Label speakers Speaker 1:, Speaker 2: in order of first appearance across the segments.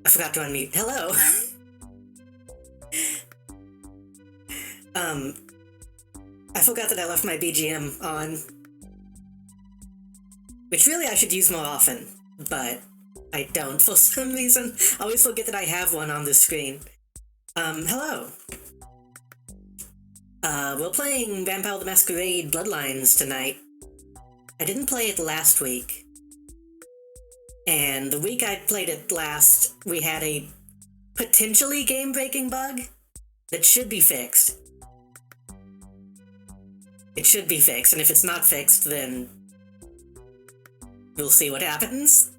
Speaker 1: I forgot to unmute. Hello. I forgot that I left my BGM on, which really I should use more often, but I don't for some reason. I always forget that I have one on the screen. Hello. We're playing Vampire the Masquerade Bloodlines tonight. I didn't play it last week. And the week I played it last, we had a potentially game-breaking bug that should be fixed. It should be fixed, and if it's not fixed, then we'll see what happens.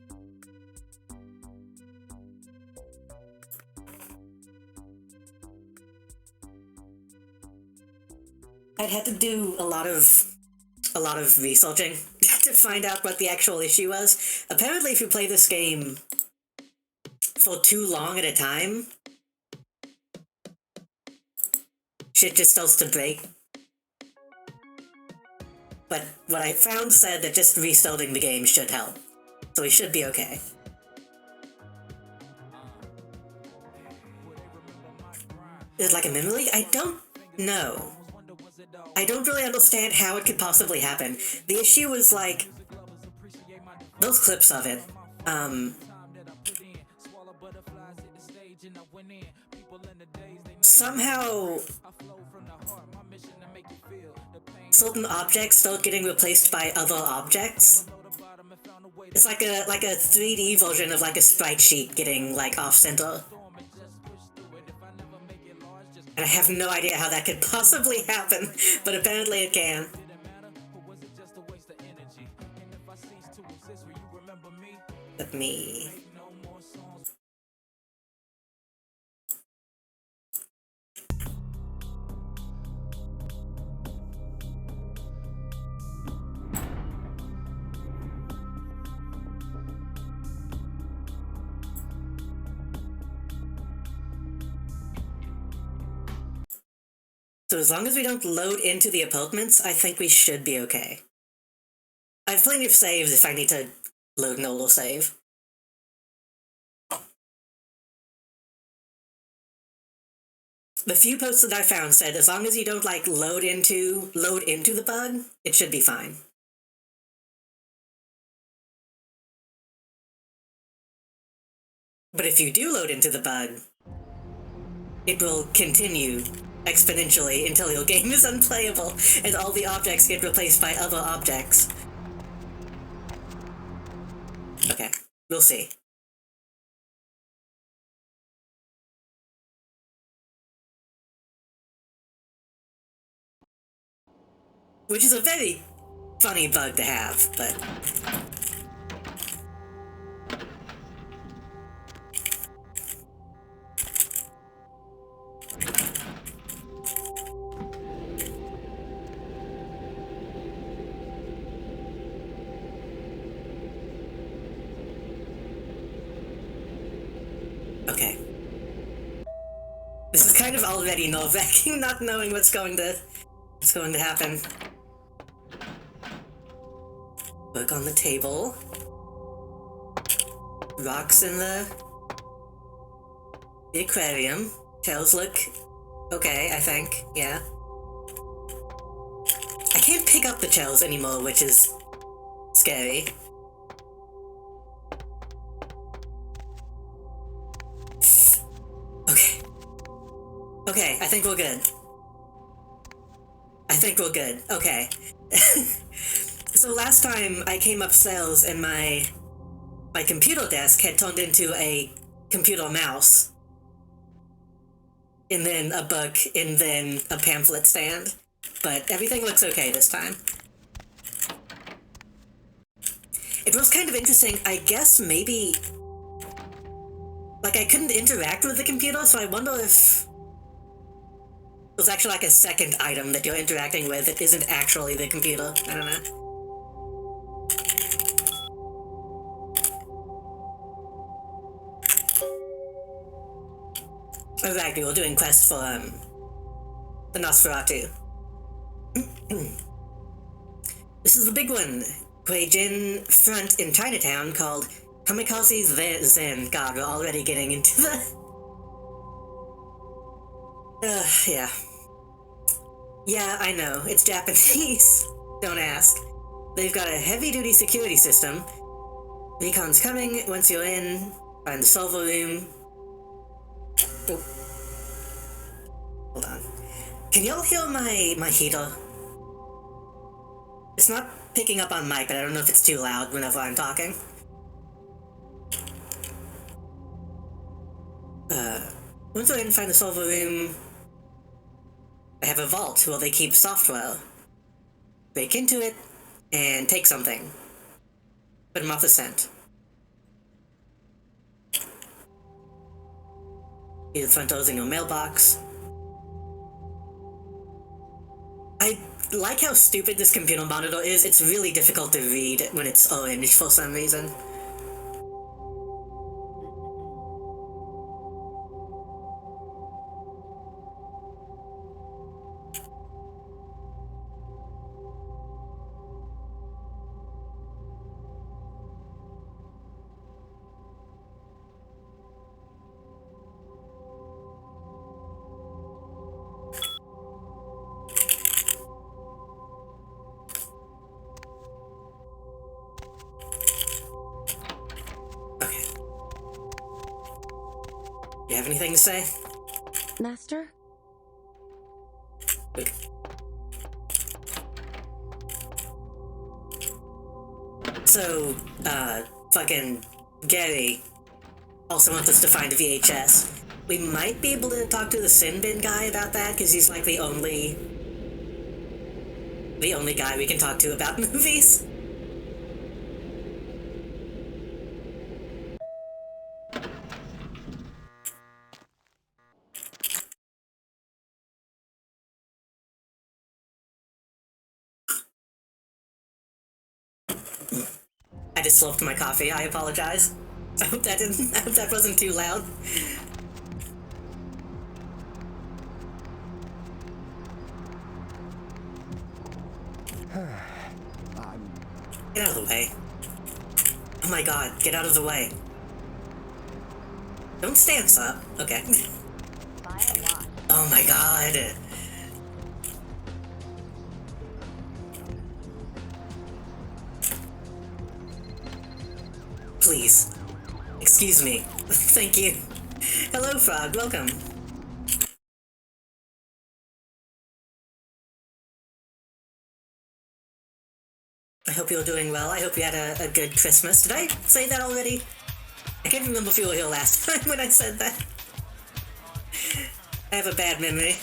Speaker 1: I'd had to do a lot of researching to find out what the actual issue was. Apparently, if you play this game for too long at a time, shit just starts to break. But what I found said that just restarting the game should help. So we should be okay. Is it like a memory leak? I don't know. I don't really understand how it could possibly happen. The issue was like those clips of it. Somehow certain objects start getting replaced by other objects. It's like a 3D version of like a sprite sheet getting like off-center. And I have no idea how that could possibly happen, but apparently it can. Let me... So as long as we don't load into the apartments, I think we should be okay. I have plenty of saves if I need to load an older save. The few posts that I found said as long as you don't like load into the bug, it should be fine. But if you do load into the bug, it will continue exponentially until your game is unplayable and all the objects get replaced by other objects. Okay, we'll see. Which is a very funny bug to have, but... Okay. This is kind of already nerve-wracking, not knowing what's going to happen. Book on the table. Rocks in the aquarium. Tails look okay, I think. Yeah. I can't pick up the shells anymore, which is scary. Okay, I think we're good. Okay. So last time I came upstairs and my computer desk had turned into a computer mouse. And then a book, and then a pamphlet stand. But everything looks okay this time. It was kind of interesting. I guess maybe... like, I couldn't interact with the computer, so I wonder if... there's actually like a second item that you're interacting with that isn't actually the computer. I don't know. Exactly, we're doing quests for, the Nosferatu. This is the big one. Guijin front in Chinatown called Kamikaze Zen. God, we're already getting into the... yeah. Yeah, I know. It's Japanese. Don't ask. They've got a heavy-duty security system. Recon's coming. Once you're in, find the solver room. Oh. Hold on. Can y'all hear my heater? It's not picking up on mic, but I don't know if it's too loud whenever I'm talking. Once we're in, find the solver room. I have a vault where they keep software. Break into it, and take something. Put them off the scent. Either front doors in your mailbox. I like how stupid this computer monitor is. It's really difficult to read when it's orange for some reason. You have anything to say?
Speaker 2: Master?
Speaker 1: Okay. So, fucking Gary also wants us to find a VHS. We might be able to talk to the Sin Bin guy about that, because he's like the only guy we can talk to about movies. I just slurped my coffee. I apologize. I hope that wasn't too loud. Get out of the way. Oh my god, get out of the way. Don't stand up. Okay. Oh my god. Please. Excuse me. Thank you. Hello, Frog. Welcome. I hope you're doing well. I hope you had a good Christmas. Did I say that already? I can't remember if you were here last time when I said that. I have a bad memory.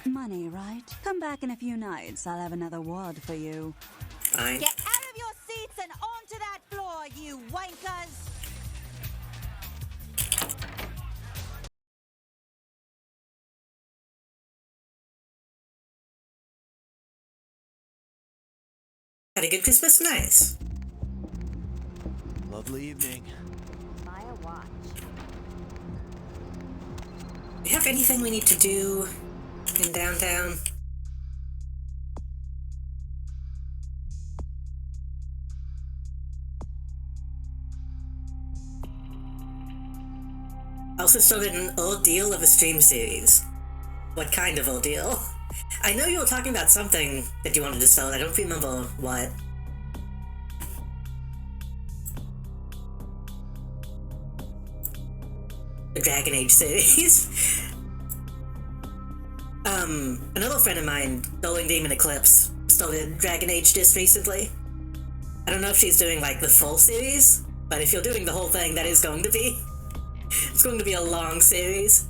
Speaker 2: Money, right? Come back in a few nights. I'll have another word for you.
Speaker 1: Fine.
Speaker 3: Get out of your seats and onto that floor, you wankers!
Speaker 1: Had a good Christmas? Nice.
Speaker 4: Lovely evening.
Speaker 3: Buy a watch.
Speaker 1: Do you have anything we need to do in downtown? I also started an ordeal of a stream series. What kind of ordeal? I know you were talking about something that you wanted to start. I don't remember what. The Dragon Age series. Another friend of mine, Doling Demon Eclipse, started Dragon Age just recently. I don't know if she's doing like the full series, but if you're doing the whole thing, that is going to be... It's going to be a long series.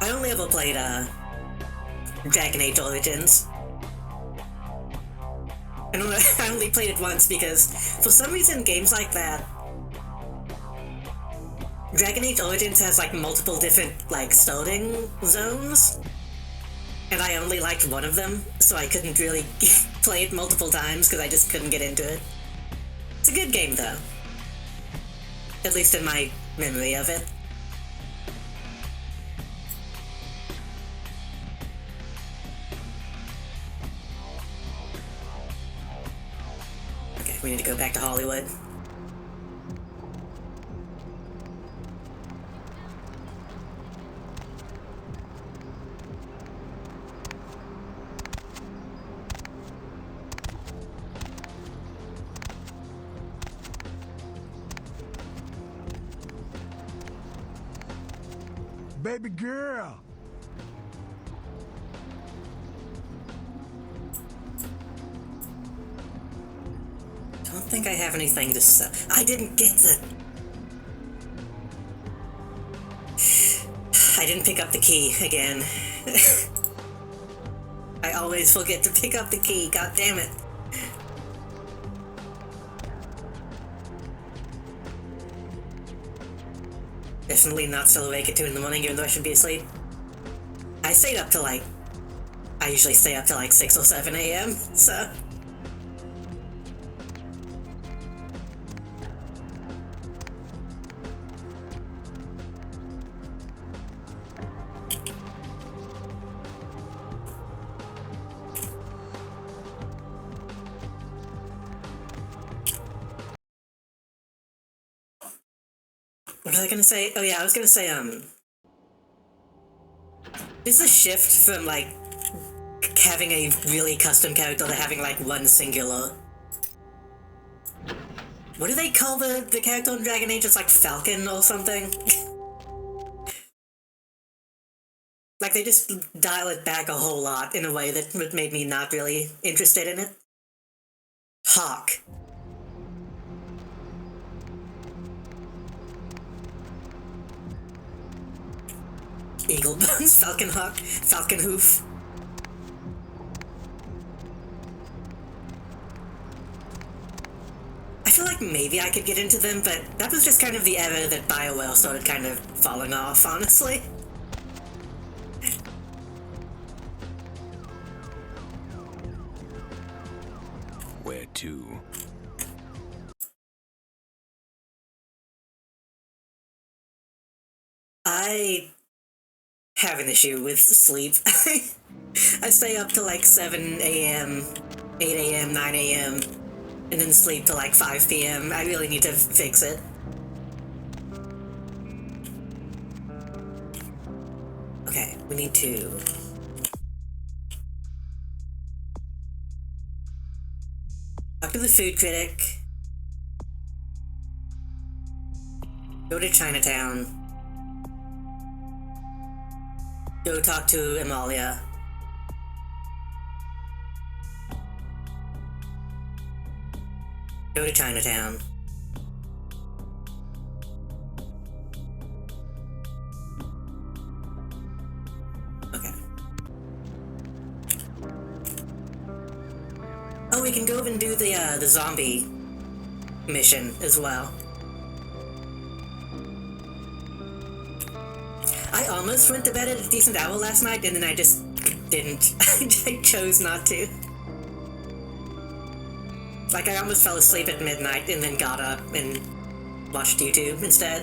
Speaker 1: I only ever played, Dragon Age Origins. I only played it once because, for some reason, games like that... Dragon Age Origins has, like, multiple different, like, starting zones. And I only liked one of them, so I couldn't really play it multiple times because I just couldn't get into it. It's a good game, though. At least in my memory of it. we need to go back to Hollywood.
Speaker 4: Baby girl!
Speaker 1: Don't think I have anything to sell. I didn't get the... I didn't pick up the key again. I always forget to pick up the key, god damn it. Definitely not still awake at 2 in the morning, even though I should be asleep. I stayed up till like... I usually stay up till like 6 or 7 a.m., so... What was I gonna say? Oh yeah, I was gonna say, there's a shift from, like, having a really custom character to having, like, one singular. What do they call the character in Dragon Age? It's like Falcon or something? Like, they just dial it back a whole lot in a way that made me not really interested in it. Hawk. Eagle Bones, Falcon Hawk, Falcon Hoof. I feel like maybe I could get into them, but that was just kind of the era that BioWare started kind of falling off, honestly.
Speaker 4: Where to?
Speaker 1: I have an issue with sleep. I stay up till like 7 a.m., 8 a.m., 9 a.m., and then sleep till like 5 p.m. I really need to fix it. Okay, we need to... talk to the food critic. Go to Chinatown. Go talk to Amalia. Go to Chinatown. Okay. Oh, we can go and do the zombie mission as well. I almost went to bed at a decent hour last night, and then I just didn't. I chose not to. Like, I almost fell asleep at midnight and then got up and watched YouTube instead.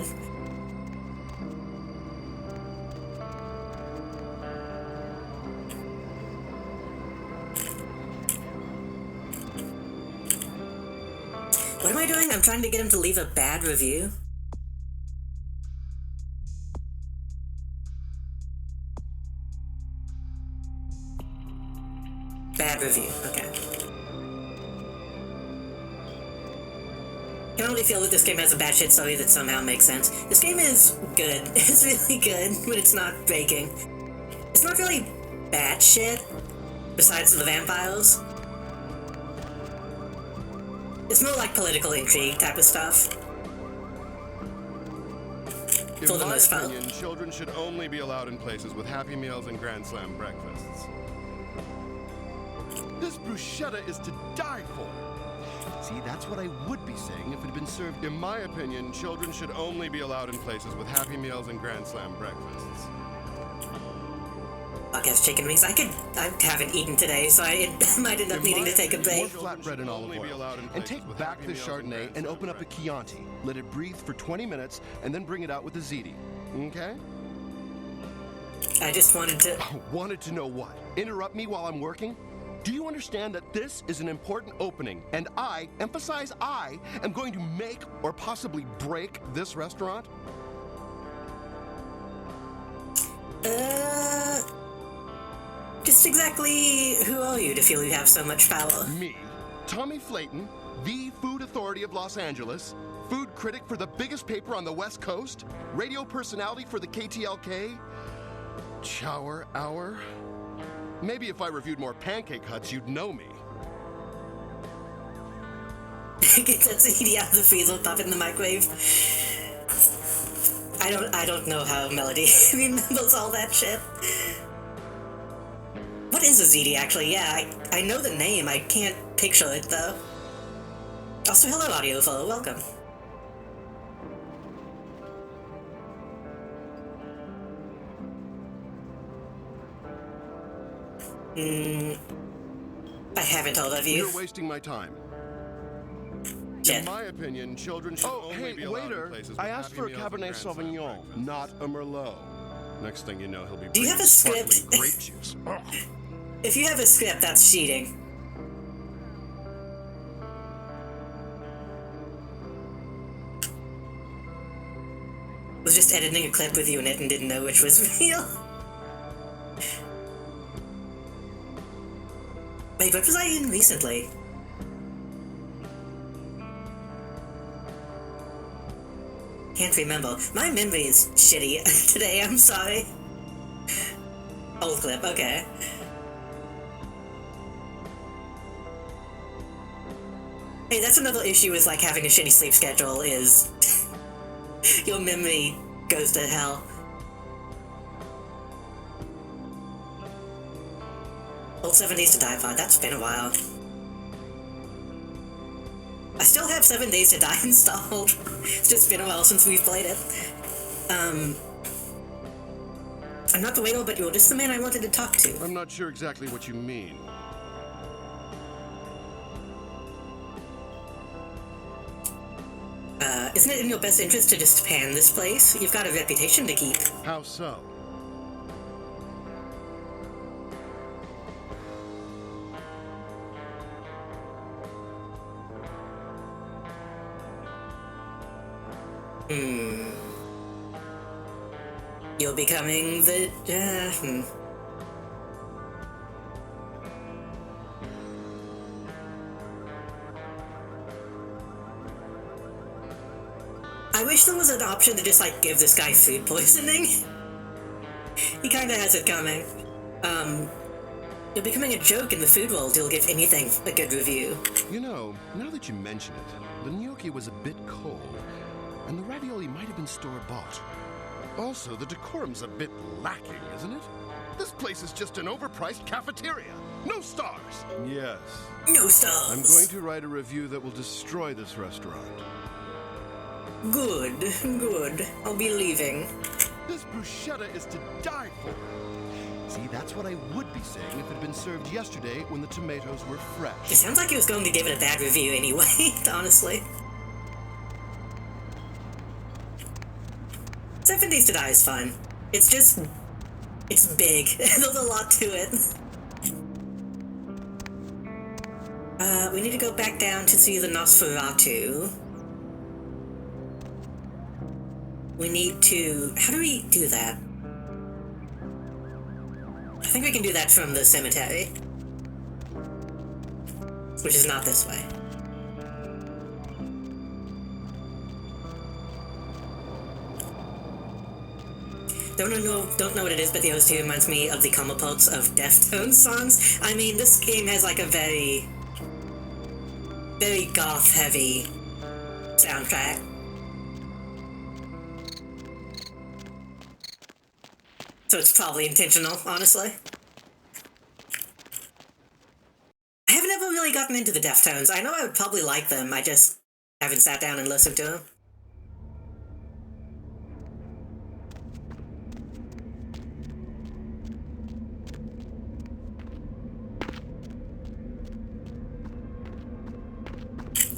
Speaker 1: What am I doing? I'm trying to get him to leave a bad review. Bad review, okay. I can only feel that this game has a batshit story that somehow makes sense. This game is good. It's really good, but it's not breaking. It's not really batshit, besides the vampires. It's more like political intrigue type of stuff. For the most part.
Speaker 5: In my opinion, children should only be allowed in places with Happy Meals and Grand Slam breakfasts. This bruschetta is to die for. See, that's what I would be saying if it had been served. In my opinion, children should only be allowed in places with Happy Meals and Grand Slam breakfasts.
Speaker 1: Podcast chicken wings. I haven't eaten today, so I might end up needing to take a break.
Speaker 5: More flatbread and olive oil. And take back the Chardonnay and open up a Chianti. Let it breathe for 20 minutes, and then bring it out with a ziti. Okay?
Speaker 1: I just wanted to...
Speaker 5: Wanted to know what? Interrupt me while I'm working? Do you understand that this is an important opening, and I, emphasize I, am going to make or possibly break this restaurant?
Speaker 1: Just exactly who are you to feel you have so much power?
Speaker 5: Me, Tommy Flayton, the food authority of Los Angeles, food critic for the biggest paper on the West Coast, radio personality for the KTLK, Chower Hour. Maybe if I reviewed more Pancake Huts, you'd know me.
Speaker 1: Get that CD out of the freezer, pop it in the microwave. I don't know how Melody remembers all that shit. What is a ZD actually? Yeah, I know the name, I can't picture it though. Also, hello audio fellow, welcome. I haven't heard of you.
Speaker 5: You're wasting my time.
Speaker 1: Shit.
Speaker 5: In my opinion, children should only be allowed in places with
Speaker 4: I asked
Speaker 5: Happy
Speaker 4: for a
Speaker 5: Meals and
Speaker 4: Cabernet
Speaker 5: Grand Slam
Speaker 4: Sauvignon,
Speaker 5: breakfasts.
Speaker 4: not a Merlot.
Speaker 5: Next thing you know, he'll be
Speaker 1: Do you have a
Speaker 5: sparkling
Speaker 1: script?
Speaker 5: grape juice. Ugh.
Speaker 1: If you have a script, that's cheating. Was just editing a clip with you in it and didn't know which was real. Wait, what was I in recently? Can't remember. My memory is shitty today, I'm sorry. Old clip, okay. Hey, that's another issue with, like, having a shitty sleep schedule is... your memory goes to hell. Old 7 Days to Die Pod, that's been a while. I still have 7 Days to Die installed. It's just been a while since we've played it. I'm not the waiter, but you're just the man I wanted to talk to.
Speaker 5: I'm not sure exactly what you mean.
Speaker 1: Isn't it in your best interest to just pan this place? You've got a reputation to keep.
Speaker 5: How so?
Speaker 1: You're becoming the... I wish there was an option to just, like, give this guy food poisoning. He kinda has it coming. You're becoming a joke in the food world. You'll give anything a good review.
Speaker 5: You know, now that you mention it, the gnocchi was a bit cold, and the ravioli might have been store-bought. Also, the decorum's a bit lacking, isn't it? This place is just an overpriced cafeteria. No stars.
Speaker 4: Yes.
Speaker 1: No stars.
Speaker 5: I'm going to write a review that will destroy this restaurant.
Speaker 1: Good, good. I'll be leaving.
Speaker 5: This bruschetta is to die for. See, that's what I would be saying if it had been served yesterday when the tomatoes were
Speaker 1: It
Speaker 5: fresh.
Speaker 1: sounds like he was going to give it a bad review anyway, honestly. 7 Days to Die is fun. It's just... it's big. There's a lot to it. We need to go back down to see the Nosferatu. We need to... how do we do that? I think we can do that from the cemetery. Which is not this way. Don't know what it is, but the OST reminds me of the comma parts of Deftones songs. I mean, this game has like a very goth-heavy soundtrack. So it's probably intentional, honestly. I haven't ever really gotten into the Deftones. I know I would probably like them, I just haven't sat down and listened to them.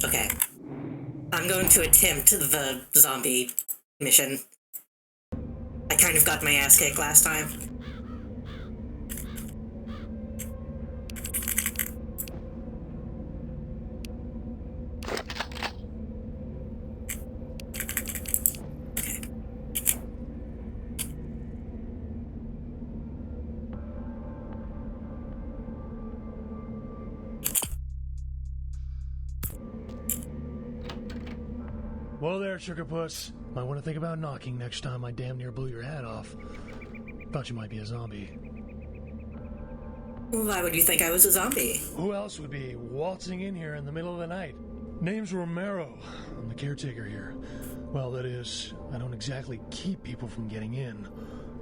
Speaker 1: Okay. I'm going to attempt the zombie mission. I kind of got my ass kicked last time.
Speaker 6: Whoa there, Sugarpuss. Might want to think about knocking next time I damn near blew your hat off. Thought you might be a zombie.
Speaker 1: Why would you think I was a zombie?
Speaker 6: Who else would be waltzing in here in the middle of the night? Name's Romero. I'm the caretaker here. Well, that is, I don't exactly keep people from getting in,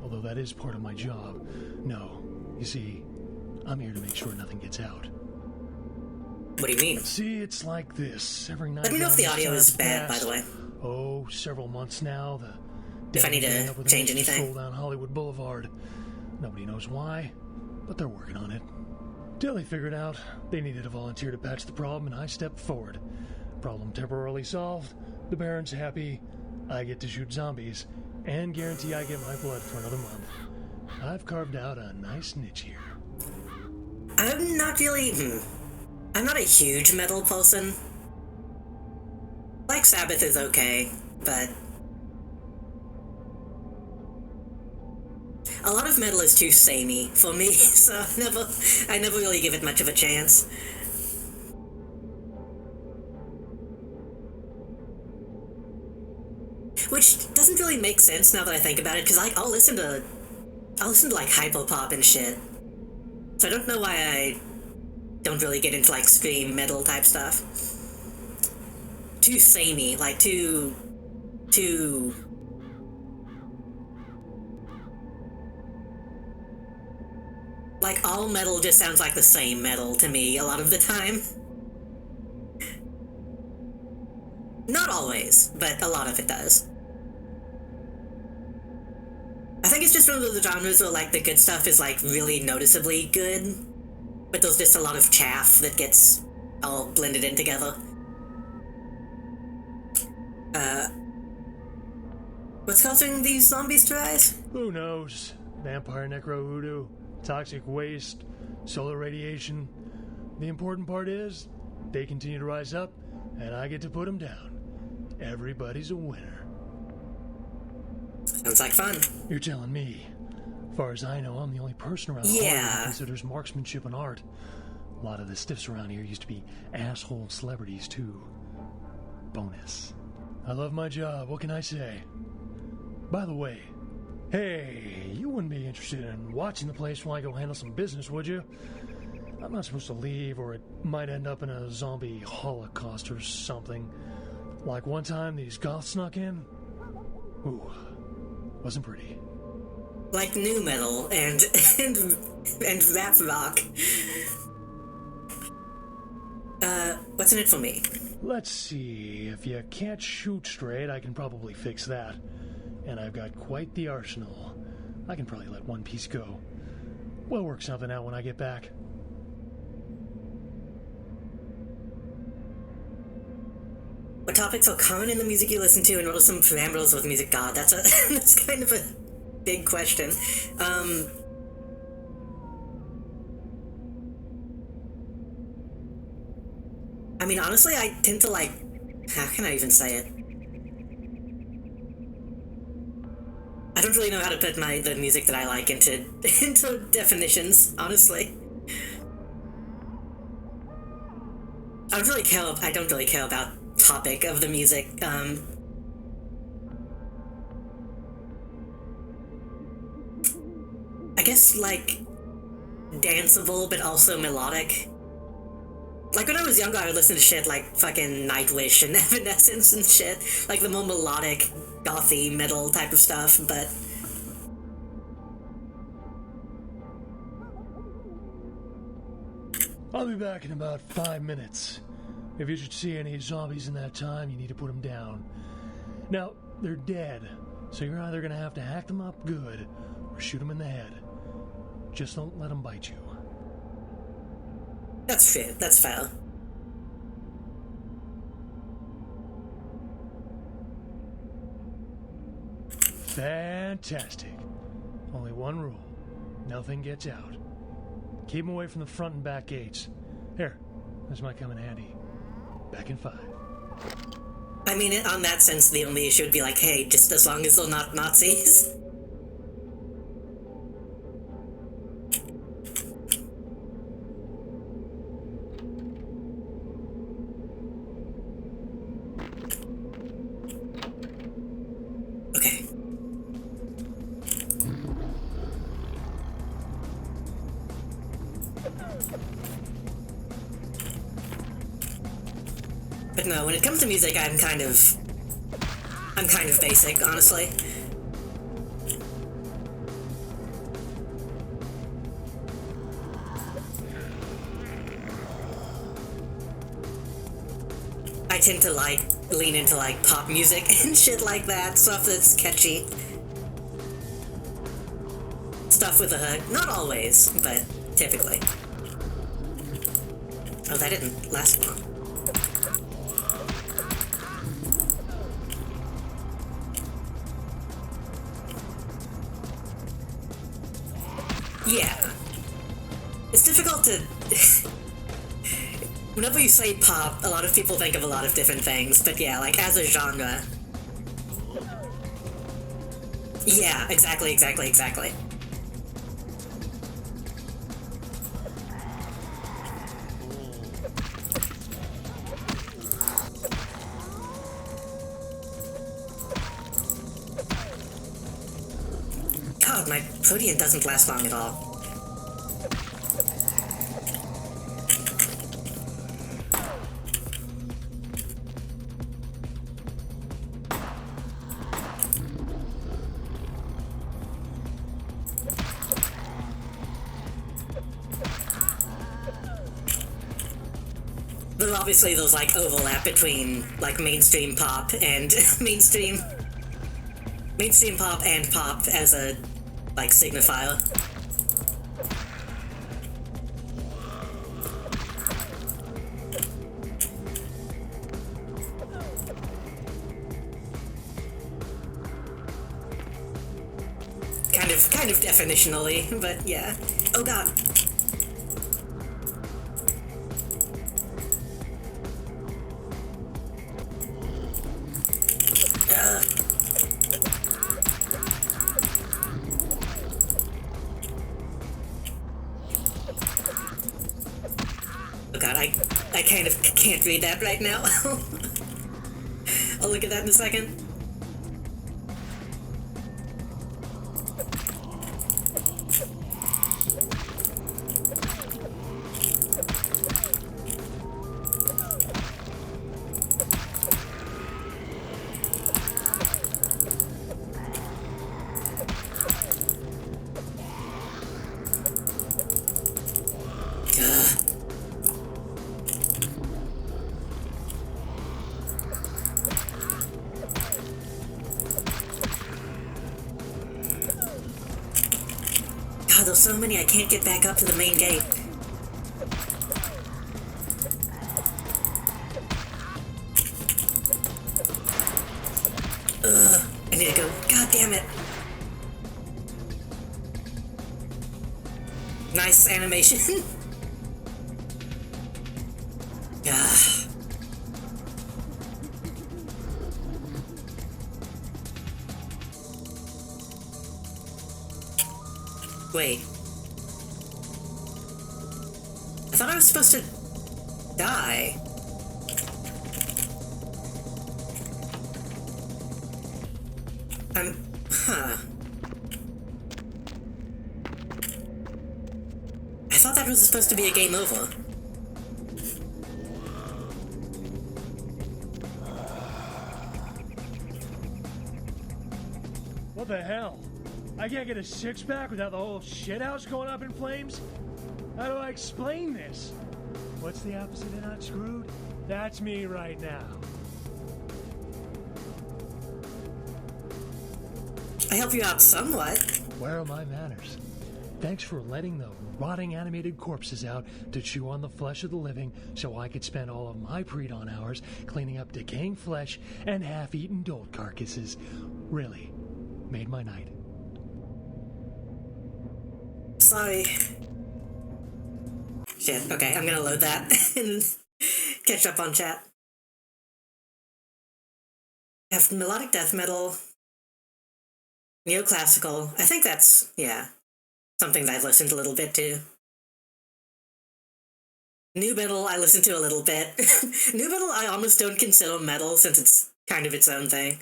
Speaker 6: although that is part of my job. No, you see, I'm here to make sure nothing gets out.
Speaker 1: What do you mean?
Speaker 6: See, it's like this. Every night.
Speaker 1: Let me know if the audio is bad, by the way.
Speaker 6: Oh, several months now.
Speaker 1: If I need to change anything.
Speaker 6: Stroll down Hollywood Boulevard. Nobody knows why, but they're working on it. Till they figured out they needed a volunteer to patch the problem, and I stepped forward. Problem temporarily solved. The Baron's happy. I get to shoot zombies, and guarantee I get my blood for another month. I've carved out a nice niche here.
Speaker 1: I'm not really... I'm not a huge metal person. Like Sabbath is okay, but... a lot of metal is too samey for me, so I never really give it much of a chance. Which doesn't really make sense now that I think about it, because I'll listen to like hypopop and shit. So I don't know why I don't really get into like scream metal type stuff. Too samey, like too like all metal just sounds like the same metal to me a lot of the time. Not always, but a lot of it does. I think it's just one of those genres where like the good stuff is like really noticeably good, but there's just a lot of chaff that gets all blended in together. What's causing these zombies to rise?
Speaker 6: Who knows? Vampire necro voodoo, toxic waste, solar radiation. The important part is, they continue to rise up, and I get to put them down. Everybody's a winner.
Speaker 1: Sounds like fun.
Speaker 6: You're telling me. As far as I know, I'm the only person around
Speaker 1: Yeah.
Speaker 6: Hollywood who considers marksmanship an art. A lot of the stiffs around here used to be asshole celebrities, too. Bonus. I love my job, what can I say? By the way, hey, you wouldn't be interested in watching the place while I go handle some business, would you? I'm not supposed to leave, or it might end up in a zombie holocaust or something. Like one time these goths snuck in. Ooh, wasn't pretty.
Speaker 1: Like nu metal and rap rock. What's in it for me?
Speaker 6: Let's see, if you can't shoot straight, I can probably fix that. And I've got quite the arsenal. I can probably let one piece go. We'll work something out when I get back.
Speaker 1: What topics are common in the music you listen to, and what are some parameters of music? God, that's kind of a big question. I mean, honestly, I tend to like... how can I even say it? I don't really know how to put the music that I like into definitions, honestly. I don't really care about topic of the music. I guess like danceable but also melodic. Like when I was younger, I would listen to shit like fucking Nightwish and Evanescence and shit, like the more melodic, gothy metal type of stuff, but
Speaker 6: I'll be back in about 5 minutes. If you should see any zombies in that time, you need to put them down. Now, they're dead, so you're either gonna have to hack them up good, or shoot them in the head. Just don't let them bite you.
Speaker 1: that's fair. That's fair.
Speaker 6: Fantastic. Only one rule. Nothing gets out. Keep them away from the front and back gates. Here, this might come in handy. Back in 5.
Speaker 1: I mean, on that sense, the only issue would be like, hey, just as long as they're not Nazis. But no, when it comes to music, I'm kind of basic, honestly. I tend to like lean into like pop music and shit like that, stuff that's catchy. Stuff with a hook. Not always, but typically. Oh, that didn't last long. Yeah. It's difficult to... Whenever you say pop, a lot of people think of a lot of different things, but yeah, like, as a genre... Yeah, exactly. God, my protein doesn't last long at all. But obviously there's like overlap between like mainstream pop and mainstream pop and pop as a like signifier. Kind of definitionally, but yeah. Oh god. Oh god, I kind of can't read that right now. I'll look at that in a second. God, there's so many I can't get back up to the main gate. Ugh, I need to go. God damn it. Nice animation. Ah. Wait. I thought I was supposed to die. Huh. I thought that was supposed to be a game over.
Speaker 6: What the hell? I can't get a six-pack without the whole shithouse going up in flames? How do I explain this? What's the opposite of not screwed? That's me right now.
Speaker 1: I help you out somewhat.
Speaker 6: Where are my manners? Thanks for letting the rotting animated corpses out to chew on the flesh of the living so I could spend all of my pre-dawn hours cleaning up decaying flesh and half-eaten dolt carcasses. Really, made my night.
Speaker 1: Sorry. Shit, okay, I'm gonna load that and catch up on chat. I have melodic death metal, neoclassical. I think that's, yeah, something that I've listened a little bit to. New metal, I listen to a little bit. New metal, I almost don't consider metal since it's kind of its own thing.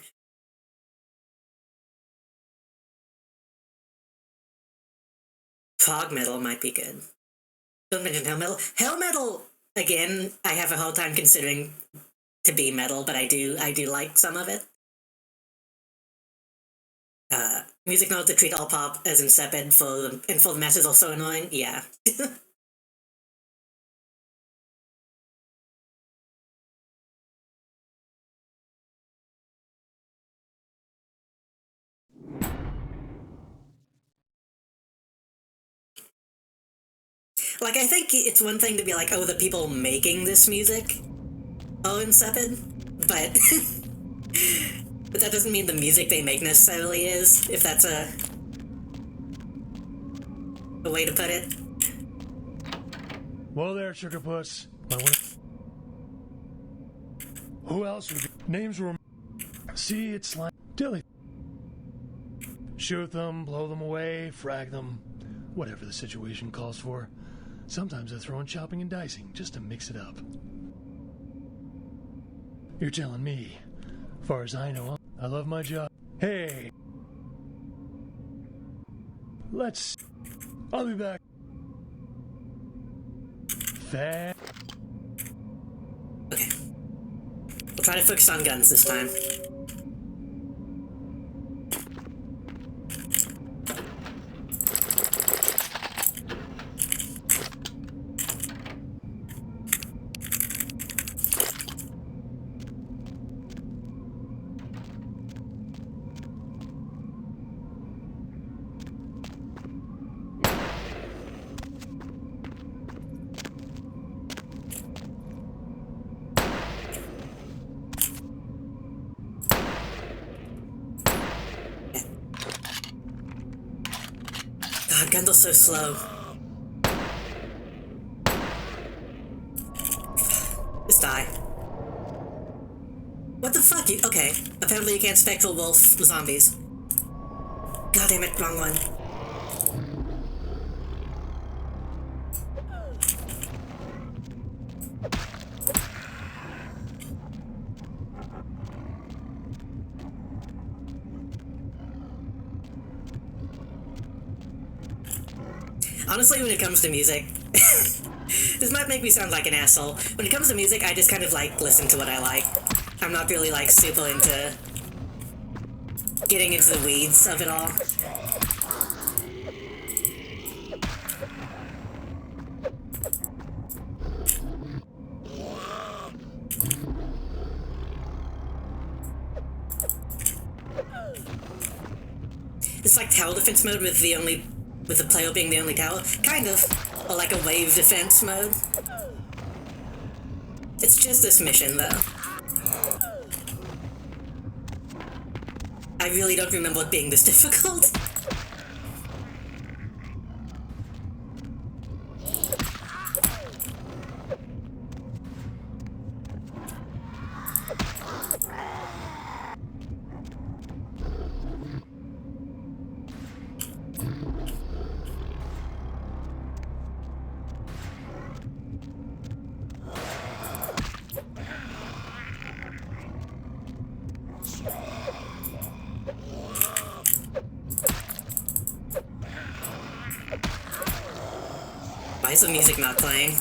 Speaker 1: Prog metal might be good. Don't mention hell metal. Hell metal, again, I have a hard time considering to be metal, but I do like some of it. Music note to treat all pop as insipid and full of mess is also annoying. Yeah. Like, I think it's one thing to be like, oh, the people making this music are insipid, but but that doesn't mean the music they make necessarily is, if that's a way to put it.
Speaker 6: Well there, Sugar Puss. Who else would names were... See, it's like... Dilly. Shoot them, blow them away, frag them, whatever the situation calls for. Sometimes I throw in chopping and dicing, just to mix it up. You're telling me. As far as I know, I love my job. Hey! I'll be back.
Speaker 1: Okay. We'll try to focus on guns this time. God, guns are so slow. Just die. What the fuck? Okay. Apparently you can't spectral wolf zombies. God damn it, wrong one. Honestly, when it comes to music, this might make me sound like an asshole. When it comes to music, I just kind of, like, listen to what I like. I'm not really, like, super into getting into the weeds of it all. It's like tower defense mode with the player being the only tower. Kind of. Or like a wave defense mode. It's just this mission, though. I really don't remember it being this difficult. Why is the music not playing?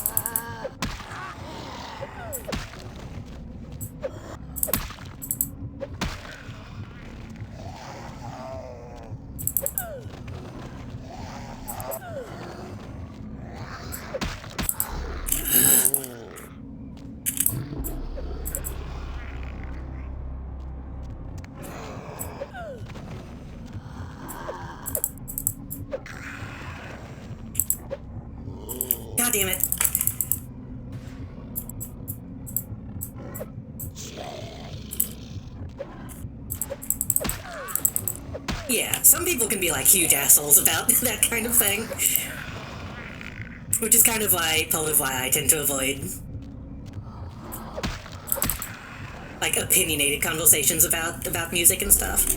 Speaker 1: God damn it. Yeah, some people can be like huge assholes about that kind of thing. Which is kind of part of why I tend to avoid like opinionated conversations about music and stuff.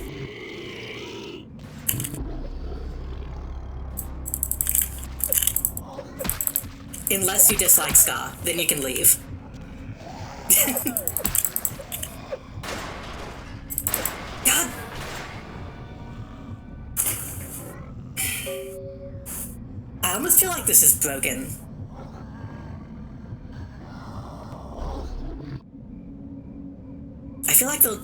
Speaker 1: Unless you dislike ska, then you can leave. God! I almost feel like this is broken. feel like they'll...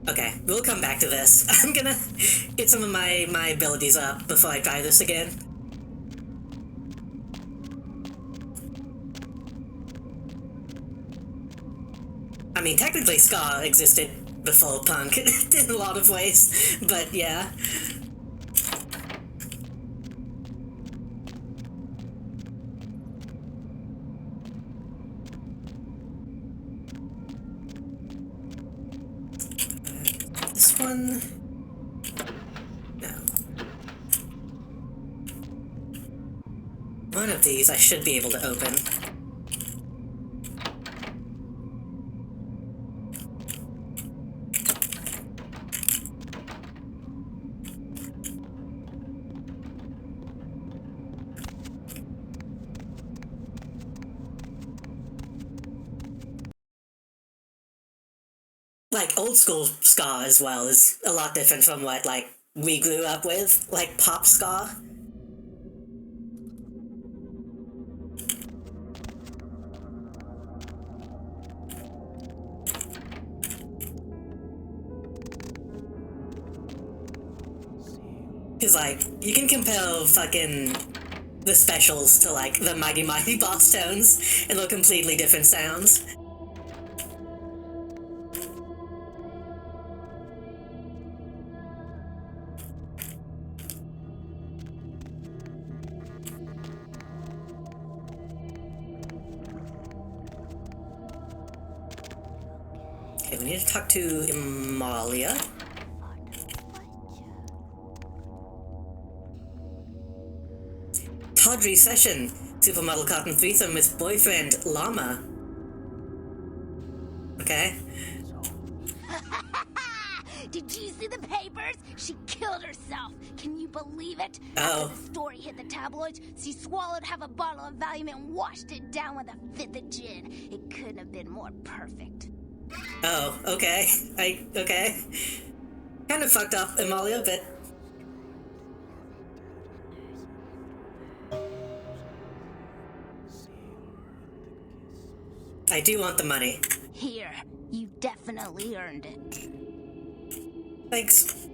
Speaker 1: Okay, we'll come back to this. I'm gonna get some of my abilities up before I try this again. I mean, technically ska existed before punk in a lot of ways, but yeah. This one... No. One of these I should be able to open. Like, old school ska as well is a lot different from what, like, we grew up with, like, pop ska. Cause, like, you can compare fucking the specials to, like, the Mighty Mighty Boss Tones, and they're completely different sounds. Okay, we need to talk to Amalia. Tawdry session. Supermodel cotton threesome with boyfriend Llama. Okay.
Speaker 7: Did you see the papers? She killed herself. Can you believe it?
Speaker 1: Oh.
Speaker 7: After the story hit the tabloids, she swallowed half a bottle of Valium and washed it down with a fifth of gin. It couldn't have been more perfect.
Speaker 1: Oh, okay. Okay. Kind of fucked up, Amalia, but... I do want the money.
Speaker 7: Here, you definitely earned it.
Speaker 1: Thanks.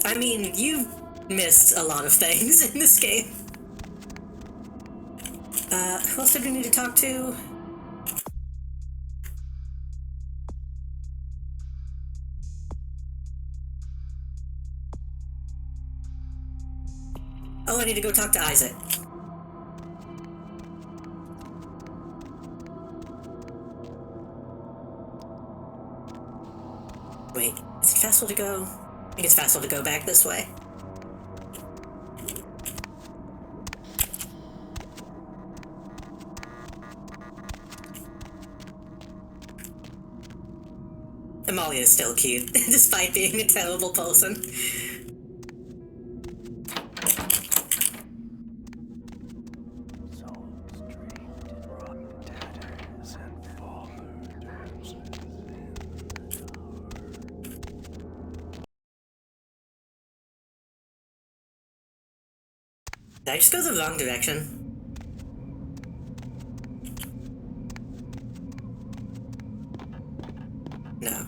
Speaker 1: I mean, you missed a lot of things in this game. Who else did we need to talk to? Oh, I need to go talk to Isaac. Wait, is it faster to go? I think it's faster to go back this way. Amalia is still cute, despite being a terrible person. Did I just go the wrong direction? No.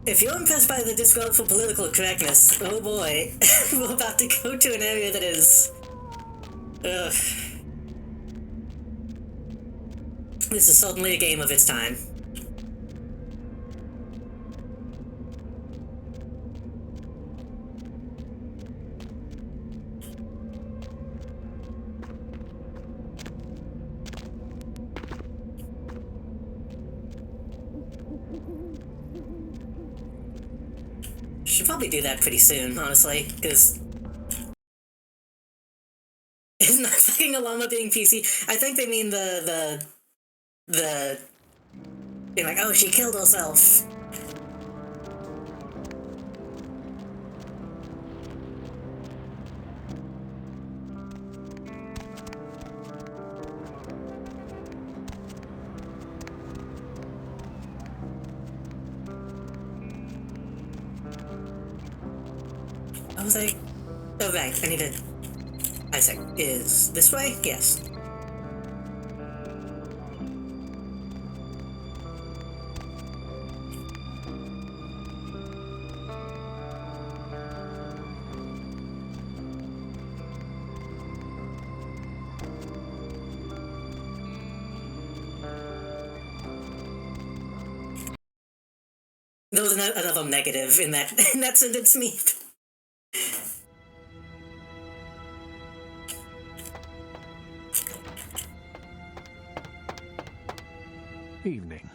Speaker 1: If you're impressed by the discount for political correctness, oh boy, we're about to go to an area that is... Ugh. This is certainly a game of its time. Should probably do that pretty soon, honestly, because... Isn't that fucking a llama being PC? I think they mean the... Being like, oh, she killed herself. What was I? Oh, right. I need to... Isaac, is this way? Yes. There was another negative in that sentence, me.
Speaker 8: Evening.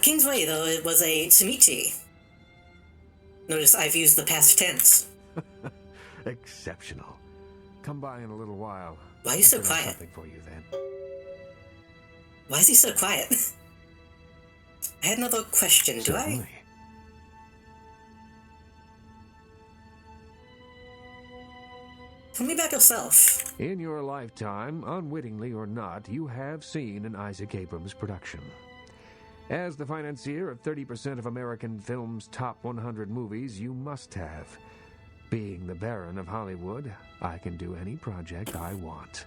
Speaker 1: Kingsway, though, it was a Sumichi. Notice I've used the past tense.
Speaker 8: Exceptional. Come by in a little while.
Speaker 1: Why are you so
Speaker 8: I should have
Speaker 1: quiet?
Speaker 8: something for you then.
Speaker 1: Why is he so quiet? I had another question, do I?
Speaker 8: Certainly.
Speaker 1: Tell me about yourself.
Speaker 8: In your lifetime, unwittingly or not, you have seen an Isaac Abrams production. As the financier of 30% of American film's top 100 movies, you must have. Being the Baron of Hollywood, I can do any project I want.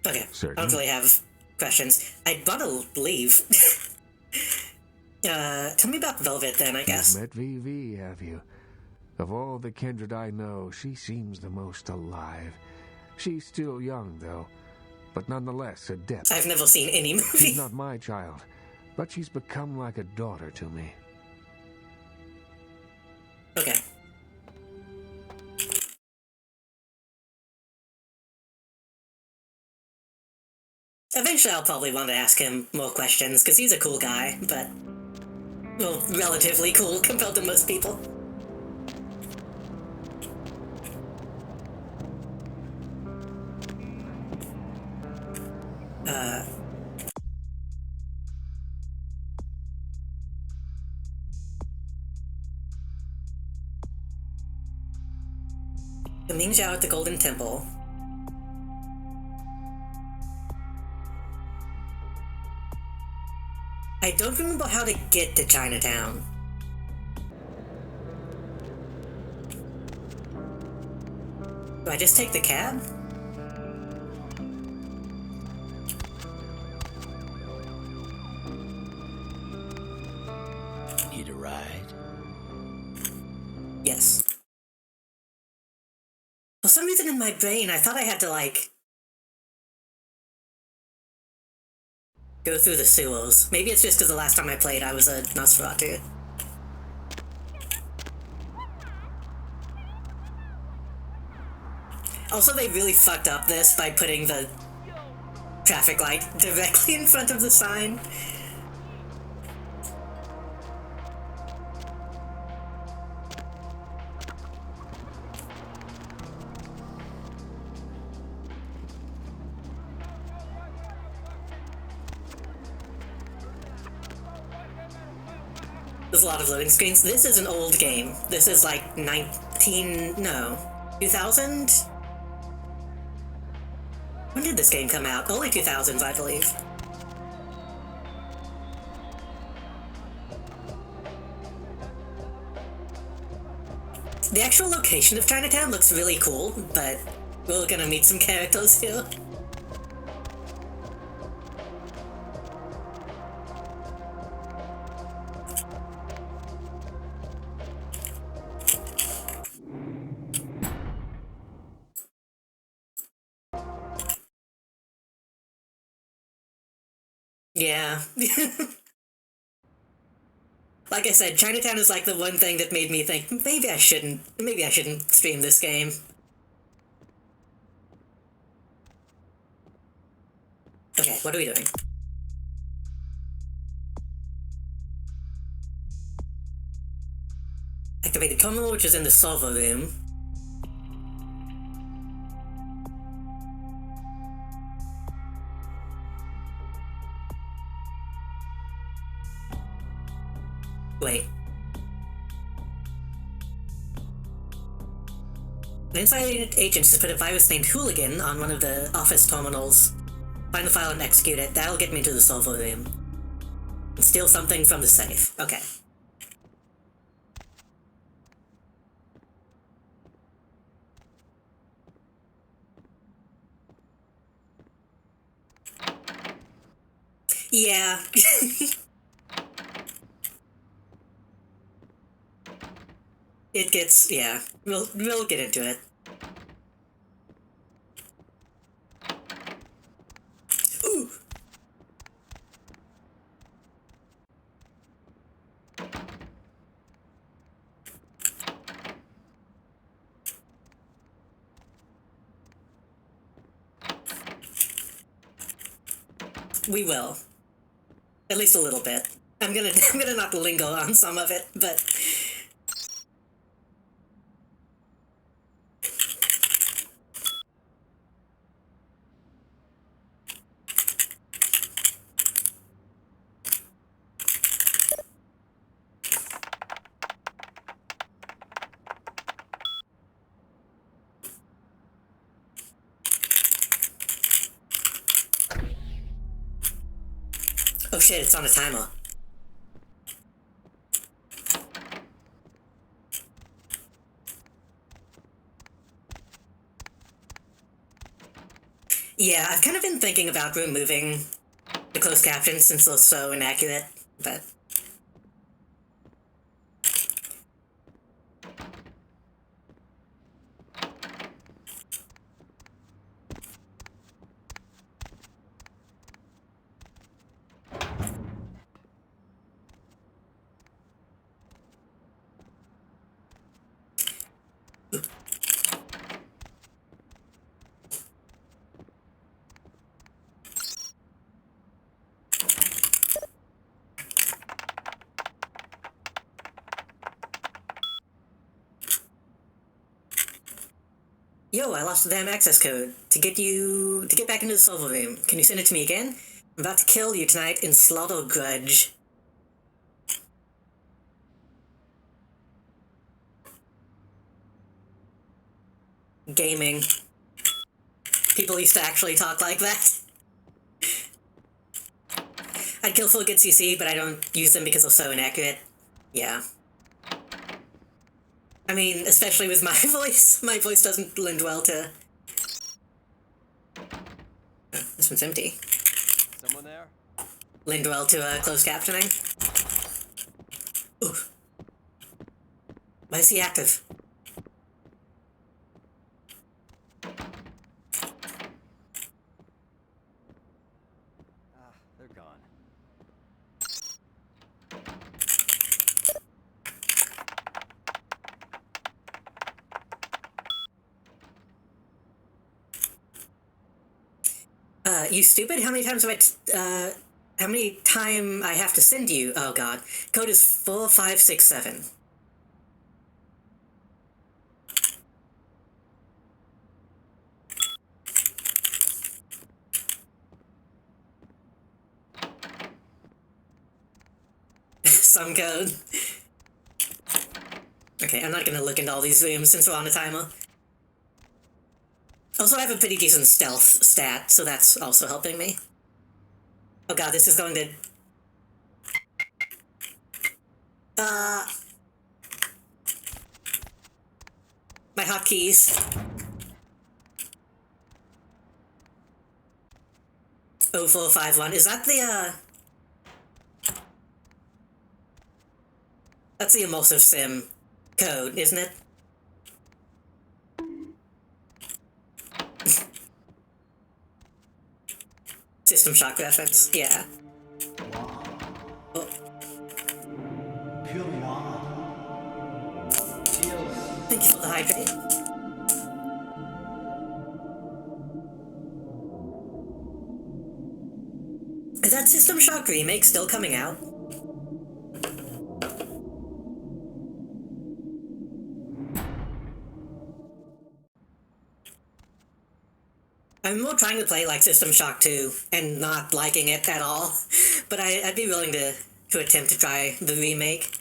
Speaker 1: Okay,
Speaker 8: Certainly.
Speaker 1: I don't really have questions. I'd want to leave. Tell me about Velvet then, I guess.
Speaker 8: You've met VV, have you? Of all the kindred I know, she seems the most alive. She's still young, though, but nonetheless adept.
Speaker 1: I've never seen any movie.
Speaker 8: She's not my child, but she's become like a daughter to me.
Speaker 1: Okay. Eventually I'll probably want to ask him more questions, because he's a cool guy, but... well, relatively cool compared to most people. The Ming Zhao at the Golden Temple. I don't remember how to get to Chinatown. Do I just take the cab?
Speaker 4: Need a ride?
Speaker 1: Yes. For some reason in my brain, I thought I had to, like, go through the sewers. Maybe it's just because the last time I played, I was a Nosferatu. Also, they really fucked up this by putting the traffic light directly in front of the sign. There's a lot of loading screens. This is an old game. This is like 2000? When did this game come out? Early 2000s, I believe. The actual location of Chinatown looks really cool, but we're gonna meet some characters here. Yeah. Like I said, Chinatown is like the one thing that made me think, maybe I shouldn't stream this game. Okay, what are we doing? Activate the terminal, which is in the server room. Wait. An inside agent has put a virus named Hooligan on one of the office terminals. Find the file and execute it. That'll get me to the server room. And steal something from the safe. Okay. Yeah. It gets, yeah. We'll get into it. Ooh! We will. At least a little bit. I'm gonna not lingo on some of it, but oh shit, it's on a timer. Yeah, I've kind of been thinking about removing the closed captions since they're so inaccurate, but... Yo, I lost the damn access code to get back into the server room. Can you send it to me again? I'm about to kill you tonight in Slaughter Grudge. Gaming. People used to actually talk like that. I'd kill for a good CC, but I don't use them because they're so inaccurate. Yeah. I mean, especially with my voice. My voice doesn't lend well to... Oh, this one's empty.
Speaker 9: Someone there?
Speaker 1: Lend well to closed captioning. Ooh. Why is he active?
Speaker 9: They're gone.
Speaker 1: You stupid? How many times have how many time I have to send you? Oh god. Code is 4567. Some code. Okay, I'm not gonna look into all these rooms since we're on a timer. Also, I have a pretty decent stealth stat, so that's also helping me. Oh god, this is going to... My hotkeys. 0451. Is that the, That's the Emulsive Sim code, isn't it? System Shock reference, yeah. Oh. Thank you for the hydrate. Is that System Shock remake still coming out? I'm more trying to play like System Shock 2 and not liking it at all, but I'd be willing to attempt to try the remake.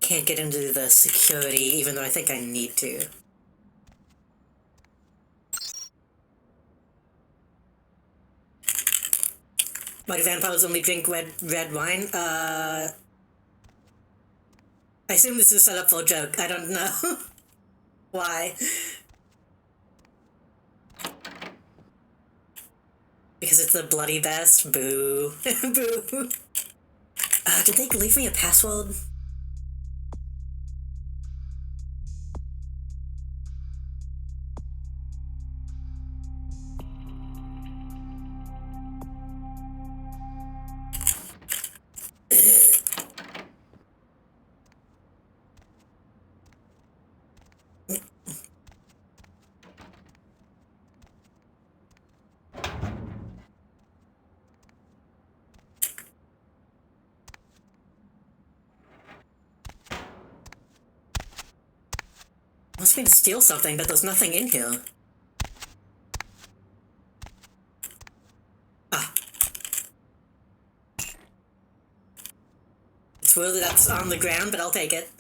Speaker 1: Can't get into the security, even though I think I need to. Why do vampires only drink red wine? I assume this is set up for a joke. I don't know. Why? Because it's the bloody best? Boo. Boo. Did they leave me a password? Wants me to steal something, but there's nothing in here. Ah. It's weird that that's on the ground, but I'll take it.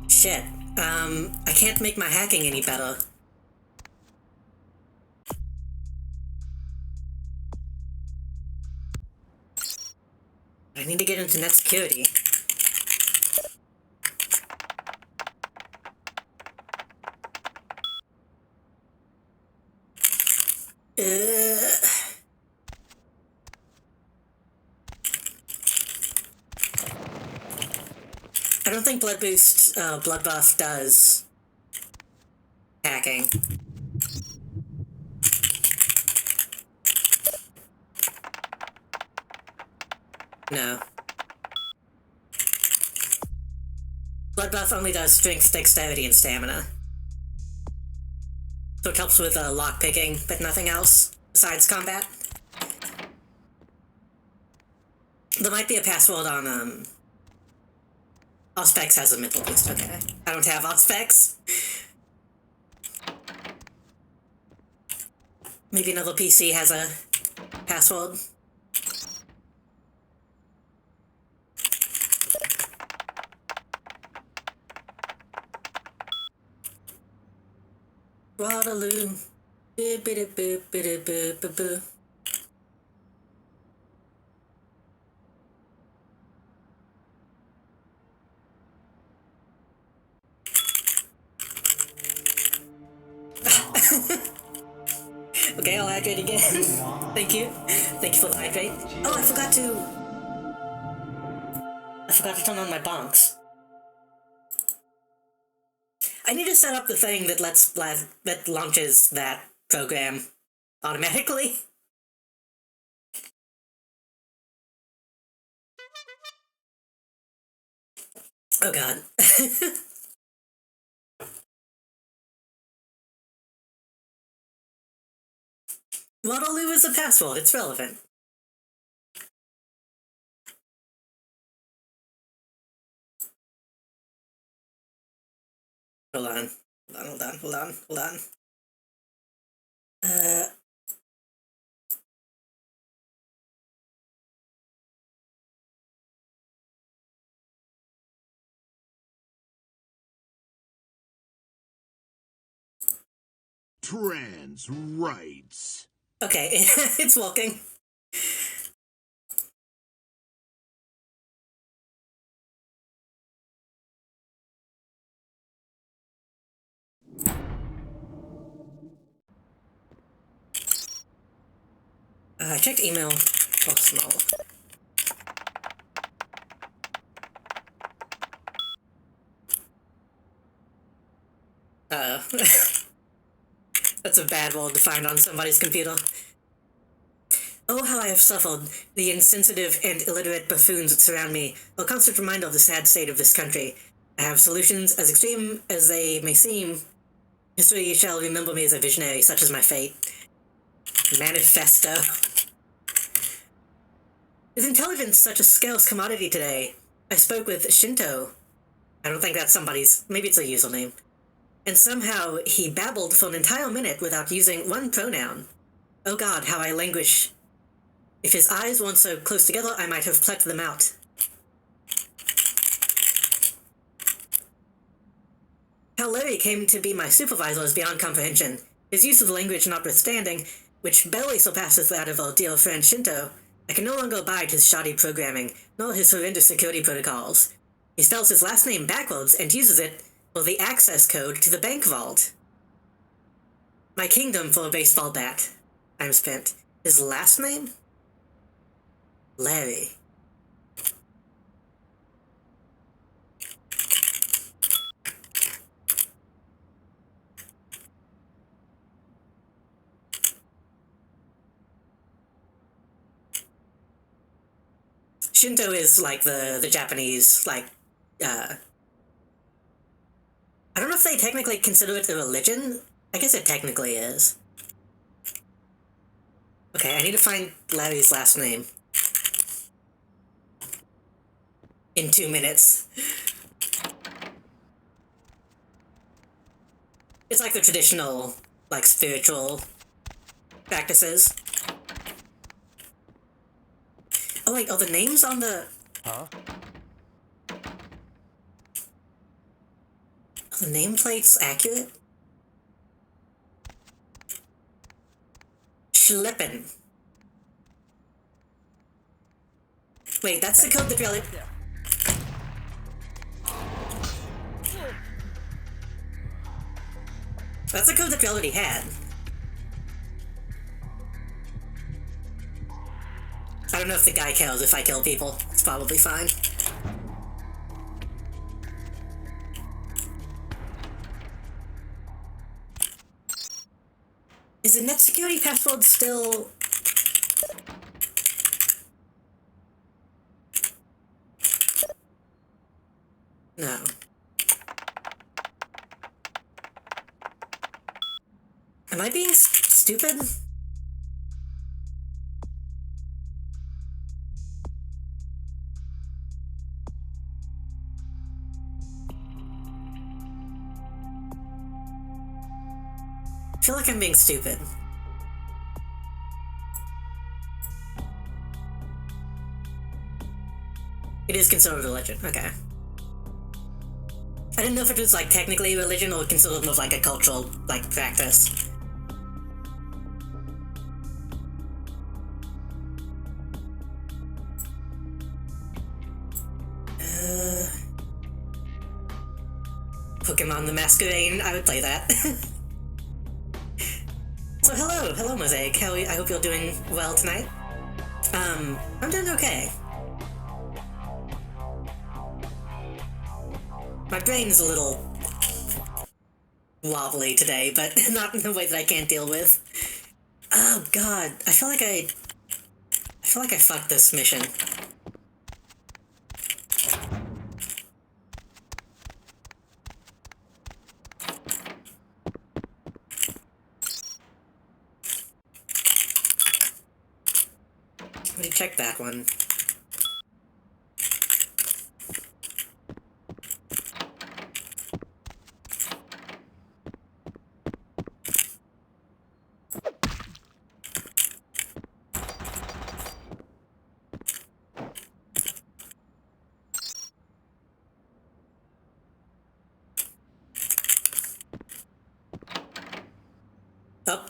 Speaker 1: Shit. I can't make my hacking any better. I need to get into net security. I don't think Blood Buff does hacking. No. Blood Buff only does strength, dexterity, and stamina. So it helps with lockpicking, but nothing else besides combat. There might be a password on, Auspex has a mental boost, okay. I don't have Auspex. Maybe another PC has a password. Waterloo. Boo-biddy-boo-biddy-boo-boo-boo. Okay, I'll hydrate again. Thank you. Thank you for the hydrate. Oh, I forgot to turn on my bonks. I need to set up the thing that that launches that program automatically. Oh god. Waterloo is a password, it's relevant. Hold on.
Speaker 4: Trans rights.
Speaker 1: Okay, it's working. I checked email. Oh, small. That's a bad word to find on somebody's computer. Oh, how I have suffered. The insensitive and illiterate buffoons that surround me, a constant reminder of the sad state of this country. I have solutions as extreme as they may seem. History shall remember me as a visionary, such is my fate. Manifesto. Is intelligence such a scarce commodity today? I spoke with Shinto. I don't think that's somebody's... maybe it's a username. And somehow he babbled for an entire minute without using one pronoun. Oh God, how I languish. If his eyes weren't so close together, I might have plucked them out. How Larry came to be my supervisor is beyond comprehension. His use of language notwithstanding, which barely surpasses that of our dear friend Shinto, I can no longer abide his shoddy programming, nor his horrendous security protocols. He spells his last name backwards and uses it for the access code to the bank vault. My kingdom for a baseball bat. I'm spent. His last name? Larry. Shinto is like the Japanese, like, I don't know if they technically consider it a religion. I guess it technically is. Okay, I need to find Larry's last name. In 2 minutes. It's like the traditional, like, spiritual practices. Oh wait, are the names on the...
Speaker 4: Huh?
Speaker 1: Are the nameplates accurate? Schlippen. Wait, that's the code that really... That's a code that we already had. I don't know if the guy cares if I kill people. It's probably fine. Is the net security password still... No. Am I being stupid? I feel like I'm being stupid. It is considered religion, okay. I didn't know if it was, like, technically religion or considered more of, like, a cultural, like, practice. Pokemon the Masquerade, I would play that. So hello Mosaic, I hope you're doing well tonight. I'm doing okay. My brain's a little wobbly today, but not in a way that I can't deal with. Oh God, I feel like I fucked this mission. Let me check that one. Oh.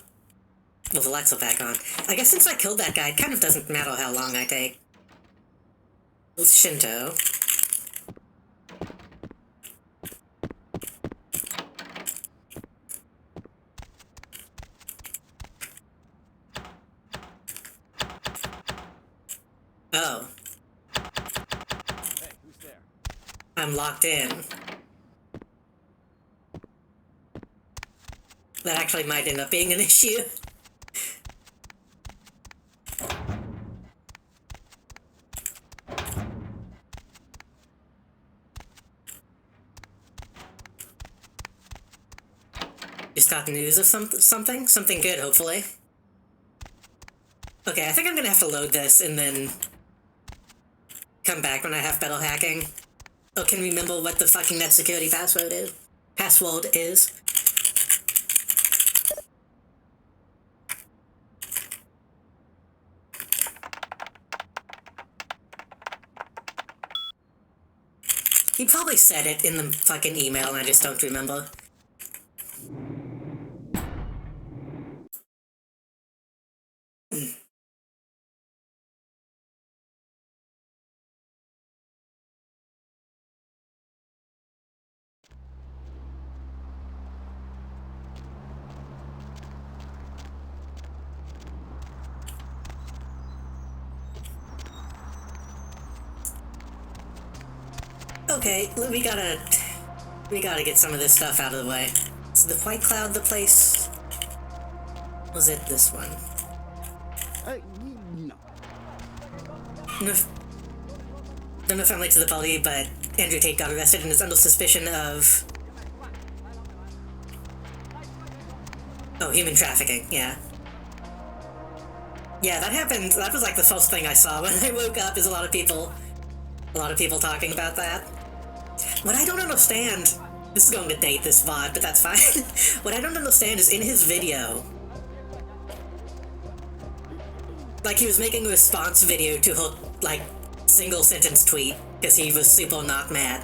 Speaker 1: Well, the lights are back on. I guess since I killed that guy, it kind of doesn't matter how long I take. With Shinto. Oh.
Speaker 4: Hey, who's there?
Speaker 1: I'm locked in. That actually might end up being an issue. Just got news of something? Something good, hopefully. Okay, I think I'm gonna have to load this and then come back when I have better hacking. Oh, can you remember what the fucking net security password is? He probably said it in the fucking email and I just don't remember. Okay, we gotta get some of this stuff out of the way. Is the White Cloud the place? Was it this one?
Speaker 4: No.
Speaker 1: Don't know if I'm late to the party, but Andrew Tate got arrested and is under suspicion of... Oh, human trafficking, yeah. Yeah, that happened. That was like the first thing I saw when I woke up, is a lot of people talking about that. What I don't understand... This is going to date this VOD, but that's fine. What I don't understand is in his video... Like, he was making a response video to her, like, single-sentence tweet, because he was super not mad.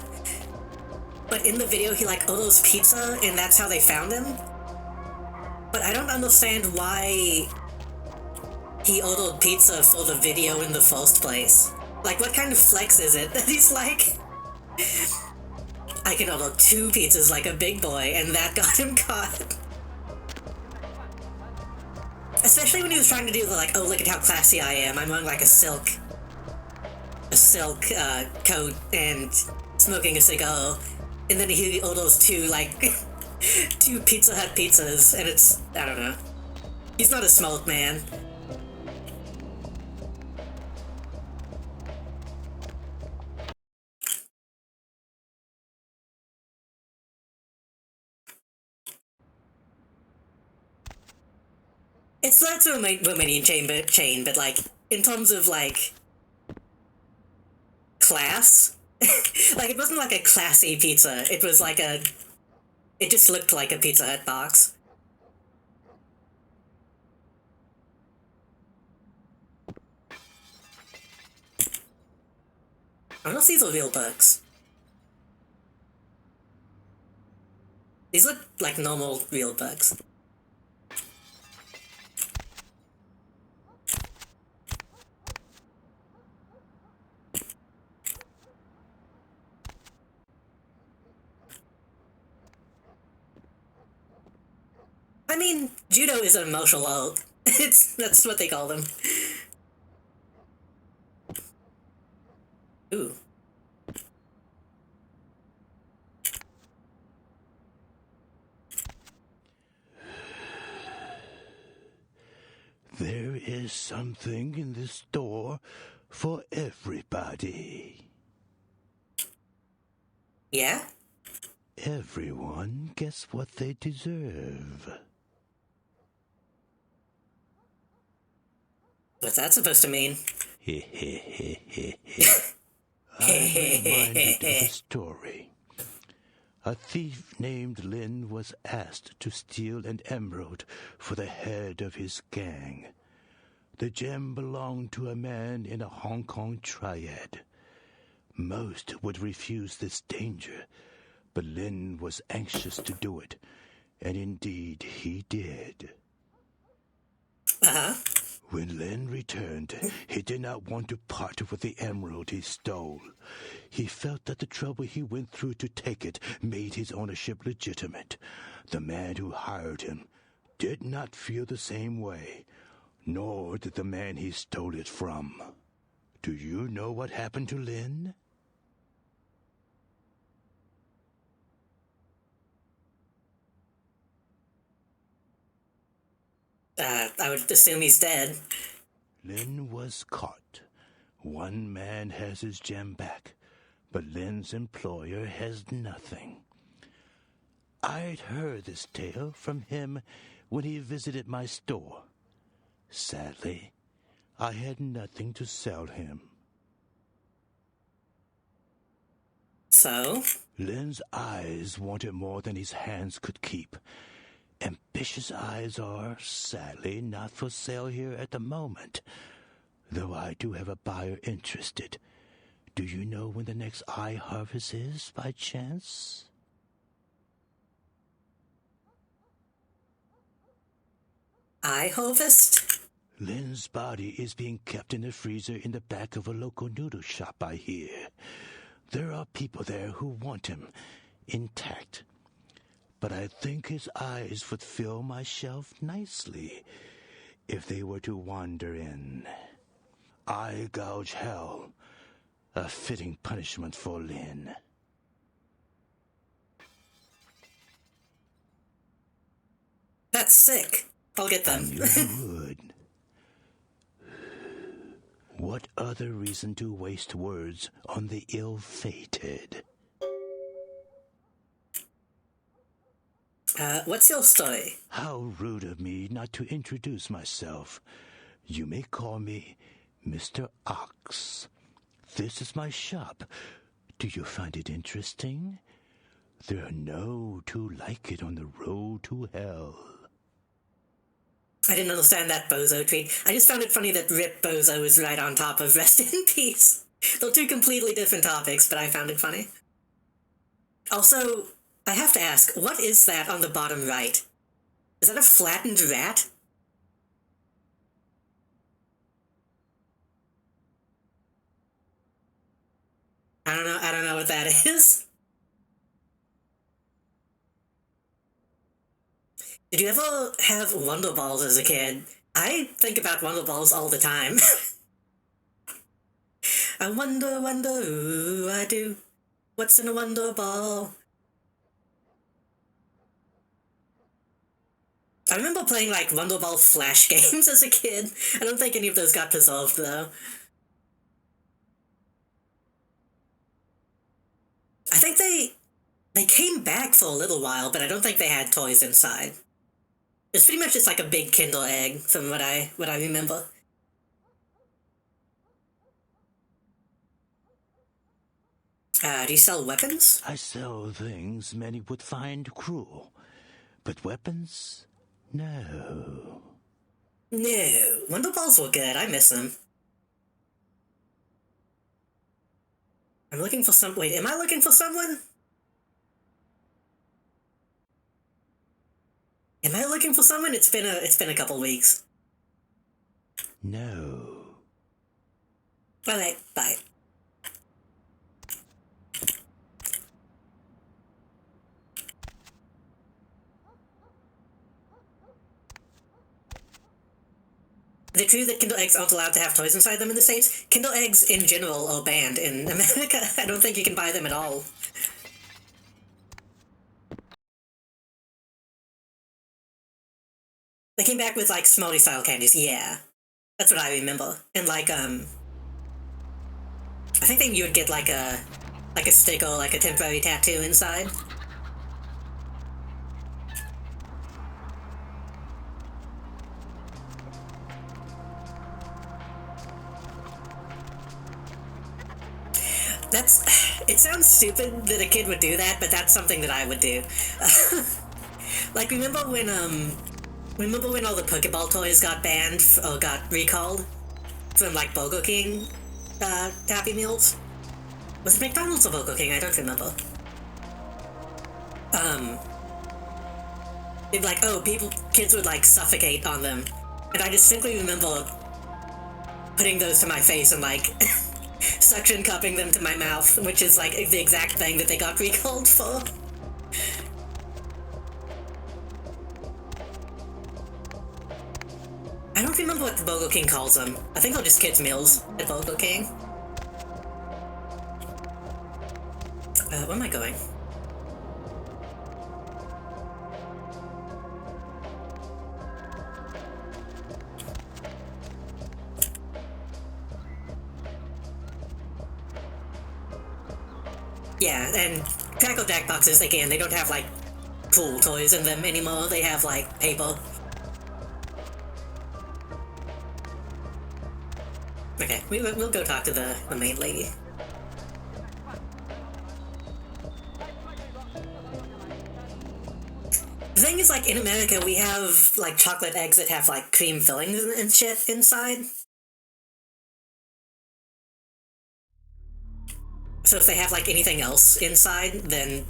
Speaker 1: But in the video, he, like, orders pizza, and that's how they found him? But I don't understand why he ordered pizza for the video in the first place. Like, what kind of flex is it that he's like... I can order 2 pizzas like a big boy, and that got him caught. Especially when he was trying to do the, like, oh, look at how classy I am. I'm wearing, like, a silk coat and smoking a cigar. And then he orders 2, like, 2 Pizza Hut pizzas, and it's, I don't know. He's not a smart man. It's not so Romanian chain, but, like, in terms of, like, class, like, it wasn't like a classy pizza. It was like a... It just looked like a Pizza Hut box. I don't know if these are real bugs. These look like normal real bugs. I mean, judo is a martial art. That's what they call them. Ooh.
Speaker 9: There is something in this store for everybody.
Speaker 1: Yeah?
Speaker 9: Everyone gets what they deserve.
Speaker 1: What's that supposed to mean?
Speaker 9: I'm reminded of a story. A thief named Lin was asked to steal an emerald for the head of his gang. The gem belonged to a man in a Hong Kong triad. Most would refuse this danger, but Lin was anxious to do it, and indeed he did.
Speaker 1: Uh-huh.
Speaker 9: When Lin returned, he did not want to part with the emerald he stole. He felt that the trouble he went through to take it made his ownership legitimate. The man who hired him did not feel the same way, nor did the man he stole it from. Do you know what happened to Lin?
Speaker 1: I would assume he's dead.
Speaker 9: Lin was caught. One man has his gem back, but Lin's employer has nothing. I'd heard this tale from him when he visited my store. Sadly, I had nothing to sell him.
Speaker 1: So?
Speaker 9: Lin's eyes wanted more than his hands could keep. Ambitious eyes are, sadly, not for sale here at the moment, though I do have a buyer interested. Do you know when the next eye harvest is, by chance?
Speaker 1: Eye harvest?
Speaker 9: Lin's body is being kept in the freezer in the back of a local noodle shop, I hear. There are people there who want him intact. But I think his eyes would fill my shelf nicely if they were to wander in. Eye gouge hell, a fitting punishment for Lin.
Speaker 1: That's sick. I'll get them.
Speaker 9: I knew you would. What other reason to waste words on the ill-fated?
Speaker 1: What's your story?
Speaker 9: How rude of me not to introduce myself. You may call me Mr. Ox. This is my shop. Do you find it interesting? There are no two like it on the road to hell.
Speaker 1: I didn't understand that bozo tweet. I just found it funny that Rip Bozo was right on top of Rest in Peace. They're two completely different topics, but I found it funny. Also, I have to ask, what is that on the bottom right? Is that a flattened rat? I don't know what that is. Did you ever have Wonder Balls as a kid? I think about Wonder Balls all the time. I wonder, ooh, I do. What's in a Wonder Ball? I remember playing, like, Wonder Ball Flash games as a kid. I don't think any of those got preserved, though. I think they came back for a little while, but I don't think they had toys inside. It's pretty much just like a big Kindle egg, from what I remember. Do you sell weapons?
Speaker 9: I sell things many would find cruel, but weapons? No.
Speaker 1: No. Wonder Balls were good. I miss them. I'm looking for some... Wait, am I looking for someone? Am I looking for someone? It's been a couple weeks.
Speaker 9: No.
Speaker 1: Alright, bye. Is it true that Kindle eggs aren't allowed to have toys inside them in the States? Kindle eggs in general are banned in America. I don't think you can buy them at all. They came back with, like, Smarty style candies, yeah. That's what I remember. And, like, I think then you would get, like a stick or, like, a temporary tattoo inside. It sounds stupid that a kid would do that, but that's something that I would do. Like, remember when all the Pokeball toys got banned, or got recalled? From, like, Burger King, Happy Meals? Was it McDonald's or Burger King? I don't remember. It'd like, oh, kids would, like, suffocate on them. And I distinctly remember putting those to my face and, like, suction cupping them to my mouth, which is, like, the exact thing that they got recalled for. I don't remember what the Burger King calls them. I think they're just kids' meals at Burger King. Where am I going? Yeah, and Crackle Jack boxes, again, they don't have, like, pool toys in them anymore. They have, like, paper. Okay, we'll go talk to the main lady. The thing is, like, in America, we have, like, chocolate eggs that have, like, cream fillings and shit inside. So if they have, like, anything else inside, then...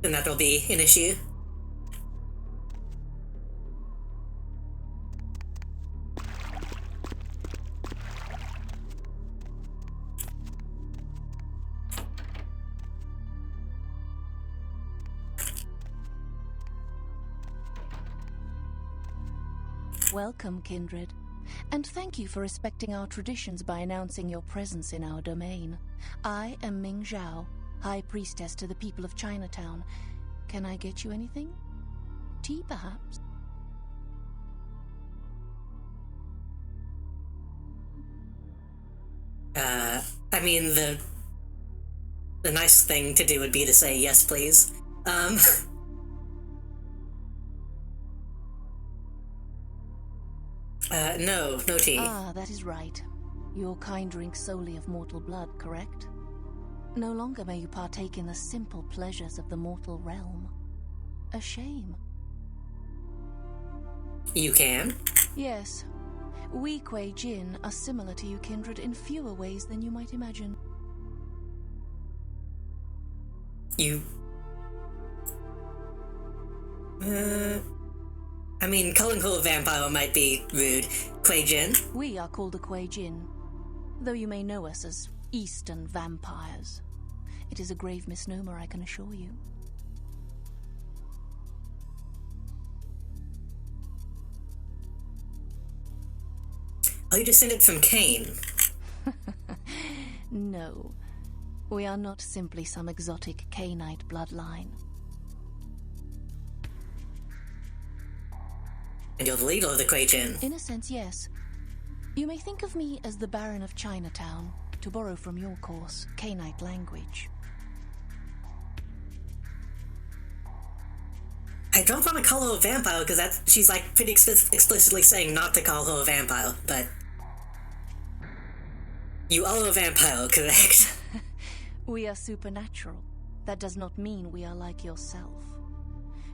Speaker 1: then that'll be an issue.
Speaker 10: Welcome, kindred. And thank you for respecting our traditions by announcing your presence in our domain. I am Ming Zhao, High Priestess to the people of Chinatown. Can I get you anything? Tea, perhaps?
Speaker 1: I mean, the nice thing to do would be to say yes, please. No tea.
Speaker 10: Ah, that is right. Your kind drinks solely of mortal blood, correct? No longer may you partake in the simple pleasures of the mortal realm. A shame.
Speaker 1: You can?
Speaker 10: Yes. We Kuei Jin are similar to you, kindred, in fewer ways than you might imagine.
Speaker 1: You... I mean, calling her a vampire might be rude. Kuei Jin?
Speaker 10: We are called the Kuei Jin, though you may know us as Eastern vampires. It is a grave misnomer, I can assure you.
Speaker 1: Are you descended from Cain?
Speaker 10: No. We are not simply some exotic Cainite bloodline.
Speaker 1: And you're the leader of the Kuei Jin?
Speaker 10: In a sense, yes. You may think of me as the Baron of Chinatown, to borrow from your course, Cainite language.
Speaker 1: I don't want to call her a vampire, because she's like pretty explicitly saying not to call her a vampire, but... You are a vampire, correct?
Speaker 10: We are supernatural. That does not mean we are like yourself.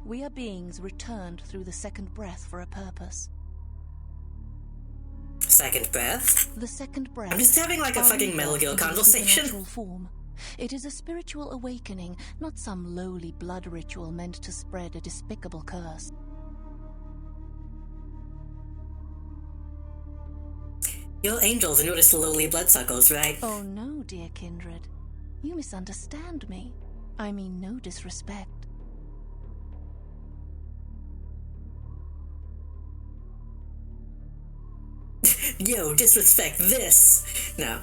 Speaker 10: We are beings returned through the second breath for a purpose.
Speaker 1: Second breath?
Speaker 10: The second breath.
Speaker 1: I'm just having like a fucking Metal Gear conversation.
Speaker 10: Form. It is a spiritual awakening, not some lowly blood ritual meant to spread a despicable curse.
Speaker 1: You're angels and you're just lowly bloodsuckers, right?
Speaker 10: Oh no, dear kindred. You misunderstand me. I mean no disrespect.
Speaker 1: Yo, disrespect this! No.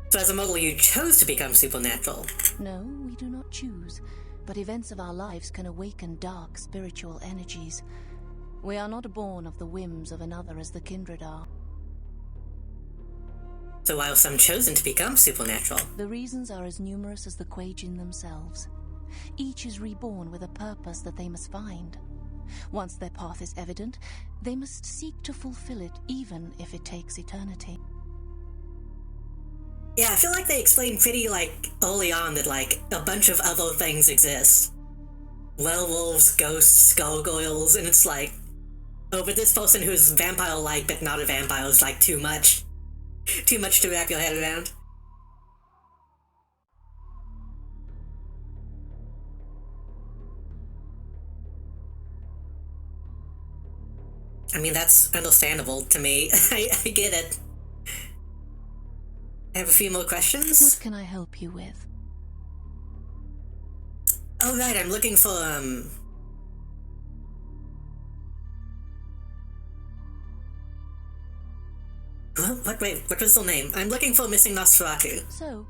Speaker 1: So as a model, you chose to become supernatural?
Speaker 10: No, we do not choose, but events of our lives can awaken dark spiritual energies. We are not born of the whims of another as the kindred are.
Speaker 1: So why are some chosen to become supernatural?
Speaker 10: The reasons are as numerous as the Kuei Jin themselves. Each is reborn with a purpose that they must find. Once their path is evident, they must seek to fulfill it, even if it takes eternity.
Speaker 1: Yeah, I feel like they explained pretty, like, early on that, like, a bunch of other things exist. Werewolves, ghosts, gargoyles, and it's like, oh, but this person who's vampire-like but not a vampire is, like, too much. Too much to wrap your head around. I mean, that's understandable to me. I get it. I have a few more questions.
Speaker 10: What can I help you with?
Speaker 1: Oh, right, I'm looking for, what was the name? I'm looking for missing Nosferatu.
Speaker 10: So,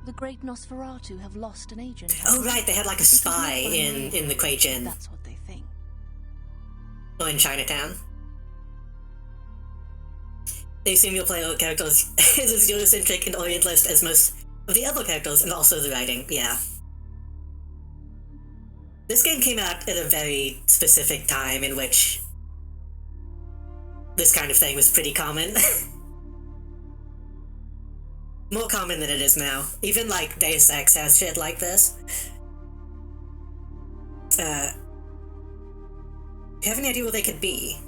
Speaker 10: the great Nosferatu have lost an agent.
Speaker 1: Oh, right, they had like a spy in the Kuei Jin.
Speaker 10: That's what they think.
Speaker 1: Oh, in Chinatown? They seem to play all characters as Eurocentric and Orientalist as most of the other characters, and also the writing, yeah. This game came out at a very specific time in which this kind of thing was pretty common. More common than it is now. Even, like, Deus Ex has shit like this. Do you have any idea where they could be?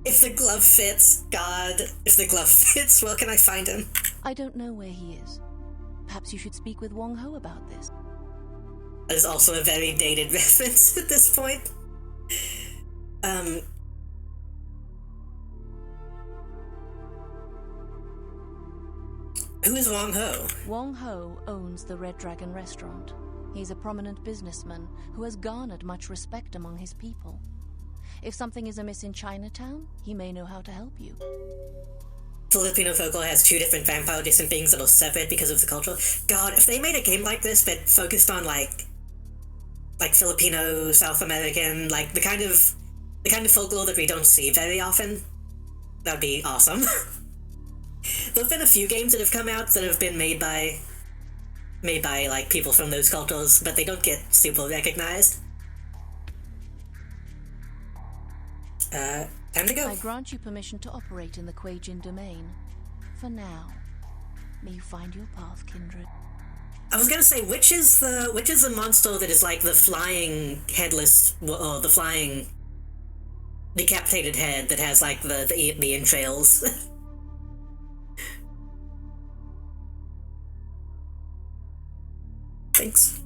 Speaker 1: If the glove fits, God, if the glove fits, where can I find him?
Speaker 10: I don't know where he is. Perhaps you should speak with Wong Ho about this.
Speaker 1: That is also a very dated reference at this point. Who is Wong Ho?
Speaker 10: Wong Ho owns the Red Dragon restaurant. He's a prominent businessman who has garnered much respect among his people. If something is amiss in Chinatown, he may know how to help you.
Speaker 1: Filipino folklore has two different vampire distant beings that are separate because of the culture. God, if they made a game like this but focused on like Filipino, South American, like the kind of folklore that we don't see very often, that'd be awesome. There have been a few games that have come out that have been made by like people from those cultures, but they don't get super recognized. Time to go.
Speaker 10: I grant you permission to operate in the Kuei-Jin domain. For now. May you find your path, Kindred.
Speaker 1: I was gonna say, which is the monster that is like the flying headless, or the flying decapitated head that has like the entrails? Thanks.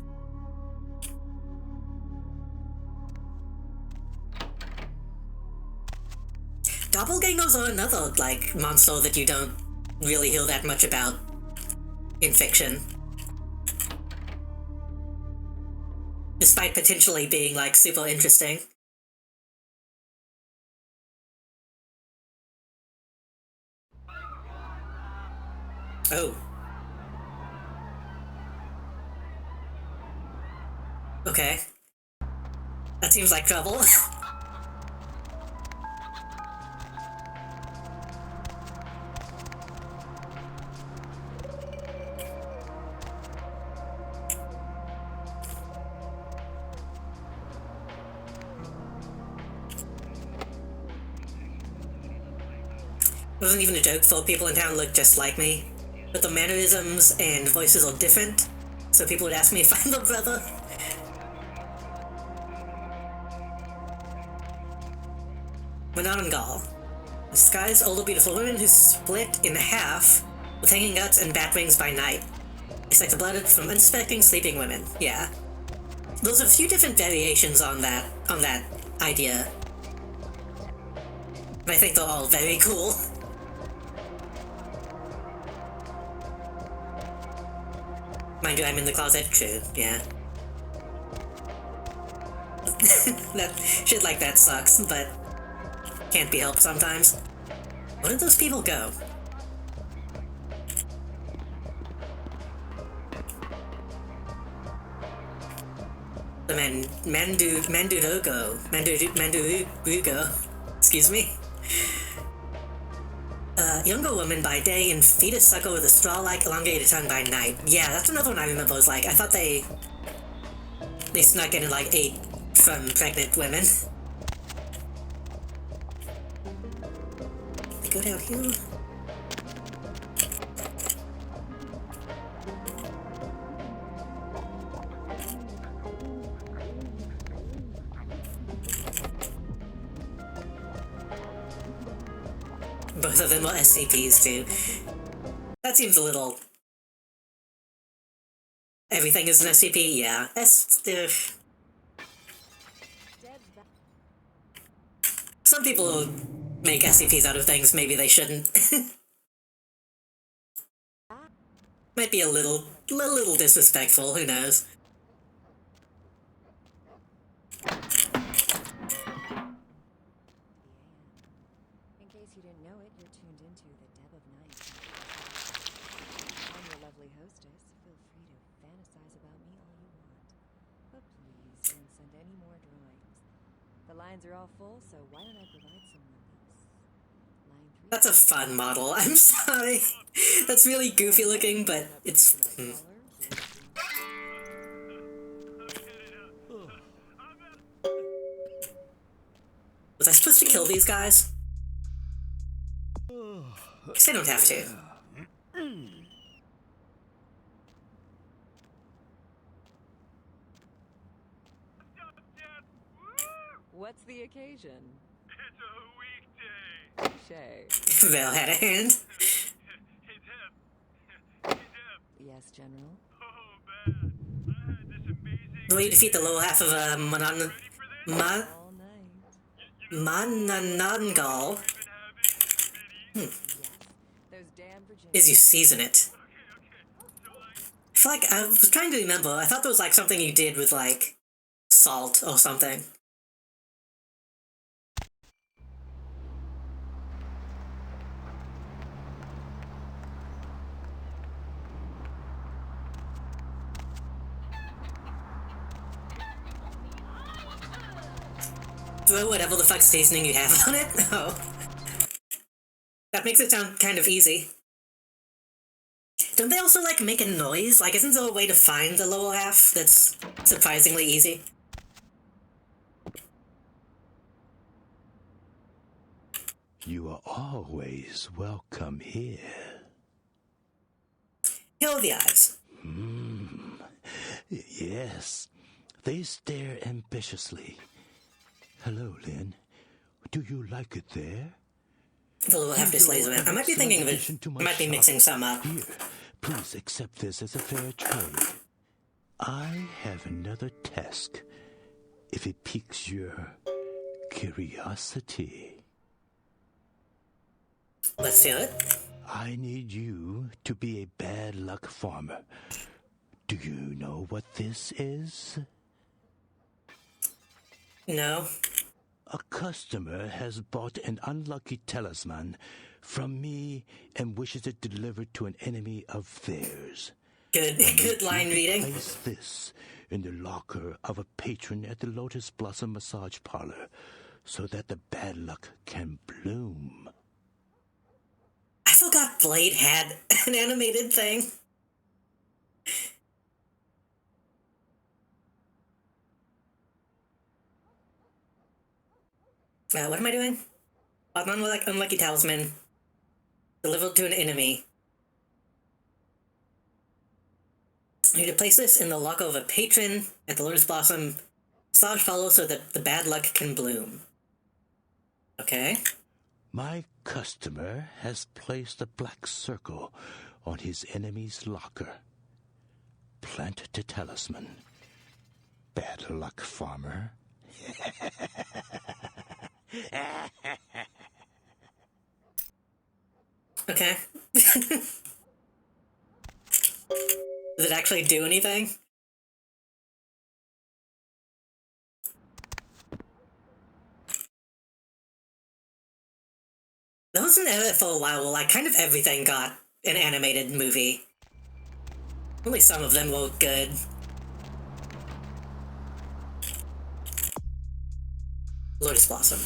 Speaker 1: Doppelgangers are another, like, monster that you don't really hear that much about in fiction. Despite potentially being, like, super interesting. Oh. Okay. That seems like trouble. It wasn't even a joke, for people in town look just like me. But the mannerisms and voices are different, so people would ask me if I'm the brother. Mananangal. This guy's older beautiful women who split in half with hanging guts and bat wings by night. It's like the blood from unsuspecting sleeping women. Yeah. There's a few different variations on that idea. And I think they're all very cool. Mind you, I'm in the closet. True, yeah. Shit like that sucks, but can't be helped sometimes. Where did those people go? The Mandurugo. Excuse me. Younger woman by day and fetus sucker with a straw-like elongated tongue by night. Yeah, that's another one I remember was like, I thought they snuck in and like ate from pregnant women. They go down here. Both of them are SCPs too. That seems a little... Everything is an SCP? Yeah. Some people make SCPs out of things maybe they shouldn't. Might be a little disrespectful, who knows.
Speaker 11: In case you didn't know it, you're tuned into the Deb of Night. I'm your lovely hostess. Feel free to fantasize about me all you want. But please don't send any more drawings. The lines are all full, so why don't I provide someone this? Line 3.
Speaker 1: That's a fun model. I'm sorry. That's really goofy looking, but it's... Was I supposed to kill these guys? Guess I don't have to.
Speaker 11: What's the occasion? It's a weekday. Shay.
Speaker 1: Val had a hand.
Speaker 11: Yes, General.
Speaker 1: The way you defeat the lower half of a Mananangal is you season it. I feel like I was trying to remember. I thought there was like something you did with like salt or something. Throw whatever the fuck seasoning you have on it? No. That makes it sound kind of easy. Don't they also, like, make a noise? Like, isn't there a way to find the lower half that's surprisingly easy?
Speaker 9: You are always welcome here.
Speaker 1: Here are the eyes.
Speaker 9: Yes, they stare ambitiously. Hello, Lynn. Do you like it there?
Speaker 1: The lower half displays it. I might be thinking of it. I might be mixing some up.
Speaker 9: Here, please accept this as a fair trade. I have another task, if it piques your curiosity.
Speaker 1: Let's do it.
Speaker 9: I need you to be a bad luck farmer. Do you know what this is?
Speaker 1: No.
Speaker 9: A customer has bought an unlucky talisman from me and wishes it delivered to an enemy of theirs.
Speaker 1: Good line reading.
Speaker 9: Place this in the locker of a patron at the Lotus Blossom Massage Parlor so that the bad luck can bloom.
Speaker 1: I forgot Blade had an animated thing. What am I doing? Unlucky talisman. Delivered to an enemy. I need to place this in the locker of a patron at the Lotus Blossom Massage Parlor so that the bad luck can bloom. Okay.
Speaker 9: My customer has placed a black circle on his enemy's locker. Plant the talisman. Bad luck, farmer.
Speaker 1: Okay. Does it actually do anything? There was an era for a while where like kind of everything got an animated movie. Only some of them were good. Lotus Blossom.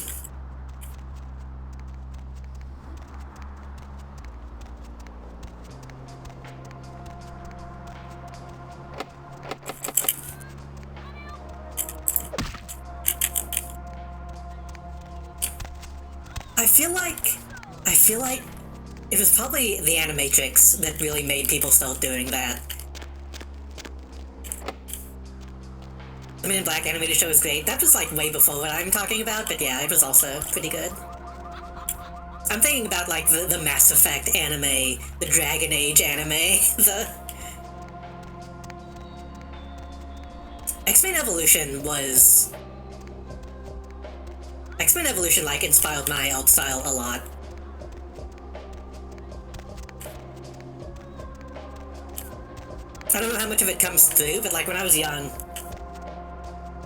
Speaker 1: I feel like it was probably the Animatrix that really made people start doing that. The Men in Black animated show was great. That was like way before what I'm talking about, but yeah, it was also pretty good. I'm thinking about like the Mass Effect anime, the Dragon Age anime, the... X-Men Evolution was... X-Men Evolution like inspired my art style a lot. I don't know how much of it comes through, but like when I was young,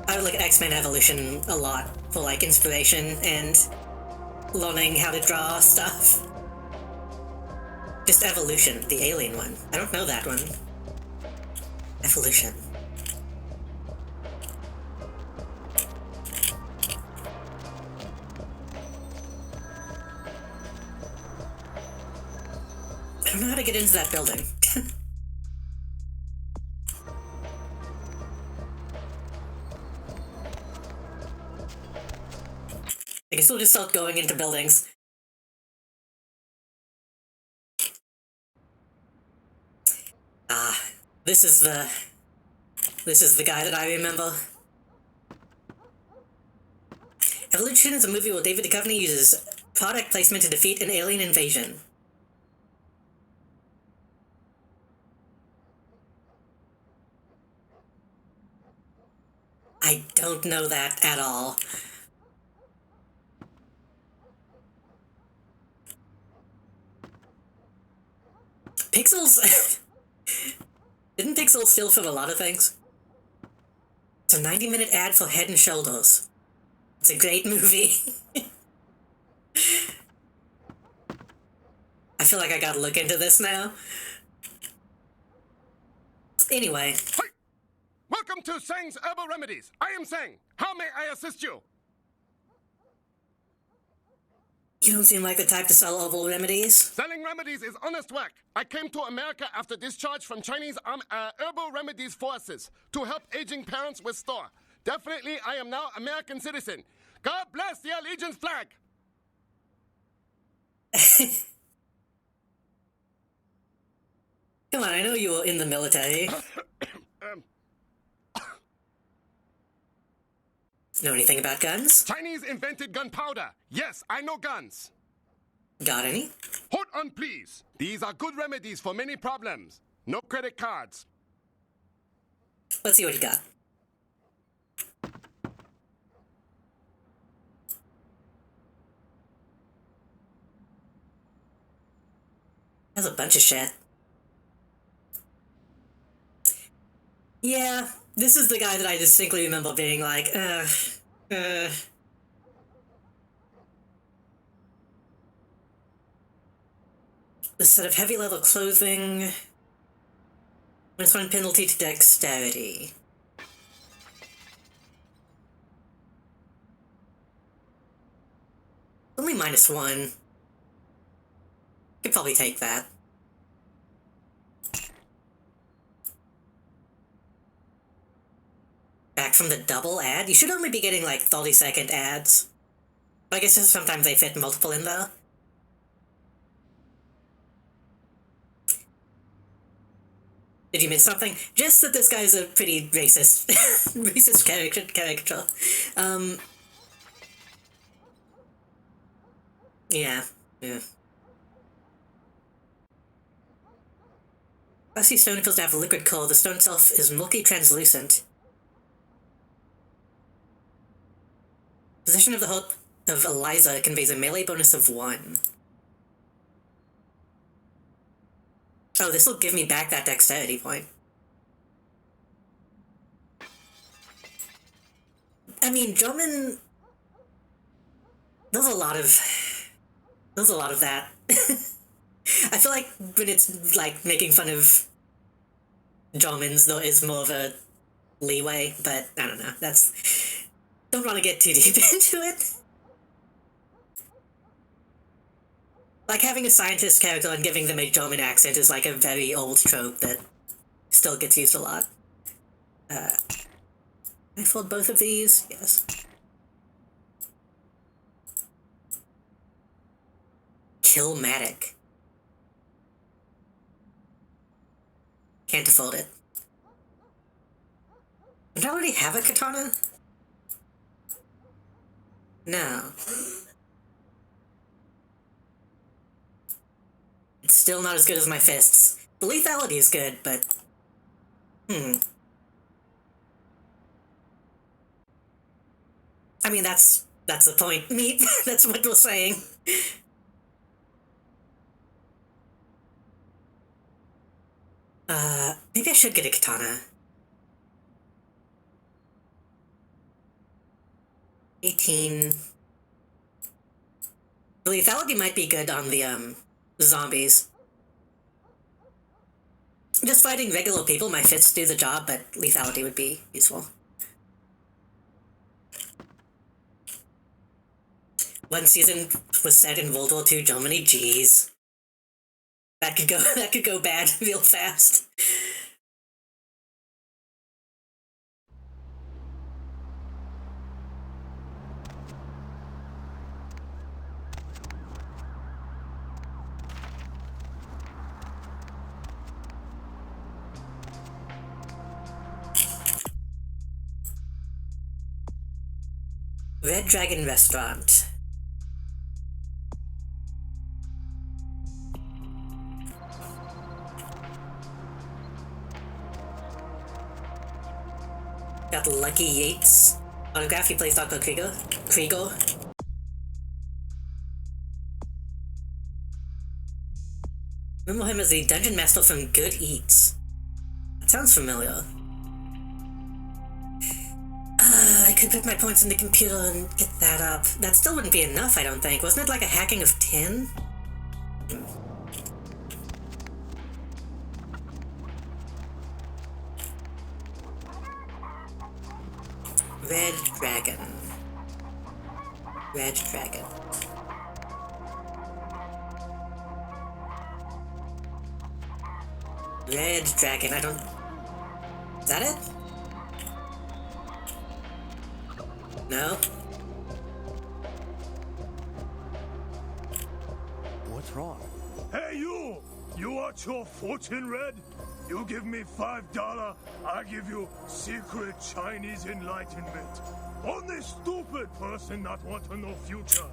Speaker 1: I would look at X-Men Evolution a lot for like inspiration and learning how to draw stuff. Just Evolution, the alien one. I don't know that one. Evolution. know how to get into that building. I guess we'll just start going into buildings. Ah, this is the guy that I remember. Evolution is a movie where David Duchovny uses product placement to defeat an alien invasion. I don't know that at all. Pixels? Didn't Pixels steal from a lot of things? It's a 90-minute ad for Head and Shoulders. It's a great movie. I feel like I gotta look into this now. Anyway.
Speaker 5: Hi! Welcome to Sang's Herbal Remedies. I am Sang. How may I assist you?
Speaker 1: You don't seem like the type to sell herbal remedies.
Speaker 5: Selling remedies is honest work. I came to America after discharge from Chinese herbal remedies forces to help aging parents restore. Definitely, I am now American citizen. God bless the allegiance flag.
Speaker 1: Come on, I know you were in the military. Know anything about guns?
Speaker 5: Chinese invented gunpowder. Yes, I know guns.
Speaker 1: Got any?
Speaker 5: Hold on, please. These are good remedies for many problems. No credit cards.
Speaker 1: Let's see what you got. That's a bunch of shit. Yeah, this is the guy that I distinctly remember being like, This set of heavy leather clothing. Minus 1 penalty to dexterity. Only -1. Could probably take that. Back from the double ad? You should only be getting like 30-second ads. But I guess just sometimes they fit multiple in there. Did you miss something? Just that this guy's a pretty racist, racist caricature. Yeah. Rusty stone appears to have a liquid color. The stone itself is milky translucent. Possession of the heart of Eliza conveys a melee bonus of 1. Oh, this will give me back that dexterity point. I mean, Drummond... There's a lot of that. I feel like when it's, like, making fun of Drummond's, there is more of a leeway, but I don't know, that's... Don't want to get too deep into it. Like, having a scientist character and giving them a German accent is like a very old trope that still gets used a lot. I filled both of these? Yes. Killmatic. Can't afford it. Did I already have a katana? No. It's still not as good as my fists. The lethality is good, but... I mean, that's the point. That's what we're saying. Maybe I should get a katana. 18... The lethality might be good on the, zombies. Just fighting regular people, my fists do the job, but lethality would be useful. One season was set in World War II Germany, jeez. That could go that could go bad real fast. Red Dragon Restaurant. Got Lucky Yates. Autograph, he plays Dr. Kriegel. Remember him as the Dungeon Master from Good Eats. That sounds familiar. I could put my points in the computer and get that up. That still wouldn't be enough, I don't think. Wasn't it like a hacking of 10? Red Dragon. Red Dragon. Red Dragon, I don't... Is that it? No?
Speaker 4: What's wrong?
Speaker 12: Hey, you! You want your fortune read? You give me $5, I give you secret Chinese enlightenment. Only stupid person not want to know future.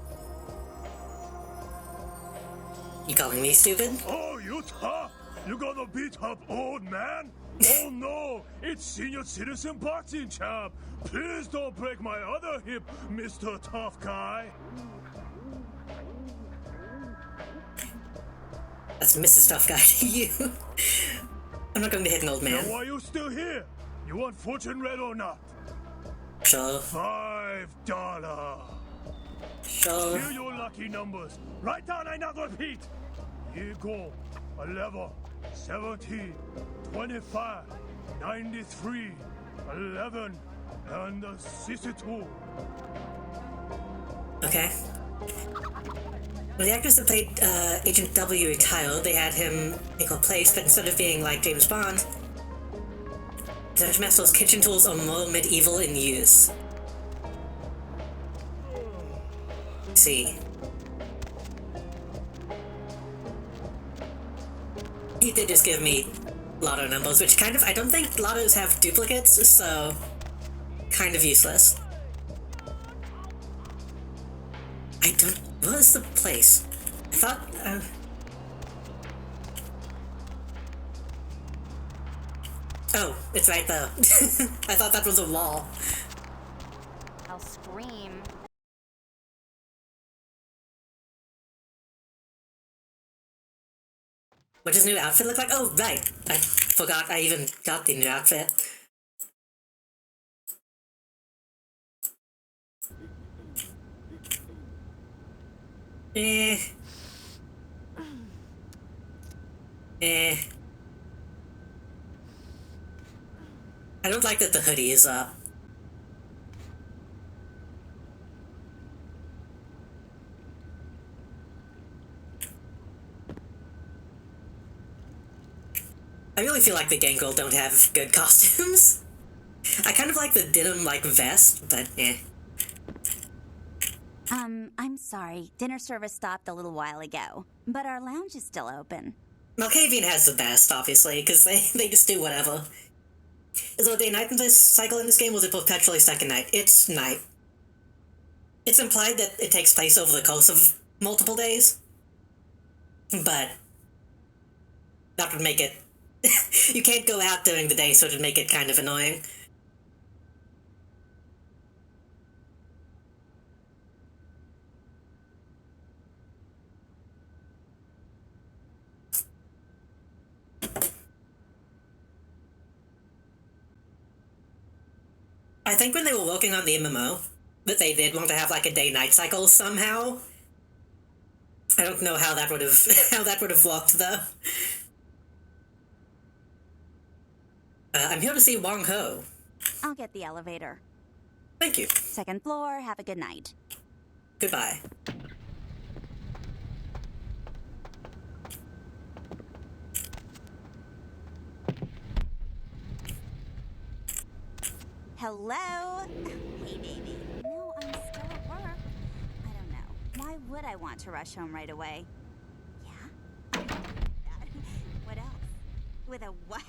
Speaker 1: You calling me stupid?
Speaker 12: Oh, you tough? You gonna beat up old man? Oh no, it's senior citizen boxing champ. Please don't break my other hip, Mr. Tough Guy.
Speaker 1: That's Mrs. Tough Guy to you. I'm not going to hit an old man.
Speaker 12: Then why you still here? You want fortune read or not?
Speaker 1: Sure.
Speaker 12: $5.
Speaker 1: Sure.
Speaker 12: Hear your lucky numbers. Write down I not repeat. Here go. 11, 17, 25, 93, 11, and 62.
Speaker 1: Okay. When the actress that played Agent W retired, they had him take her place, but instead of being like James Bond, Dungeon Master's kitchen tools are more medieval in use. Let's see. He did just give me lotto numbers, which kind of, I don't think lottos have duplicates, so kind of useless. I don't, what is the place? I thought, oh, it's right there. I thought that was a wall.
Speaker 3: I'll scream.
Speaker 1: What does new outfit look like? Oh, right. I forgot I even got the new outfit. I don't like that the hoodie is up. I really feel like the Gangrel don't have good costumes. I kind of like the denim, like, vest, but eh.
Speaker 13: I'm sorry. Dinner service stopped a little while ago, but our lounge is still open.
Speaker 1: Malkavian has the best, obviously, because they just do whatever. Is there a day-night in this cycle in this game, or is it perpetually second night? It's night. It's implied that it takes place over the course of multiple days, but that would make it... You can't go out during the day, so it would make it kind of annoying. I think when they were working on the MMO, that they did want to have like a day-night cycle somehow. I don't know how that would have how that would have worked though. I'm here to see Wong Ho.
Speaker 13: I'll get the elevator.
Speaker 1: Thank you.
Speaker 13: Second floor, have a good night.
Speaker 1: Goodbye.
Speaker 13: Hello? Hey, baby. No, I'm still at work. I don't know. Why would I want to rush home right away? Yeah? What else? With a what?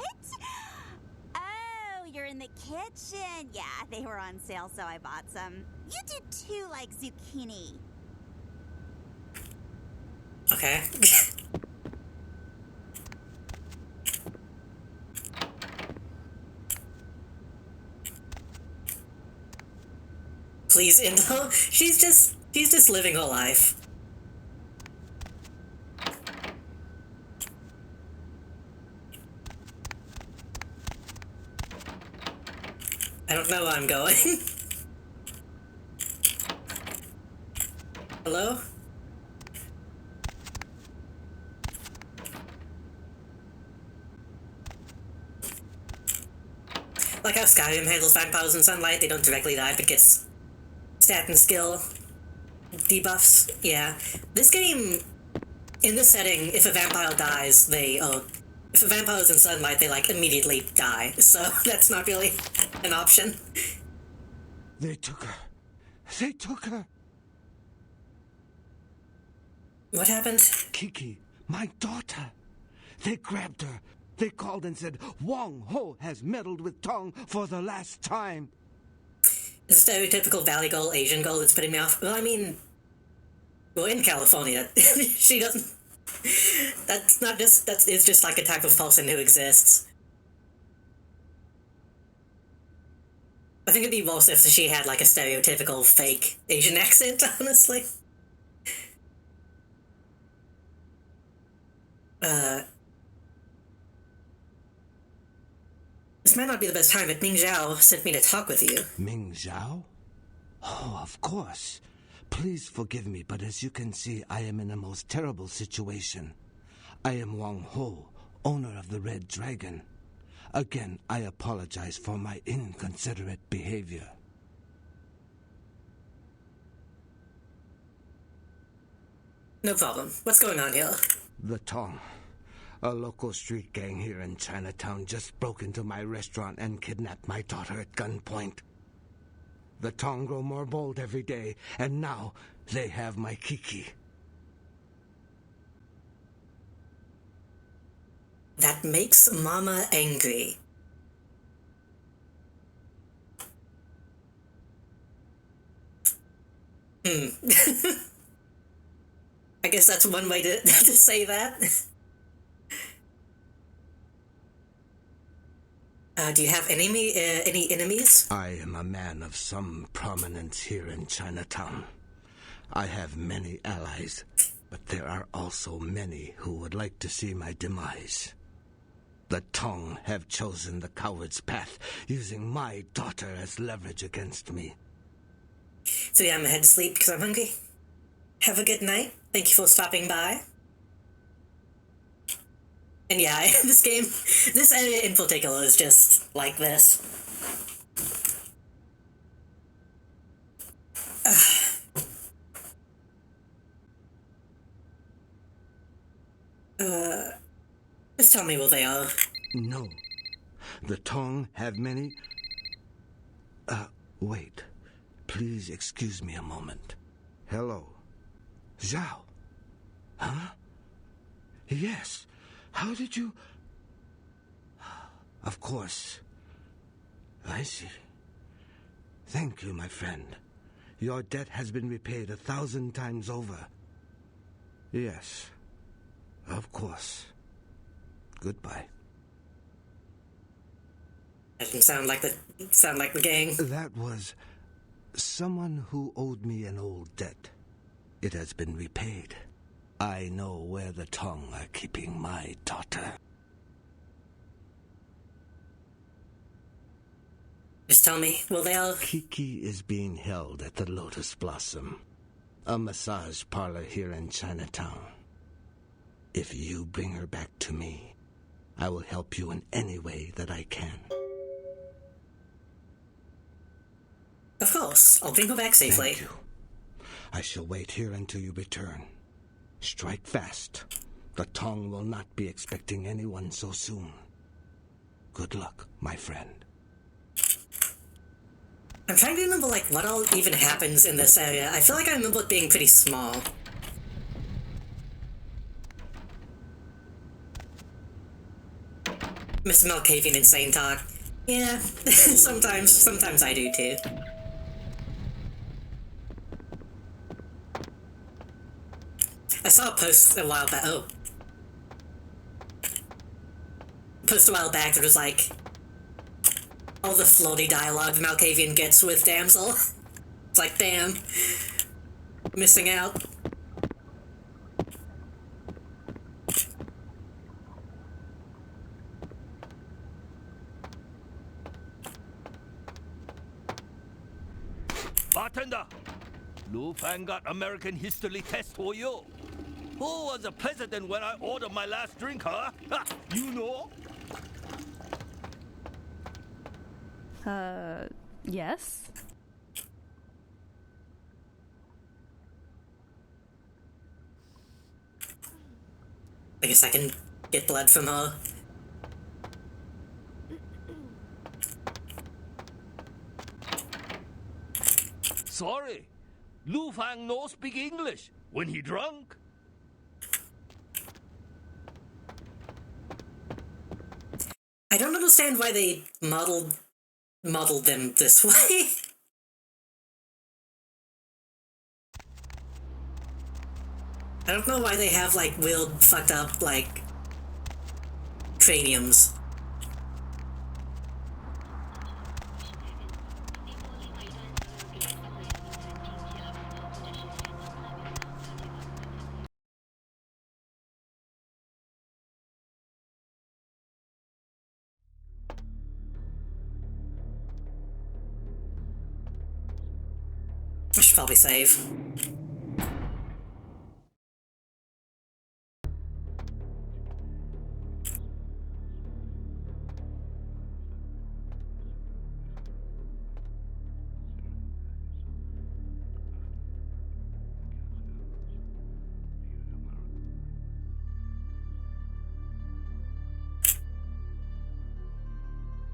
Speaker 13: Oh, you're in the kitchen. Yeah, they were on sale, so I bought some. You do too, like zucchini.
Speaker 1: Okay. Please, Indo. She's just living her life. I don't know where I'm going. Hello? Like how Skyrim handles vampires in sunlight, they don't directly die, but gets stat and skill debuffs. Yeah. This game, in this setting, if a vampire dies, if a vampire is in sunlight, they, like, immediately die. So that's not really an option.
Speaker 9: They took her. They took her.
Speaker 1: What happened?
Speaker 9: Kiki, my daughter. They grabbed her. They called and said, Wong Ho has meddled with Tong for the last time.
Speaker 1: The stereotypical Valley Girl, Asian girl that's putting me off. Well, I mean, we're in California. She doesn't... It's just like a type of person who exists. I think it'd be worse if she had, like, a stereotypical fake Asian accent, honestly. This might not be the best time, but Ming Zhao sent me to talk with you.
Speaker 9: Ming Zhao? Oh, of course. Please forgive me, but as you can see, I am in a most terrible situation. I am Wang Ho, owner of the Red Dragon. Again, I apologize for my inconsiderate behavior.
Speaker 1: No problem. What's going on here?
Speaker 9: The Tong. A local street gang here in Chinatown just broke into my restaurant and kidnapped my daughter at gunpoint. The Tong grow more bold every day, and now they have my Kiki.
Speaker 1: That makes Mama angry. I guess that's one way to say that. Do you have any enemies?
Speaker 9: I am a man of some prominence here in Chinatown. I have many allies, but there are also many who would like to see my demise. The Tong have chosen the coward's path, using my daughter as leverage against me.
Speaker 1: So yeah, I'm gonna head to sleep because I'm hungry. Have a good night. Thank you for stopping by. And yeah, this area in particular is just like this. Just tell me where they are.
Speaker 9: No. The Tong have many... wait. Please excuse me a moment. Hello. Zhao. Huh? Yes. How did you... Of course. I see. Thank you, my friend. Your debt has been repaid 1,000 times over. Yes. Of course. Goodbye.
Speaker 1: Doesn't sound like the gang.
Speaker 9: That was someone who owed me an old debt. It has been repaid. I know where the Tong are keeping my daughter.
Speaker 1: Just tell me, will they all...
Speaker 9: Kiki is being held at the Lotus Blossom, a massage parlor here in Chinatown. If you bring her back to me, I will help you in any way that I can.
Speaker 1: Of course, I'll bring her back safely.
Speaker 9: Thank you. I shall wait here until you return. Strike fast. The Tong will not be expecting anyone so soon. Good luck, my friend.
Speaker 1: I'm trying to remember, like, what all even happens in this area. I feel like I remember it being pretty small. Mr. Malkavian insane talk. Yeah, sometimes I do too. I saw a post a while back. Oh. Post a while back that was like all the floaty dialogue Malkavian gets with Damsel. It's like, damn. Missing out.
Speaker 9: Bartender, Lu Fang got American history test for you. Who was the president when I ordered my last drink, huh? Ha, you know?
Speaker 14: Yes?
Speaker 1: I guess I can get blood from her.
Speaker 9: Sorry, Lu Fang no speak English when he drunk.
Speaker 1: I don't understand why they modeled them this way. I don't know why they have, like, weird, fucked up, like, craniums. I should probably save.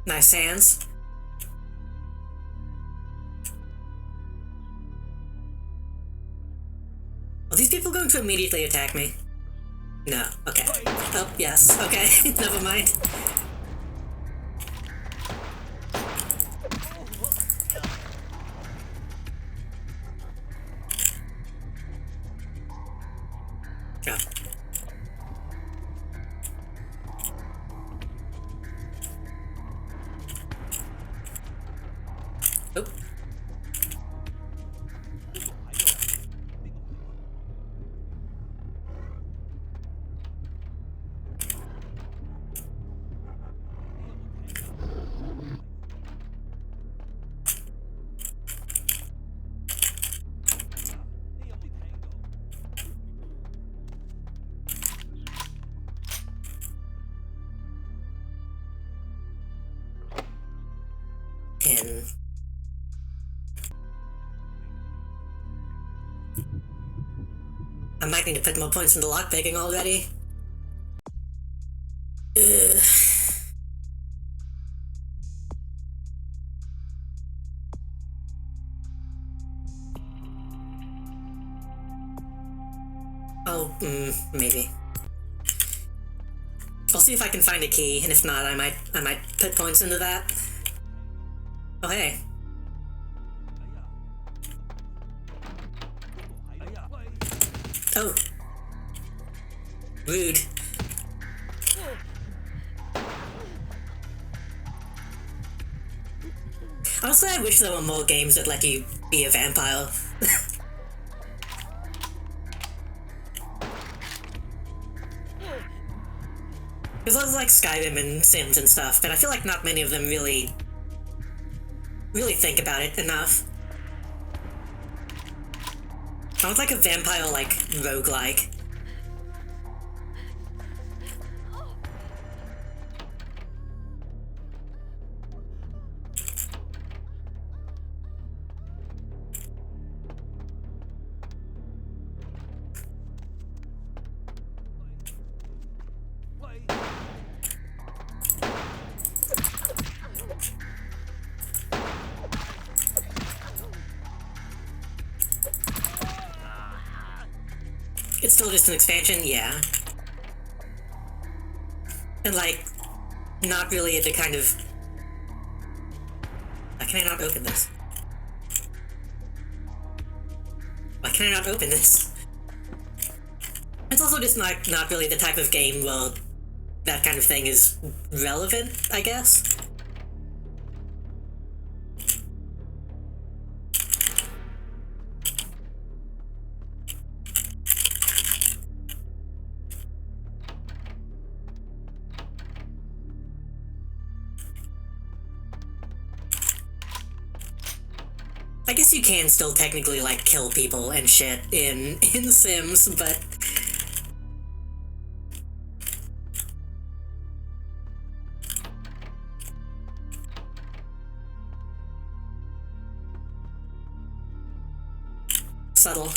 Speaker 1: Nice hands. Are these people going to immediately attack me? No. Okay. Oh, yes. Okay. Never mind. Oh. Oh. And I might need to put more points into lockpicking already. Ugh. Oh, maybe. I'll see if I can find a key, and if not, I might put points into that. Oh, hey. Oh. Rude. Honestly, I wish there were more games that let you be a vampire. Because I was like Skyrim and Sims and stuff, but I feel like not many of them really think about it enough. I want like a vampire, like, roguelike. it's still just an expansion, yeah. And, like, not really the kind of... Why can I not open this? Why can I not open this? It's also just not really the type of game, well, that kind of thing is relevant, I guess. I guess you can still technically, like, kill people and shit in Sims, but... Subtle.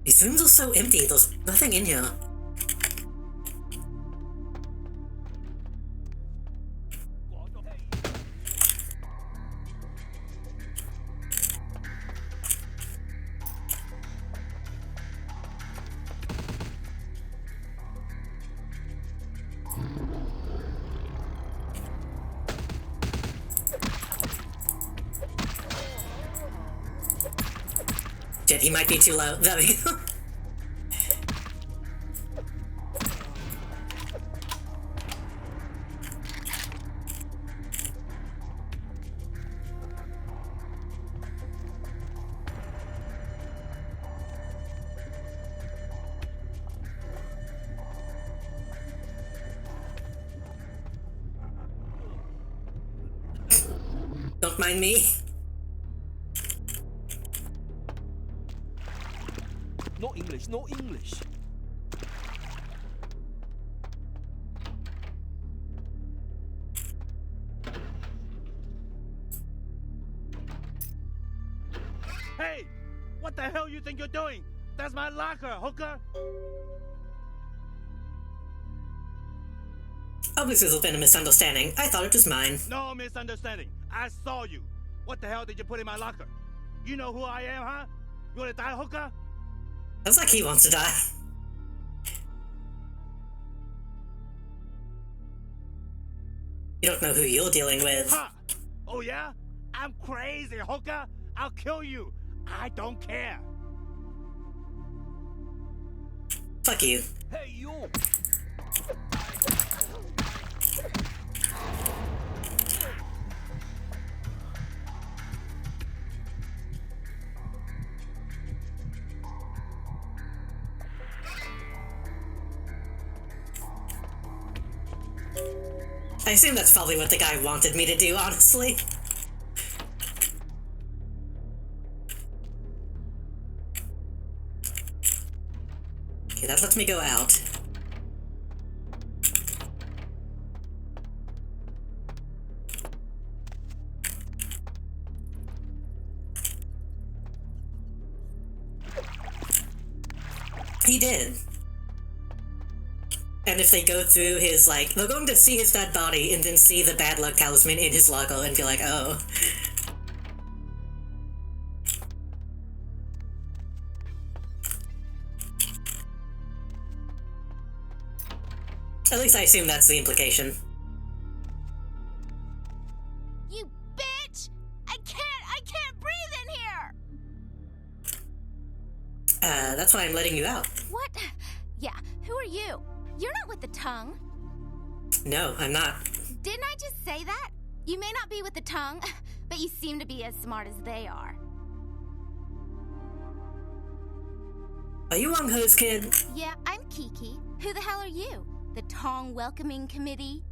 Speaker 1: These rooms are so empty, there's nothing in here. Shit, he might be too low. There we go. Don't mind me.
Speaker 4: No English, no English.
Speaker 9: Hey! What the hell you think you're doing? That's my locker, hooker!
Speaker 1: Obviously there's been a misunderstanding. I thought it was mine.
Speaker 9: No misunderstanding. I saw you. What the hell did you put in my locker? You know who I am, huh? You wanna die, hooker?
Speaker 1: Sounds like he wants to die. You don't know who you're dealing with.
Speaker 9: Huh? Oh yeah? I'm crazy, hooker! I'll kill you! I don't care!
Speaker 1: Fuck you.
Speaker 4: Hey, you!
Speaker 1: I assume that's probably what the guy wanted me to do, honestly. Okay, that lets me go out. He did. And if they go through his, like, they're going to see his dead body and then see the bad luck talisman in his locker and be like, oh. At least I assume that's the implication.
Speaker 7: You bitch! I can't breathe in here!
Speaker 1: That's why I'm letting you out.
Speaker 7: What? Yeah, who are you? You're not with the tongue.
Speaker 1: No, I'm not.
Speaker 7: Didn't I just say that? You may not be with the tongue, but you seem to be as smart as they are.
Speaker 1: Are you Wong Ho's kid?
Speaker 7: Yeah, I'm Kiki. Who the hell are you? The Tong Welcoming Committee?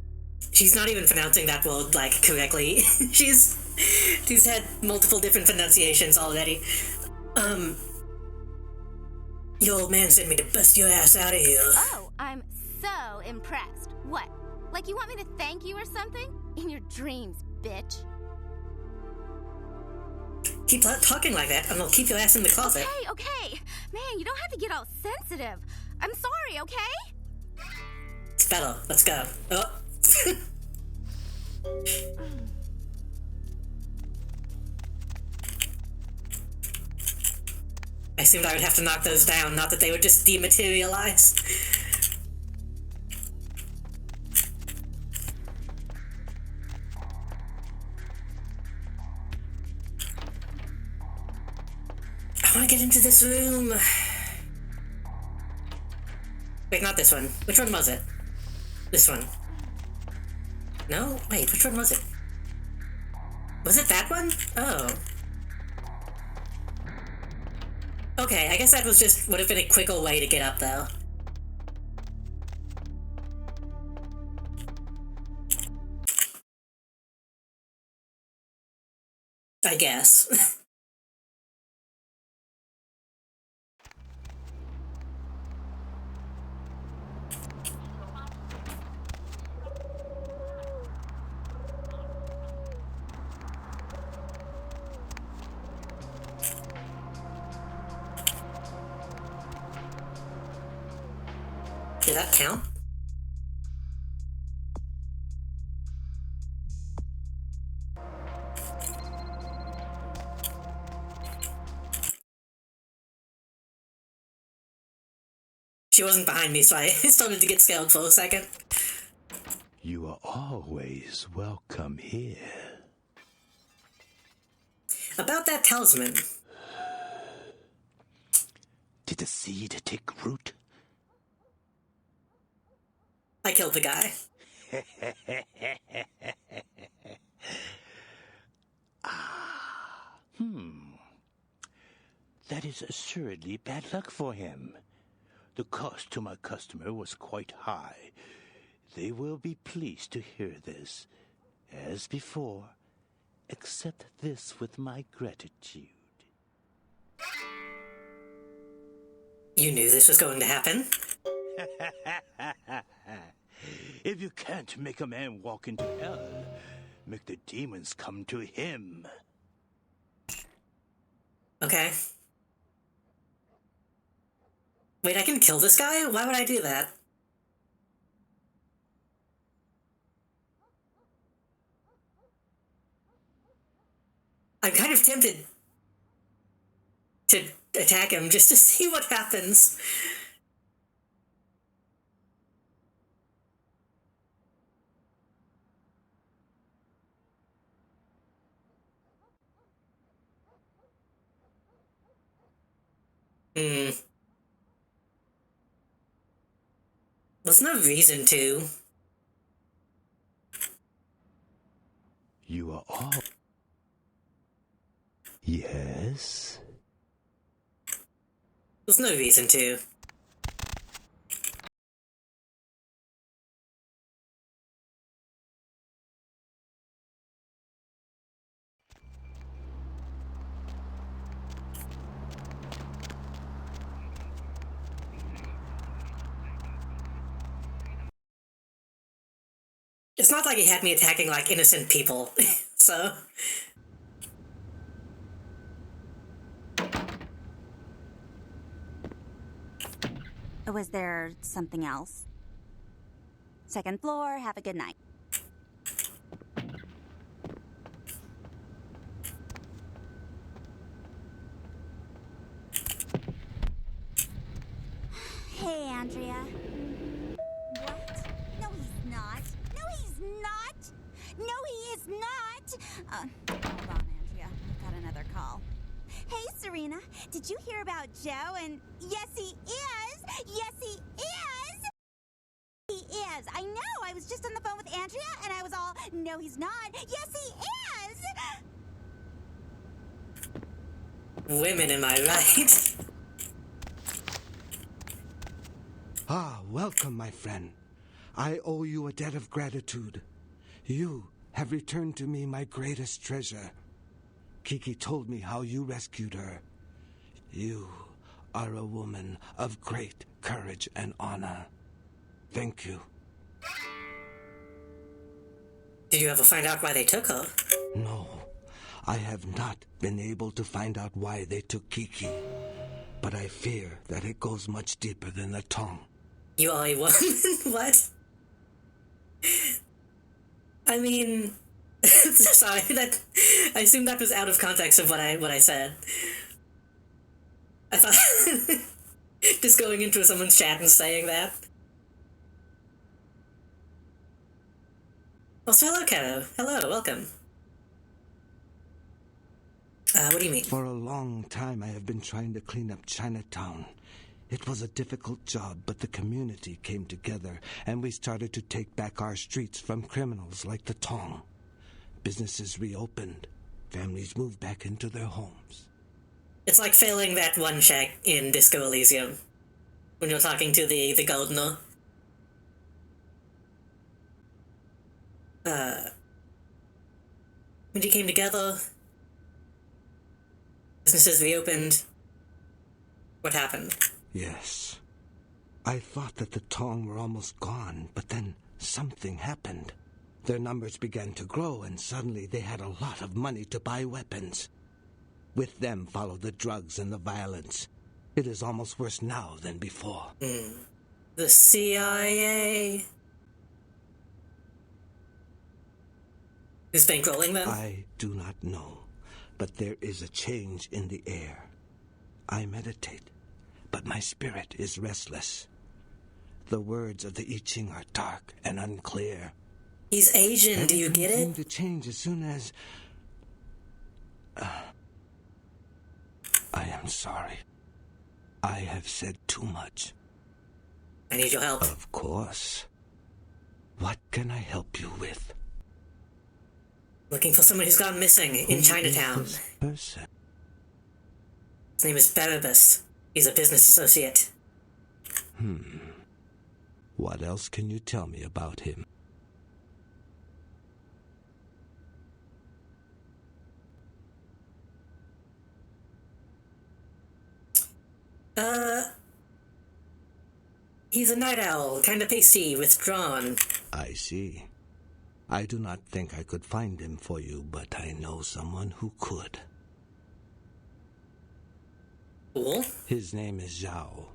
Speaker 1: She's not even pronouncing that word, like, correctly. She's had multiple different pronunciations already. Your old man sent me to bust your ass out of here.
Speaker 7: Oh, I'm so impressed. What? Like you want me to thank you or something? In your dreams, bitch.
Speaker 1: Keep talking like that, and I'll keep your ass in the closet.
Speaker 7: Okay. Man, you don't have to get all sensitive. I'm sorry, okay?
Speaker 1: It's better. Let's go. Oh. I assumed I would have to knock those down, not that they would just dematerialize. I want to get into this room. Wait, not this one. Which one was it? This one. No? Wait, which one was it? Was it that one? Oh. Okay, I guess that was just would have been a quicker way to get up, though. I guess. Did that count? She wasn't behind me, so I started to get scared for a second.
Speaker 9: You are always welcome here.
Speaker 1: About that talisman.
Speaker 9: Did the seed take root?
Speaker 1: I killed the guy.
Speaker 9: That is assuredly bad luck for him. The cost to my customer was quite high. They will be pleased to hear this. As before, accept this with my gratitude.
Speaker 1: You knew this was going to happen?
Speaker 9: If you can't make a man walk into hell, make the demons come to him.
Speaker 1: Okay. Wait, I can kill this guy? Why would I do that? I'm kind of tempted to attack him just to see what happens. There's no reason to.
Speaker 9: You are all... Yes?
Speaker 1: There's no reason to. It's not like he had me attacking, like, innocent people, so...
Speaker 13: Was there something else? Second floor, have a good night. Hey, Andrea. What? No, he's not. No, he's not. No, he is not. Hold on, Andrea. I've got another call. Hey, Serena. Did you hear about Joe? And yes, he is. Yes, he is. He is. I know. I was just on the phone with Andrea, and I was all, no, he's not. Yes, he is.
Speaker 1: Women, am I right?
Speaker 14: Ah, welcome, my friend. I owe you a debt of gratitude. You have returned to me my greatest treasure. Kiki told me how you rescued her. You are a woman of great courage and honor. Thank you.
Speaker 1: Did you ever find out why they took her?
Speaker 14: No, I have not been able to find out why they took Kiki. But I fear that it goes much deeper than the tongue.
Speaker 1: You are a woman? What? I mean... Sorry, I assume that was out of context of what I said. I thought just going into someone's chat and saying that. Also, hello, Karo. Hello, welcome. What do you mean?
Speaker 14: For a long time, I have been trying to clean up Chinatown. It was a difficult job, but the community came together, and we started to take back our streets from criminals like the Tong. Businesses reopened. Families moved back into their homes.
Speaker 1: It's like failing that one check in Disco Elysium. When you're talking to the gardener. When you came together, businesses reopened. What happened?
Speaker 14: Yes. I thought that the Tong were almost gone, but then something happened. Their numbers began to grow, and suddenly they had a lot of money to buy weapons. With them followed the drugs and the violence. It is almost worse now than before.
Speaker 1: The CIA. Who's bankrolling them?
Speaker 14: I do not know, but there is a change in the air. I meditate, but my spirit is restless. The words of the I Ching are dark and unclear.
Speaker 1: He's Asian, do you get
Speaker 14: Everything
Speaker 1: it?
Speaker 14: to change as soon as... I am sorry. I have said too much.
Speaker 1: I need your help.
Speaker 14: Of course. What can I help you with?
Speaker 1: Looking for someone who's gone missing in Chinatown.
Speaker 14: Is this person?
Speaker 1: His name is Barabbas. He's a business associate.
Speaker 14: What else can you tell me about him?
Speaker 1: He's a night owl, kind of pasty, withdrawn.
Speaker 14: I see. I do not think I could find him for you, but I know someone who could.
Speaker 1: Cool.
Speaker 14: His name is Zhao.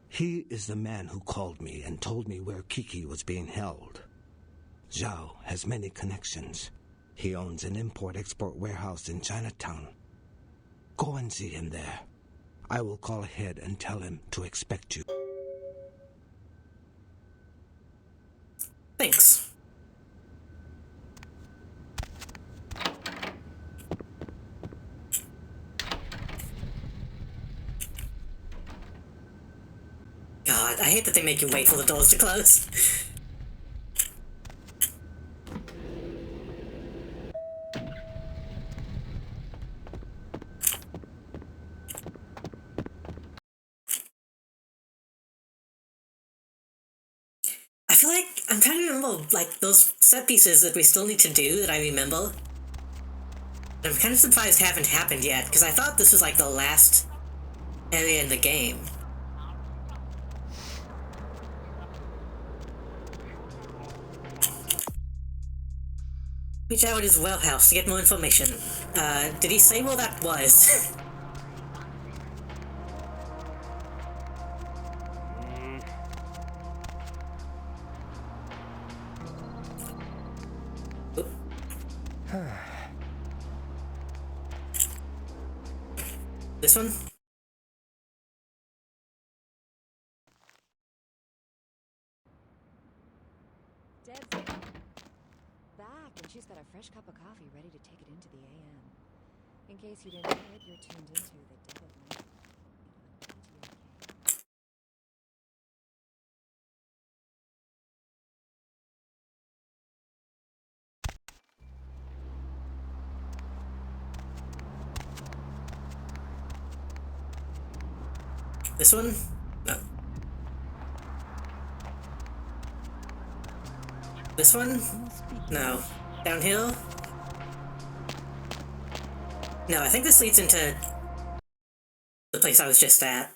Speaker 14: He is the man who called me and told me where Kiki was being held. Zhao has many connections. He owns an import-export warehouse in Chinatown. Go and see him there. I will call ahead and tell him to expect you.
Speaker 1: Thanks. God, I hate that they make you wait for the doors to close. I feel like I'm trying to remember, like, those set pieces that we still need to do that I remember. I'm kind of surprised haven't happened yet, because I thought this was, like, the last area in the game. Reach out his warehouse to get more information. Did he say where that was? This one?
Speaker 11: Deb's back, and she's got a fresh cup of coffee ready to take it into the AM. In case you didn't know it, you're tuned into the Deb of Night.
Speaker 1: This one? No. This one? No. Downhill? No, I think this leads into the place I was just at.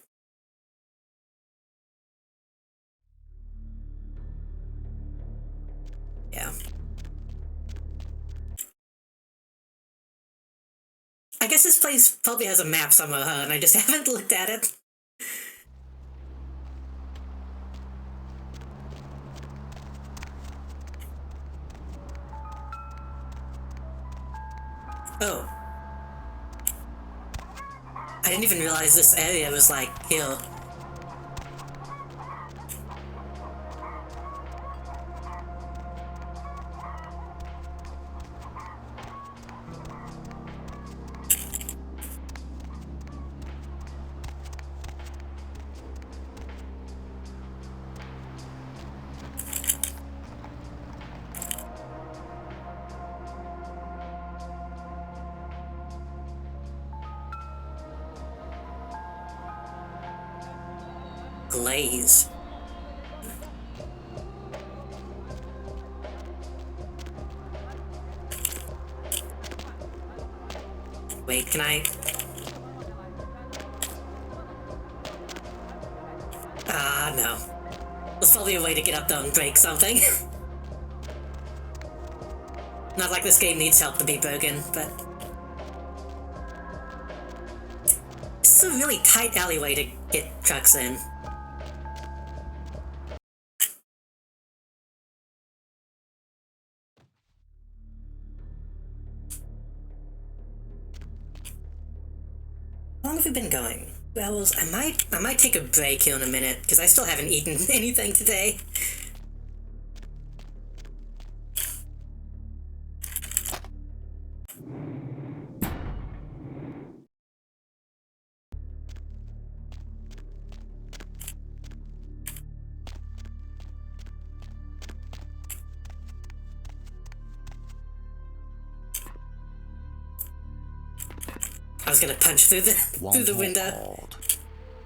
Speaker 1: Yeah. I guess this place probably has a map somewhere, huh? And I just haven't looked at it. Oh. I didn't even realize this area was like hill. Glaze. Wait, can I? Ah, no. There's probably a way to get up there and break something. Not like this game needs help to be broken, but... This is a really tight alleyway to get trucks in. How long have we been going? Well, I might take a break here in a minute, because I still haven't eaten anything today. I was gonna punch through the window.
Speaker 15: Called.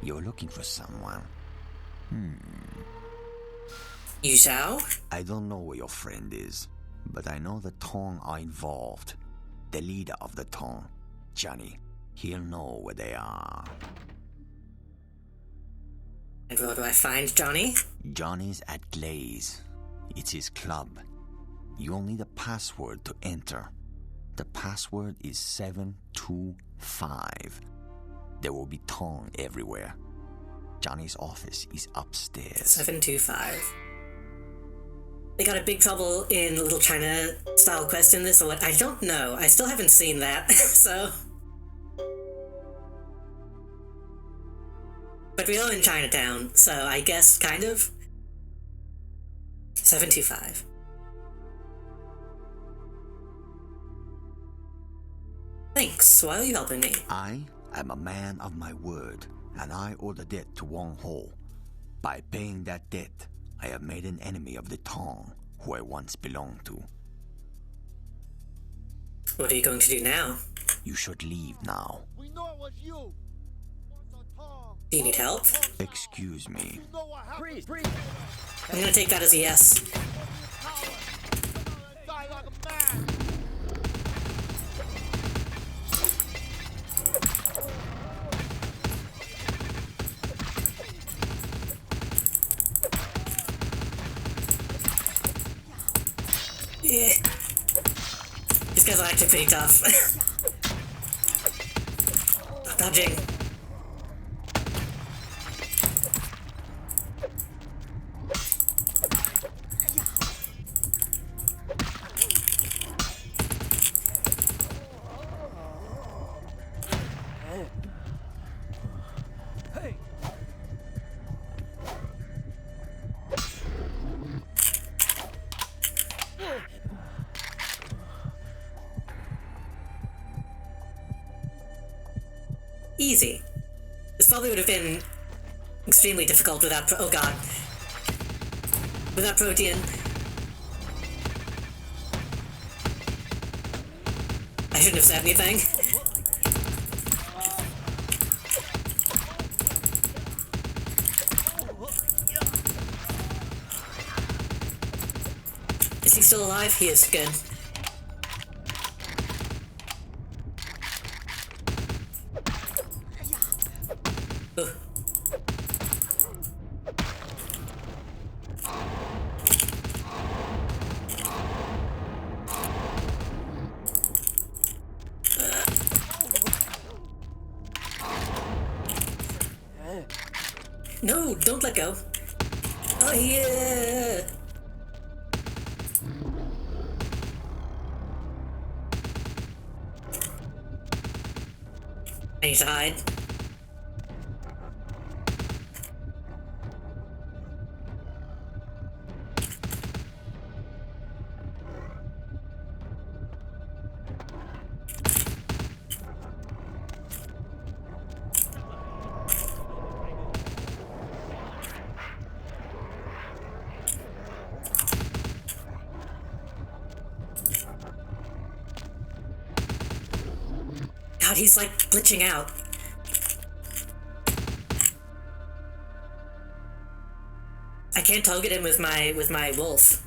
Speaker 15: You're looking for someone.
Speaker 1: You shall?
Speaker 15: I don't know where your friend is, but I know the Tong are involved. The leader of the Tong, Johnny, he'll know where they are.
Speaker 1: And where do I find Johnny?
Speaker 15: Johnny's at Glaze. It's his club. You'll need a password to enter. The password is 725. There will be Tong everywhere. Johnny's office is upstairs.
Speaker 1: 725. They got a big trouble in Little China style quest in this, or what? I don't know. I still haven't seen that, so... But we are in Chinatown, so I guess, kind of. 725. Thanks. Why are you helping me?
Speaker 15: I am a man of my word, and I owe the debt to Wong Ho. By paying that debt, I have made an enemy of the Tong, who I once belonged to.
Speaker 1: What are you going to do now?
Speaker 15: You should leave now.
Speaker 16: We know it was you.
Speaker 1: Do you need help?
Speaker 15: Excuse me.
Speaker 16: Freeze.
Speaker 1: I'm gonna take that as a yes. Yeah. These guys are actually pretty tough. Dodging. Easy. This probably would have been extremely difficult without oh god. Without Protean. I shouldn't have said anything. Is he still alive? He is. Good. No, don't let go. Oh, yeah. I need to hide. God, he's like glitching out. I can't target him with my wolf.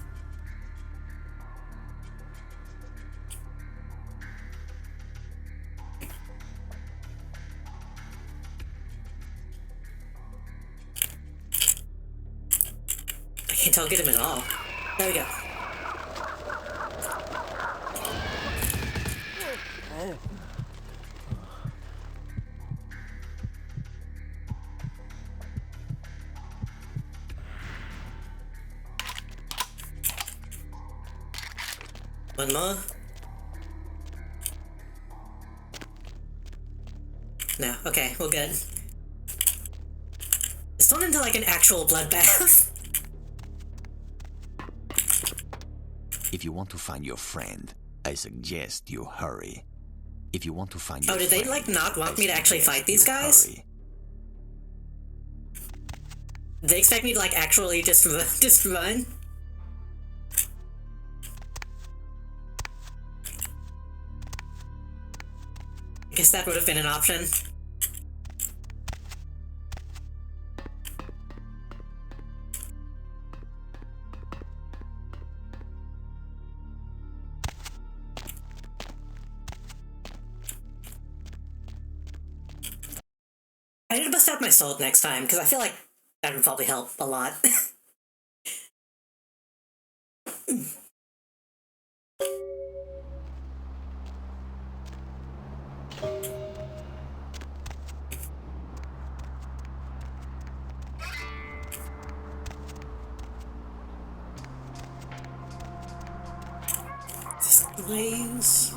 Speaker 1: I can't target him at all. There we go. One more. No, okay, we're good. It's turned into like an actual bloodbath.
Speaker 15: If you want to find your friend, I suggest you hurry. If you want to find your
Speaker 1: Oh, did they like not want me to actually fight these guys? They expect me to like actually just run? I guess that would have been an option. I need to bust out my sword next time, because I feel like that would probably help a lot. Displays.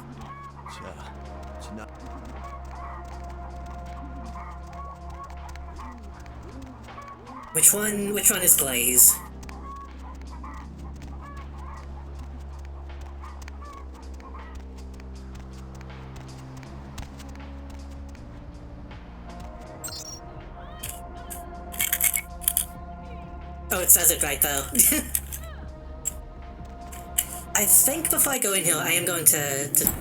Speaker 1: Which one is Glaze? Oh, it says it right though. I think before I go in here, I am going to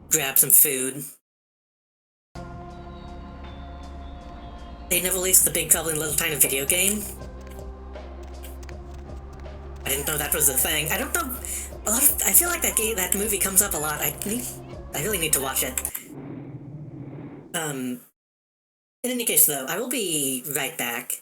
Speaker 1: grab some food. They never released the Big Trouble in Little China video game. I didn't know that was a thing. I don't know. I feel like that movie comes up a lot. I really need to watch it. In any case, though, I will be right back.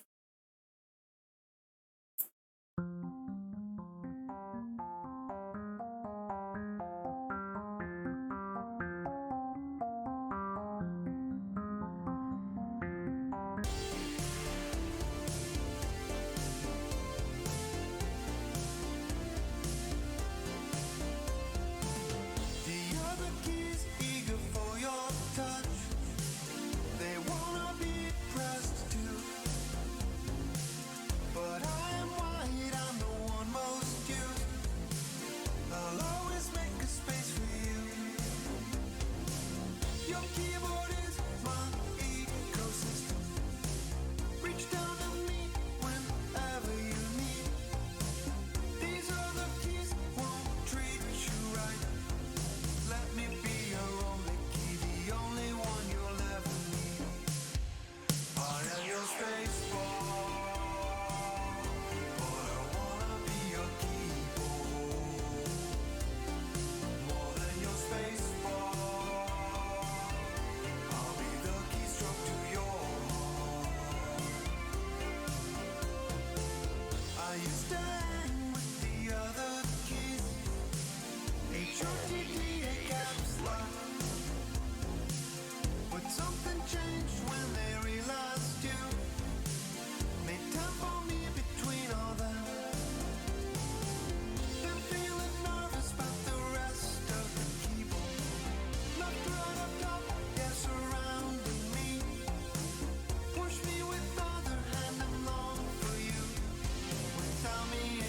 Speaker 17: Push me with other hand and long for you. Without me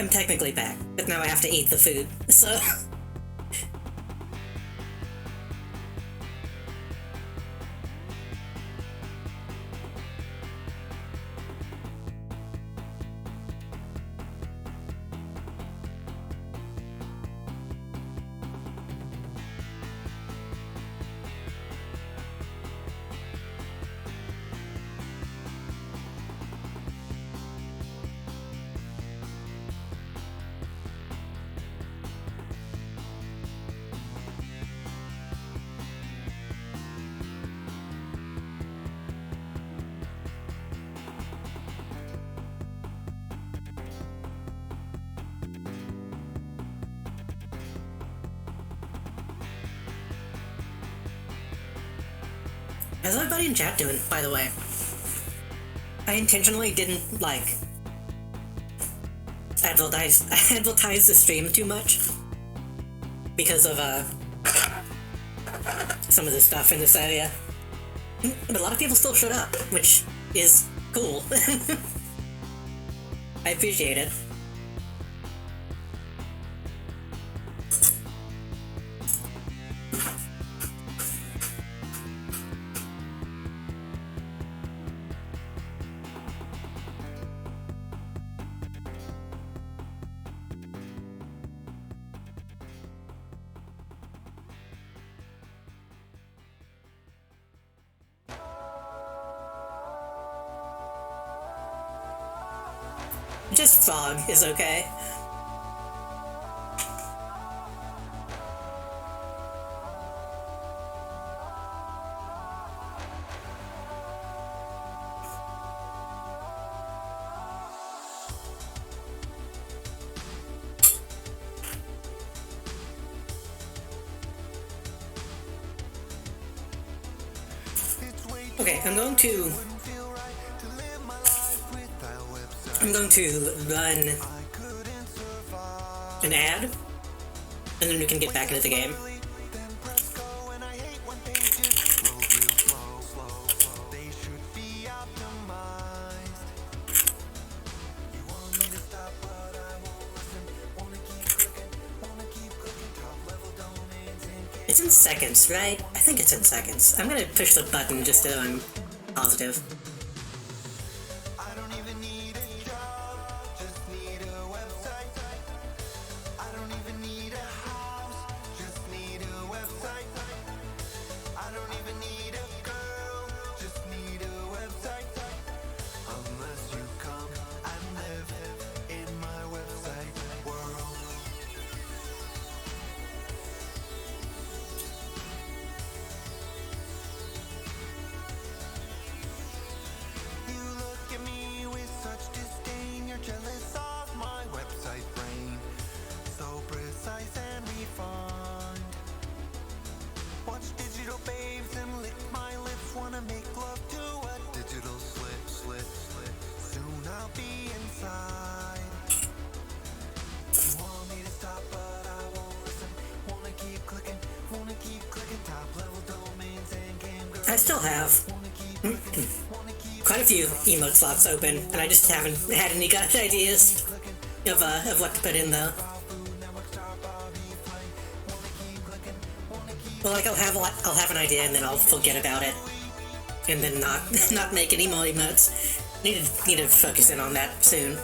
Speaker 1: I'm technically back, but now I have to eat the food, so... How's everybody in chat doing, by the way? I intentionally didn't, like, advertise the stream too much because of, some of the stuff in this area. But a lot of people still showed up, which is cool. I appreciate it. Just fog is okay. Okay, I'm going to run an ad, and then we can get back into the game. It's in seconds, right? I think it's in seconds. I'm gonna push the button just so I'm positive. I still have quite a few emote slots open, and I just haven't had any good ideas of what to put in though. Well, like I'll have an idea and then I'll forget about it, and then not make any more emotes. Need to focus in on that soon.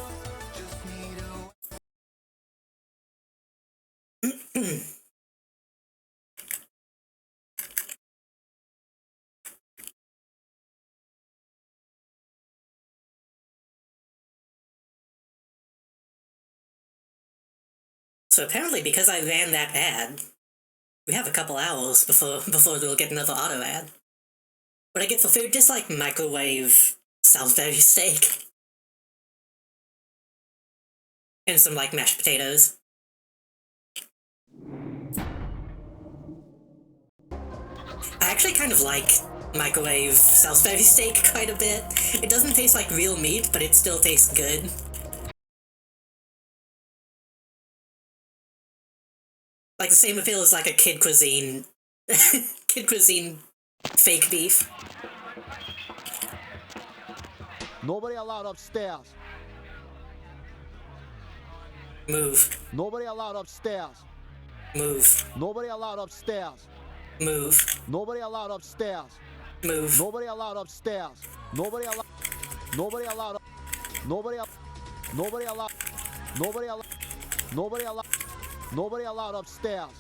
Speaker 1: So apparently, because I ran that ad, we have a couple hours before we'll get another auto ad. What I get for food? Just like microwave Salisbury steak. And some like mashed potatoes. I actually kind of like microwave Salisbury steak quite a bit. It doesn't taste like real meat, but it still tastes good. Like the same appeal as like a kid cuisine fake beef.
Speaker 16: Nobody allowed upstairs.
Speaker 1: Move.
Speaker 16: Nobody allowed upstairs.
Speaker 1: Move.
Speaker 16: Nobody allowed upstairs.
Speaker 1: Move.
Speaker 16: Nobody allowed upstairs.
Speaker 1: Move.
Speaker 16: Nobody allowed upstairs. Nobody allowed. Nobody allowed. Nobody. Nobody allowed. Nobody allowed. Nobody allowed. Nobody allowed upstairs.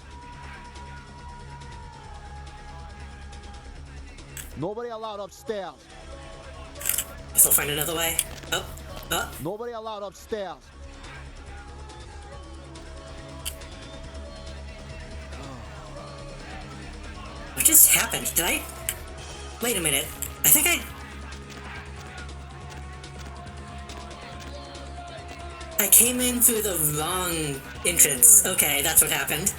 Speaker 16: Nobody allowed upstairs.
Speaker 1: Guess I'll find another way. Up. Up.
Speaker 16: Nobody allowed upstairs.
Speaker 1: What just happened? Did I... Wait a minute. I think I came in through the wrong entrance. Okay, that's what happened.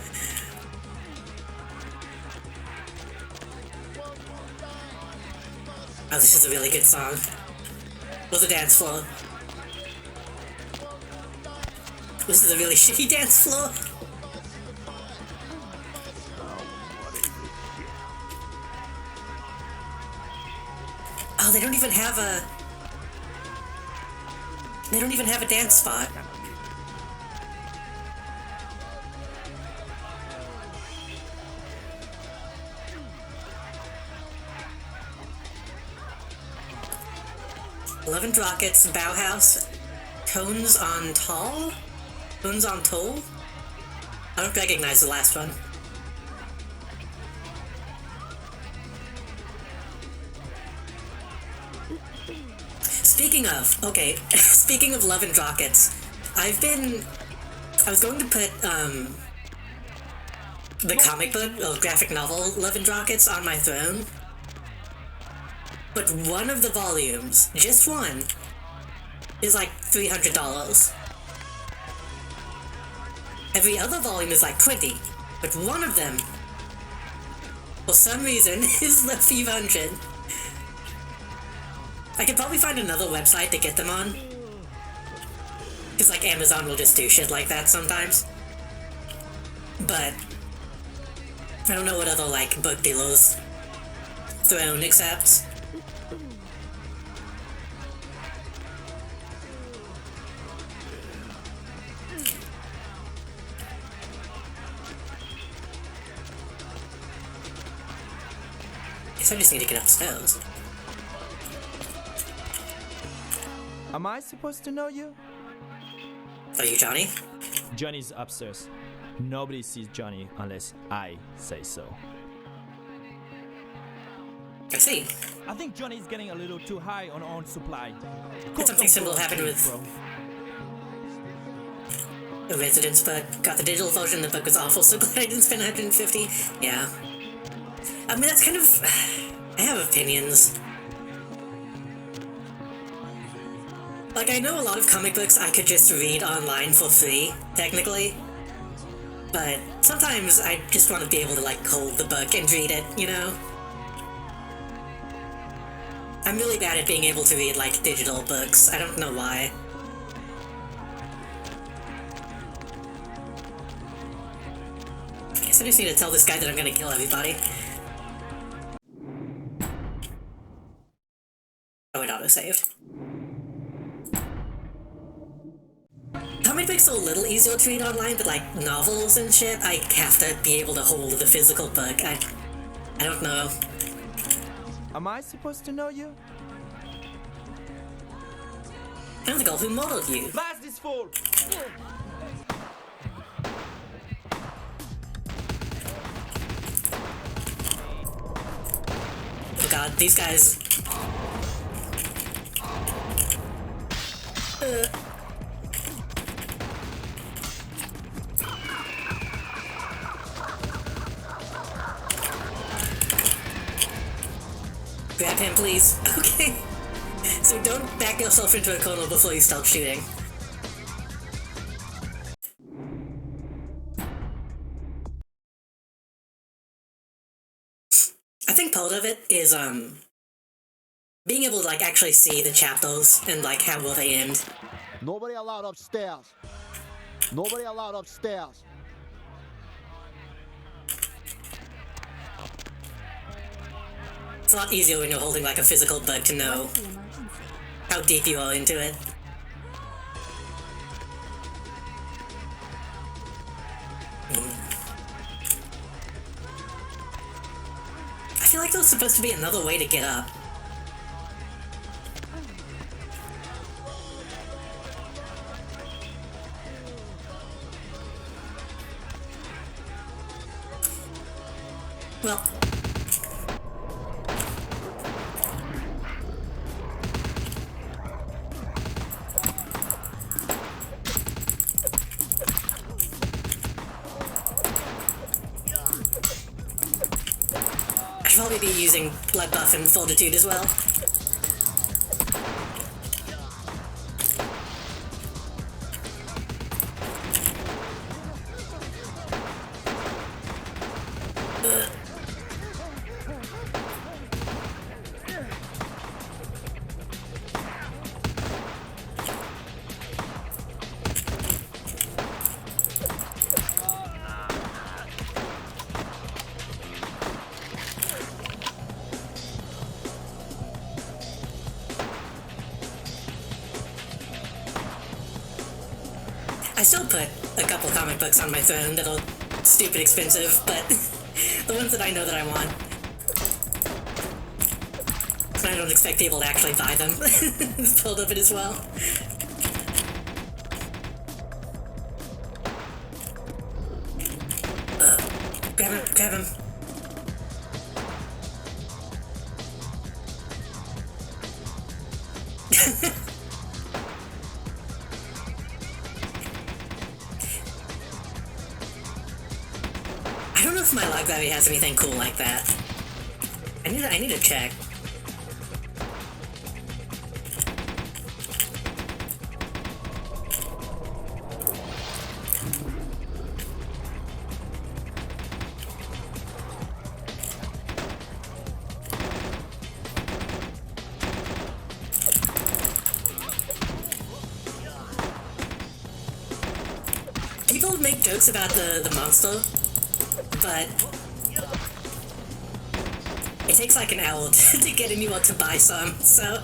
Speaker 1: Oh, this is a really good song. Where's the dance floor? This is a really shitty dance floor. Oh, they don't even have a... They don't even have a dance spot. Eleven Rockets, Bauhaus, Tones on Tall? Tones on Toll? I don't recognize the last one. Speaking of, okay, speaking of Love and Rockets, I was going to put, the comic book, or graphic novel Love and Rockets on my throne, but one of the volumes, just one, is like $300. Every other volume is like $20, but one of them, for some reason, is the $300. I could probably find another website to get them on. Because, like, Amazon will just do shit like that sometimes. But I don't know what other, like, book dealers Throne accepts. Guess I just need to get upstairs.
Speaker 17: Am I supposed to know you?
Speaker 1: Are you Johnny?
Speaker 17: Johnny's upstairs. Nobody sees Johnny unless I say so.
Speaker 1: I see.
Speaker 17: I think Johnny's getting a little too high on own supply.
Speaker 1: Did something similar happen with a Residence book? Got the digital version, the book was awful, so glad I didn't spend 150. Yeah. I mean, that's kind of... I have opinions. Like, I know a lot of comic books I could just read online for free, technically. But sometimes I just want to be able to, like, hold the book and read it, you know? I'm really bad at being able to read, like, digital books. I don't know why. I guess I just need to tell this guy that I'm gonna kill everybody. Oh, it auto-saved. Comic books are a little easier to read online, but like novels and shit, I have to be able to hold the physical book. I don't know.
Speaker 17: Am I supposed to know you?
Speaker 1: I'm the girl who modeled you.
Speaker 17: Blast this fool!
Speaker 1: Oh god, these guys... Grab him, please. Okay. So don't back yourself into a corner before you start shooting. I think part of it is, being able to, like, actually see the chapters and, like, how will they end.
Speaker 16: Nobody allowed upstairs. Nobody allowed upstairs.
Speaker 1: It's a lot easier when you're holding, like, a physical book to know how deep you are into it. supposed to be another way to get up. Well... I should probably be using Blood Buff and Fortitude as well. I still put a couple comic books on my throne that are stupid expensive, but the ones that I know that I want. And I don't expect people to actually buy them. Pulled of it as well. Grab him, grab him. I don't know if my log gravity has anything cool like that. I need to check. People make jokes about the monster, but it takes like an hour to get anyone to buy some, so...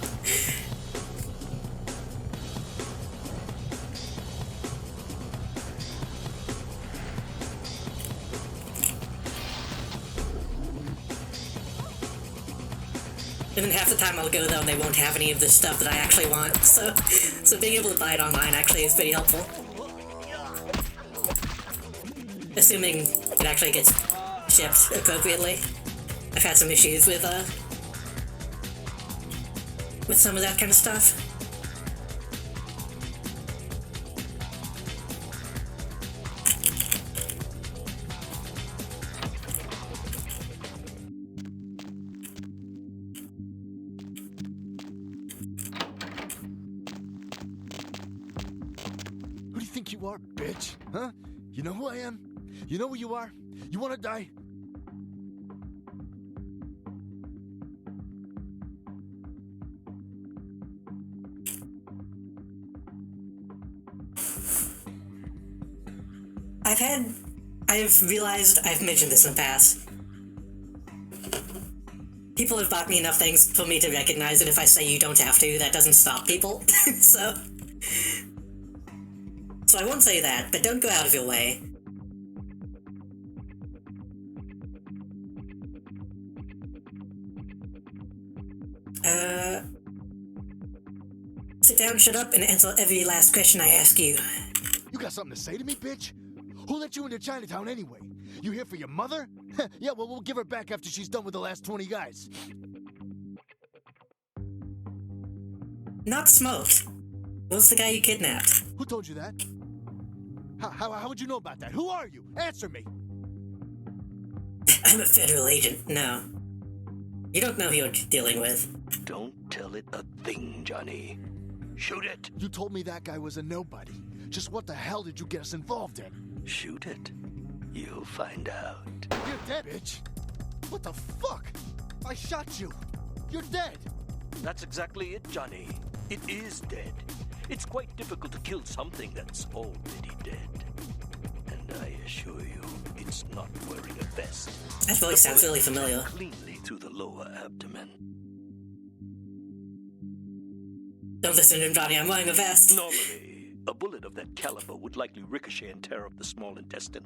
Speaker 1: And then half the time I'll go though and they won't have any of the stuff that I actually want, so being able to buy it online actually is pretty helpful. Assuming it actually gets shipped appropriately. I've had some issues with some of that kind of stuff.
Speaker 16: Who do you think you are, bitch? Huh? You know who I am? You know who you are? You wanna die?
Speaker 1: I've realized I've mentioned this in the past. People have bought me enough things for me to recognize that if I say you don't have to, that doesn't stop people. So I won't say that, but don't go out of your way. Sit down, shut up, and answer every last question I ask you.
Speaker 16: You got something to say to me, bitch? Who let you into Chinatown anyway? You here for your mother? Yeah, well, we'll give her back after she's done with the last 20 guys.
Speaker 1: Not Smoked. Who's the guy you kidnapped?
Speaker 16: Who told you that? How would you know about that? Who are you? Answer me!
Speaker 1: I'm a federal agent, no. You don't know who you're dealing with.
Speaker 9: Don't tell it a thing, Johnny. Shoot it!
Speaker 16: You told me that guy was a nobody. Just what the hell did you get us involved in?
Speaker 9: Shoot it. You'll find out.
Speaker 16: You're dead, bitch! What the fuck? I shot you! You're dead!
Speaker 9: That's exactly it, Johnny. It is dead. It's quite difficult to kill something that's already dead. And I assure you, it's not wearing a vest.
Speaker 1: That voice sounds really familiar.
Speaker 9: Cleanly through the lower abdomen.
Speaker 1: Don't listen to him, Johnny. I'm wearing a vest.
Speaker 9: Normally, a bullet of that caliber would likely ricochet and tear up the small intestine.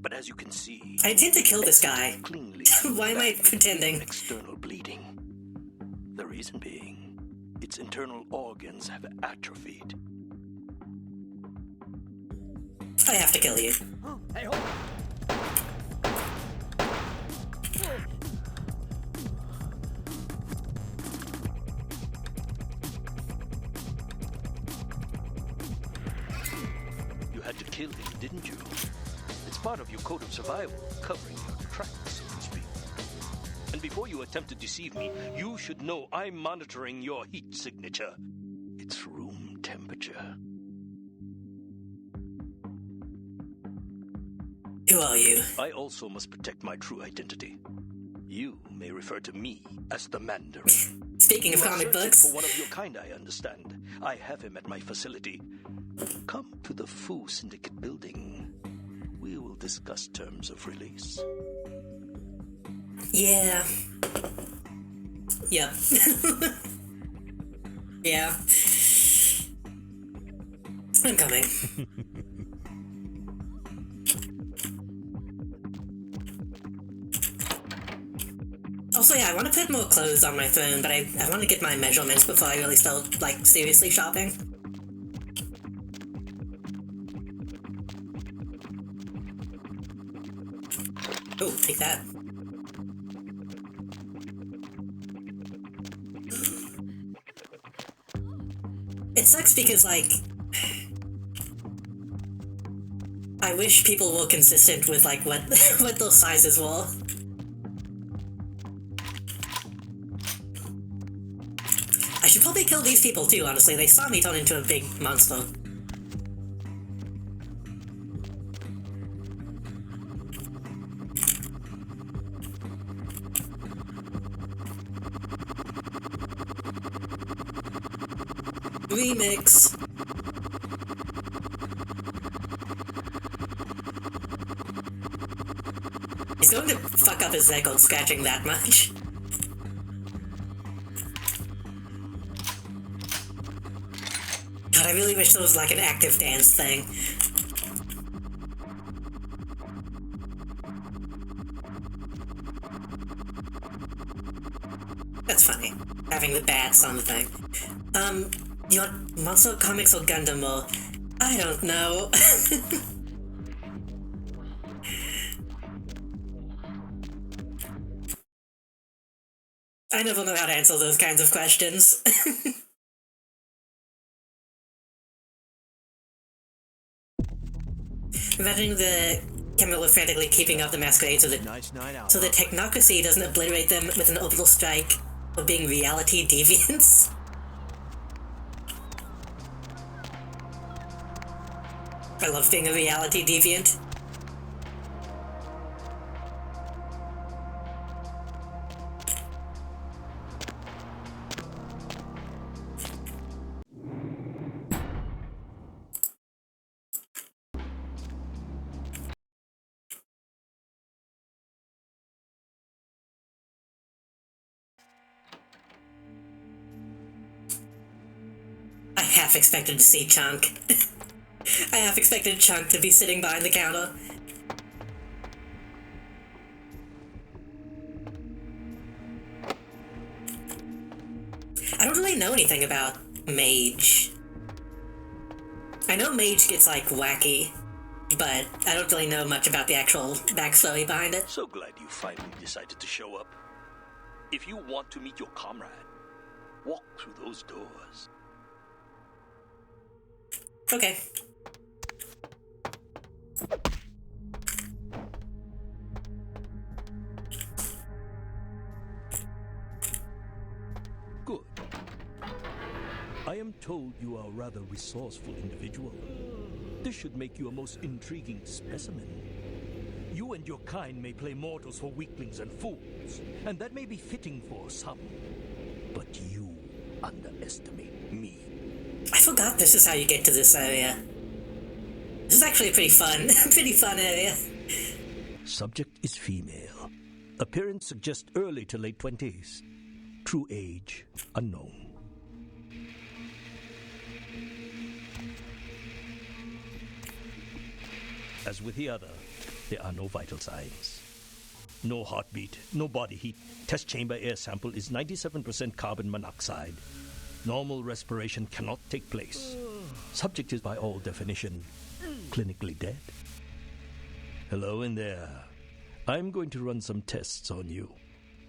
Speaker 9: But as you can see...
Speaker 1: I intend to kill this guy.
Speaker 9: Cleanly
Speaker 1: Why am I pretending?
Speaker 9: External bleeding. The reason being, its internal organs have atrophied.
Speaker 1: I have to kill you.
Speaker 4: Hey, hold.
Speaker 9: You had to kill him, didn't you? It's part of your code of survival, covering your tracks, so to speak. And before you attempt to deceive me, you should know I'm monitoring your heat signature. It's room temperature.
Speaker 1: Who are you?
Speaker 9: I also must protect my true identity. You may refer to me as the Mandarin.
Speaker 1: Speaking of
Speaker 9: You are
Speaker 1: comic
Speaker 9: searching
Speaker 1: books.
Speaker 9: for one of your kind, I understand. I have him at my facility. Come to the Fu Syndicate building. We will discuss terms of release.
Speaker 1: Yeah. Yep. Yeah. I'm coming. Also, yeah, I want to put more clothes on my throne, but I want to get my measurements before I really start, like, seriously shopping. Oh, take that. It sucks because, like, I wish people were consistent with, like, what those sizes were. I should probably kill these people too, honestly. They saw me turn into a big monster. Remix. He's going to fuck up his record scratching that much. God, I really wish there was like an active dance thing. That's funny, having the bats on the thing. You want Monster Comics or Gundam or... I don't know. I never know how to answer those kinds of questions. Imagining the Camilla frantically keeping up the Masquerade so that so the technocracy doesn't obliterate them with an orbital strike for being reality deviants. I love being a reality deviant. I half expected to see Chunk. I half expected Chunk to be sitting behind the counter. I don't really know anything about Mage. I know Mage gets, like, wacky, but I don't really know much about the actual backstory behind it.
Speaker 9: So glad you finally decided to show up. If you want to meet your comrade, walk through those doors.
Speaker 1: Okay.
Speaker 9: Good. I am told you are a rather resourceful individual. This should make you a most intriguing specimen. You and your kind may play mortals for weaklings and fools, and that may be fitting for some. But you underestimate me.
Speaker 1: I forgot this is how you get to this area. This is actually pretty fun. Pretty fun area.
Speaker 9: Subject is female. Appearance suggests early to late 20s. True age unknown. As with the other, there are no vital signs.
Speaker 18: No heartbeat, no body heat. Test chamber air sample is 97% carbon monoxide. Normal respiration cannot take place. Subject is by all definition clinically dead. Hello in there. I'm going to run some tests on you.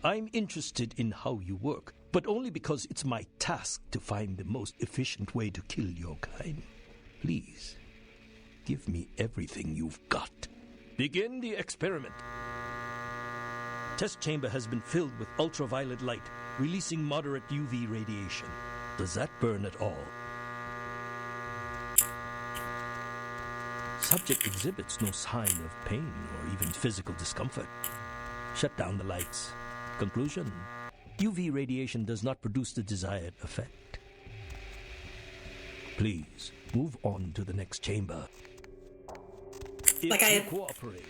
Speaker 18: I'm interested in how you work, but only because it's my task to find the most efficient way to kill your kind. Please, give me everything you've got. Begin the experiment. Test chamber has been filled with ultraviolet light, releasing moderate UV radiation. Does that burn at all? Subject exhibits no sign of pain or even physical discomfort. Shut down the lights. Conclusion: UV radiation does not produce the desired effect. Please, move on to the next chamber. If you cooperate,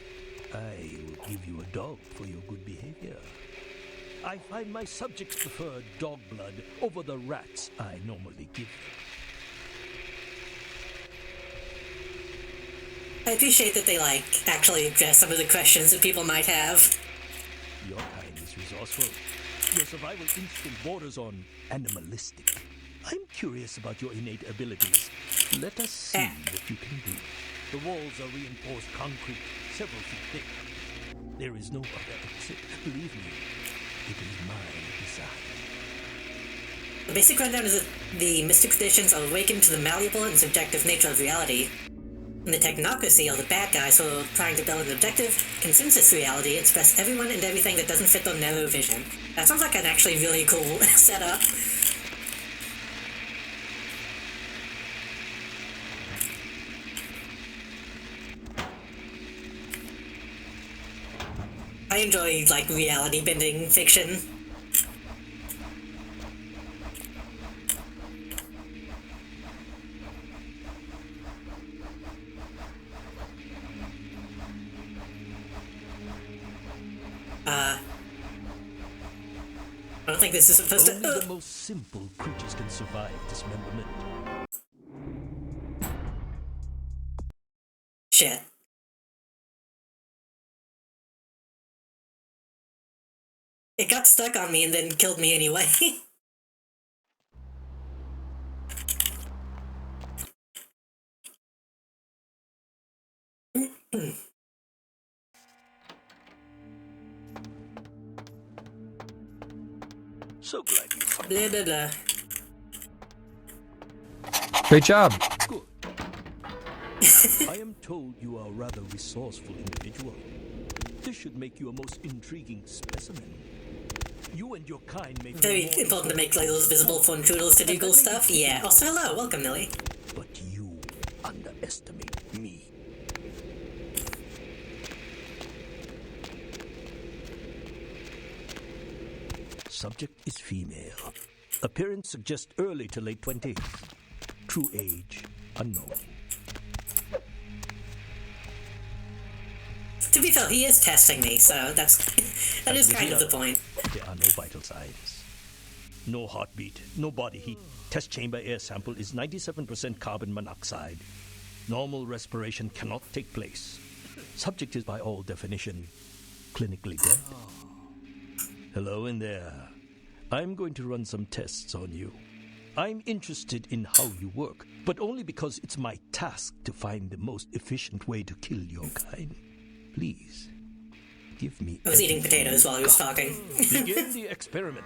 Speaker 18: I will give you a dog for your good behavior. I find my subjects prefer dog blood over the rats I normally give them.
Speaker 1: I appreciate that they, actually address some of the questions that people might have.
Speaker 18: Your kind is resourceful. Your survival instinct borders on animalistic. I'm curious about your innate abilities. Let us see what you can do. The walls are reinforced concrete, several feet thick. There is no other exit. Believe me, it is my design.
Speaker 1: The basic rundown is that the mystic traditions are awakened to the malleable and subjective nature of reality. And the technocracy, or the bad guys who are trying to build an objective, consensus reality, express everyone and everything that doesn't fit their narrow vision. That sounds like an actually really cool setup. I enjoy, reality bending fiction. I don't think this is supposed to...
Speaker 18: Only the most simple creatures can survive dismemberment.
Speaker 1: Shit. It got stuck on me and then killed me anyway.
Speaker 18: So glad you found
Speaker 1: blah, blah, blah.
Speaker 8: Great job.
Speaker 18: Good. I am told you are a rather resourceful individual. This should make you a most intriguing specimen. You and your kind may...
Speaker 1: Very important to make those visible for intruders to do cool stuff. Yeah. Also, hello. Welcome, Millie.
Speaker 18: But you underestimate me. Subject is female. Appearance suggests early to late 20s. True age unknown.
Speaker 1: To be fair, he is testing me, so that is kind of the point.
Speaker 18: There are no vital signs. No heartbeat, no body heat. Test chamber air sample is 97% carbon monoxide. Normal respiration cannot take place. Subject is by all definition clinically dead. Hello in there. I'm going to run some tests on you. I'm interested in how you work, but only because it's my task to find the most efficient way to kill your kind. Please, give me...
Speaker 1: I was eating potatoes while he was talking.
Speaker 18: Begin the experiment.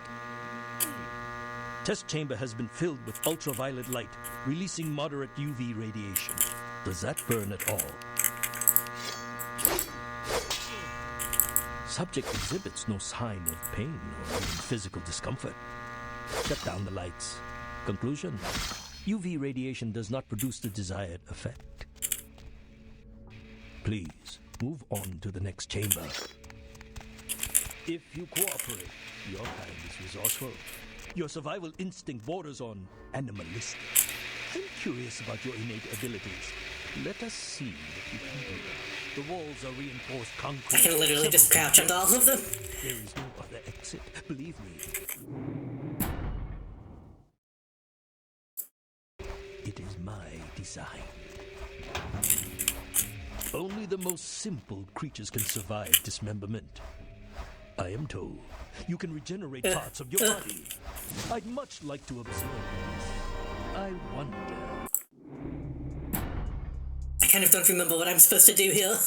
Speaker 18: Test chamber has been filled with ultraviolet light, releasing moderate UV radiation. Does that burn at all? Subject exhibits no sign of pain or even physical discomfort. Shut down the lights. Conclusion: UV radiation does not produce the desired effect. Please, move on to the next chamber. If you cooperate, your kind is resourceful. Your survival instinct borders on animalistic. I'm curious about your innate abilities. Let us see what you can do. The walls are reinforced concrete.
Speaker 1: I can literally just crouch into all of them.
Speaker 18: There is no other exit, believe me. It is my design. Only the most simple creatures can survive dismemberment. I am told you can regenerate parts of your body. I'd much like to observe this. I wonder.
Speaker 1: I kind of don't remember what I'm supposed to do here.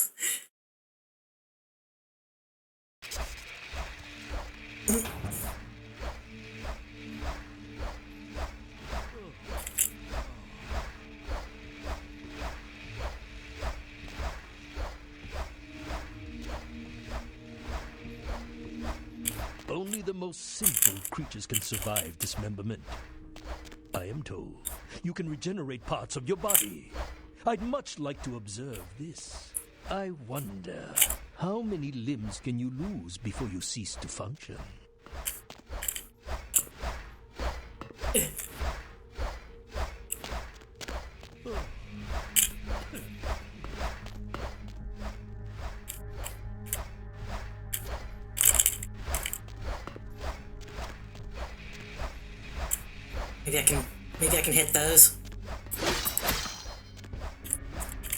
Speaker 18: Only the most simple creatures can survive dismemberment. I am told you can regenerate parts of your body. I'd much like to observe this. I wonder, how many limbs can you lose before you cease to function?
Speaker 1: Maybe I can hit those.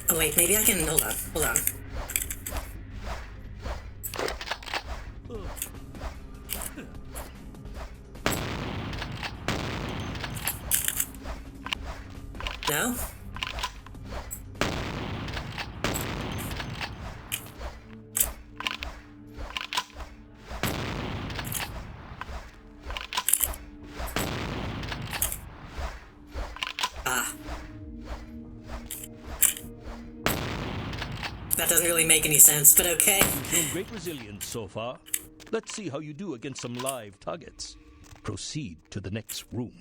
Speaker 1: Oh wait, maybe I can, hold on. No? That doesn't really make any sense, but okay.
Speaker 18: You've shown great resilience so far. Let's see how you do against some live targets. Proceed to the next room.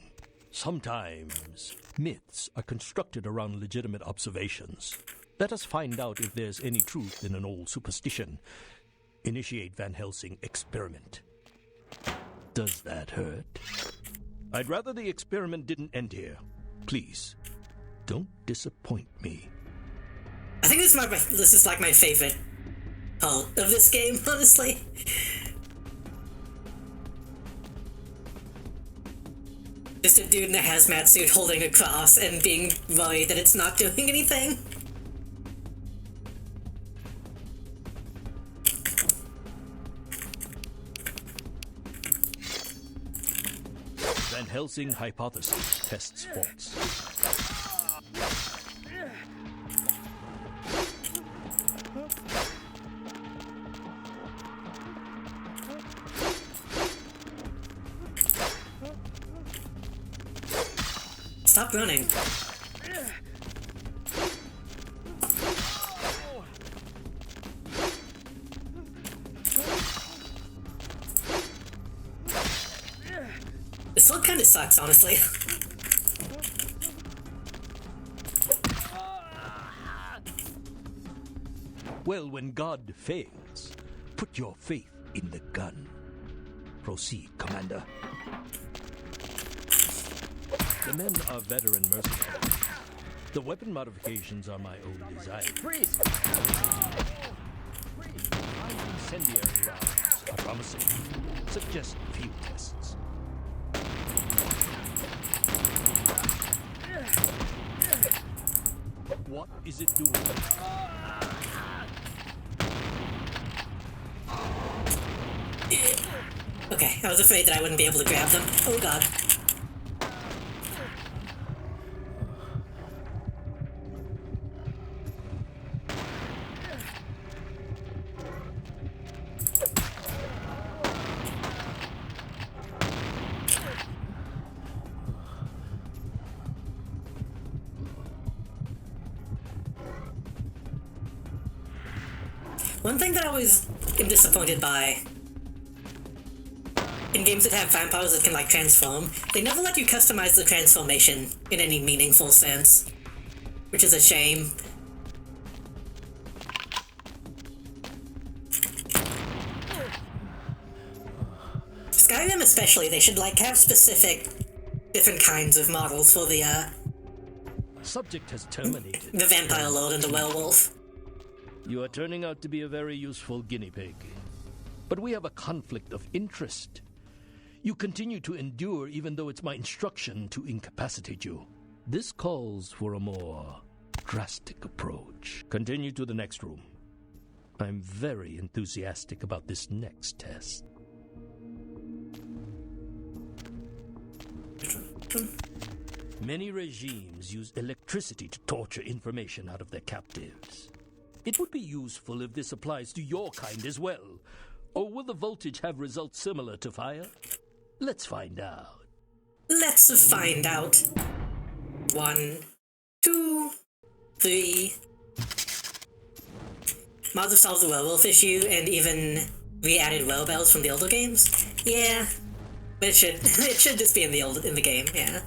Speaker 18: Sometimes myths are constructed around legitimate observations. Let us find out if there's any truth in an old superstition. Initiate Van Helsing experiment. Does that hurt? I'd rather the experiment didn't end here. Please, don't disappoint me.
Speaker 1: I think this is like my favorite part of this game, honestly. Just a dude in a hazmat suit holding a cross and being worried that it's not doing anything.
Speaker 18: Van Helsing hypothesis tests false.
Speaker 1: Stop running. This one kind of sucks, honestly.
Speaker 18: Well, when God fails, put your faith in the gun. Proceed, Commander. The men are veteran mercenaries. The weapon modifications are my own design.
Speaker 4: Freeze!
Speaker 18: Incendiary rounds are promising. Suggest a few tests. What is it doing?
Speaker 1: Okay, I was afraid that I wouldn't be able to grab them. Oh god. One thing that I always am disappointed by in games that have vampires that can, like, transform, they never let you customize the transformation in any meaningful sense, which is a shame. Skyrim especially, they should, like, have specific different kinds of models for the,
Speaker 18: Subject has terminated.
Speaker 1: the vampire lord and the werewolf.
Speaker 18: You are turning out to be a very useful guinea pig. But we have a conflict of interest. You continue to endure even though it's my instruction to incapacitate you. This calls for a more drastic approach. Continue to the next room. I'm very enthusiastic about this next test. Many regimes use electricity to torture information out of their captives. It would be useful if this applies to your kind as well. Or will the voltage have results similar to fire? Let's find out.
Speaker 1: Let's find out. 1, 2, 3. Mods have solved the werewolf issue and even re-added well bells from the older games? Yeah. But it should just be in the game, yeah.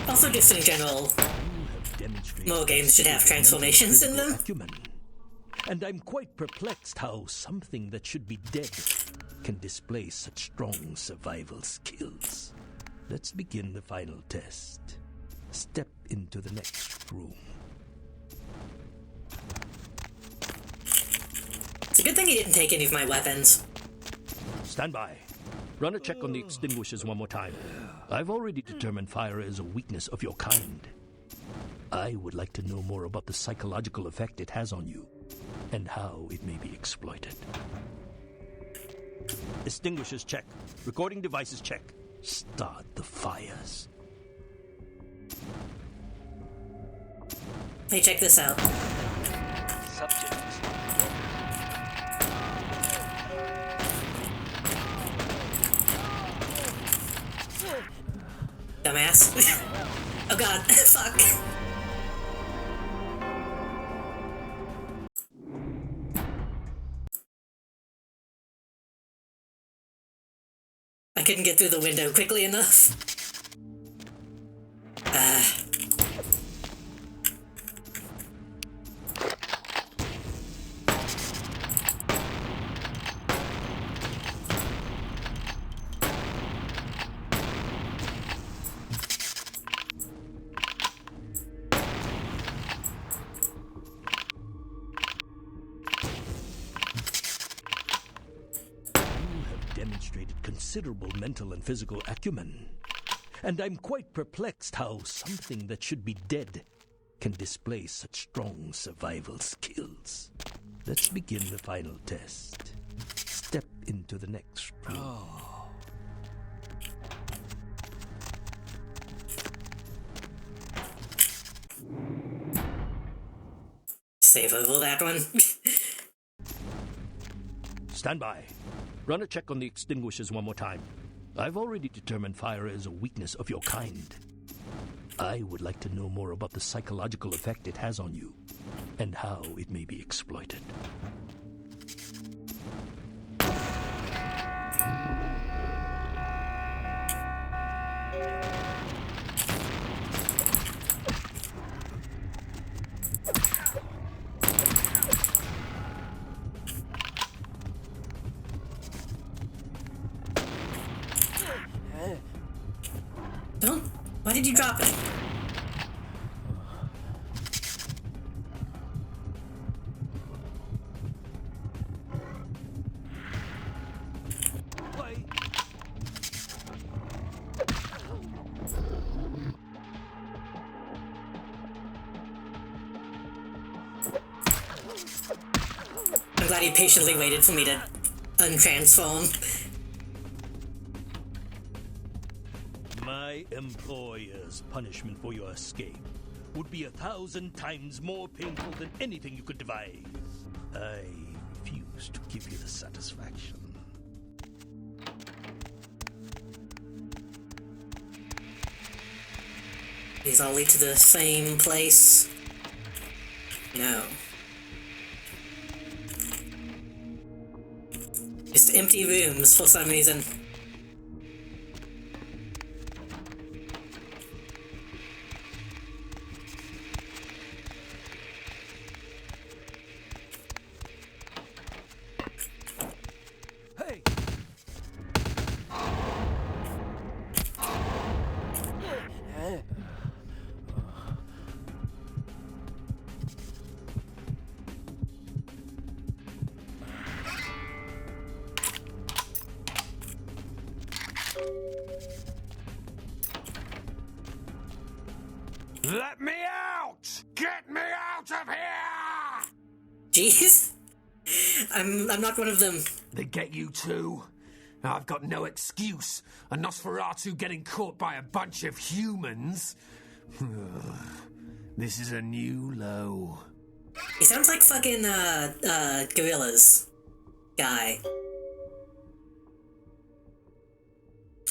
Speaker 1: Also, just in general, more games should have transformations in them.
Speaker 18: Acumen. And I'm quite perplexed how something that should be dead can display such strong survival skills. Let's begin the final test. Step into the next room.
Speaker 1: It's a good thing he didn't take any of my weapons.
Speaker 18: Stand by. Run a check on the extinguishers one more time. I've already determined fire is a weakness of your kind. I would like to know more about the psychological effect it has on you, and how it may be exploited. Extinguishers check. Recording devices check. Start the fires.
Speaker 1: Hey, check this out.
Speaker 18: Subject.
Speaker 1: Dumbass. Oh god, fuck. I couldn't get through the window quickly enough.
Speaker 18: Demonstrated considerable mental and physical acumen. And I'm quite perplexed how something that should be dead can display such strong survival skills. Let's begin the final test. Step into the next room.
Speaker 1: Save over that one.
Speaker 18: Stand by. Run a check on the extinguishers one more time. I've already determined fire is a weakness of your kind. I would like to know more about the psychological effect it has on you, and how it may be exploited.
Speaker 1: Don't. Why did you drop it? I'm glad he patiently waited for me to untransform.
Speaker 18: My employer's punishment for your escape would be 1,000 times more painful than anything you could devise. I refuse to give you the satisfaction.
Speaker 1: These all lead to the same place. No. Just empty rooms for some reason.
Speaker 8: Let me out! Get me out of here!
Speaker 1: Jeez. I'm not one of them.
Speaker 8: They get you too? I've got no excuse. A Nosferatu getting caught by a bunch of humans? This is a new low.
Speaker 1: He sounds like fucking, Gorillas guy.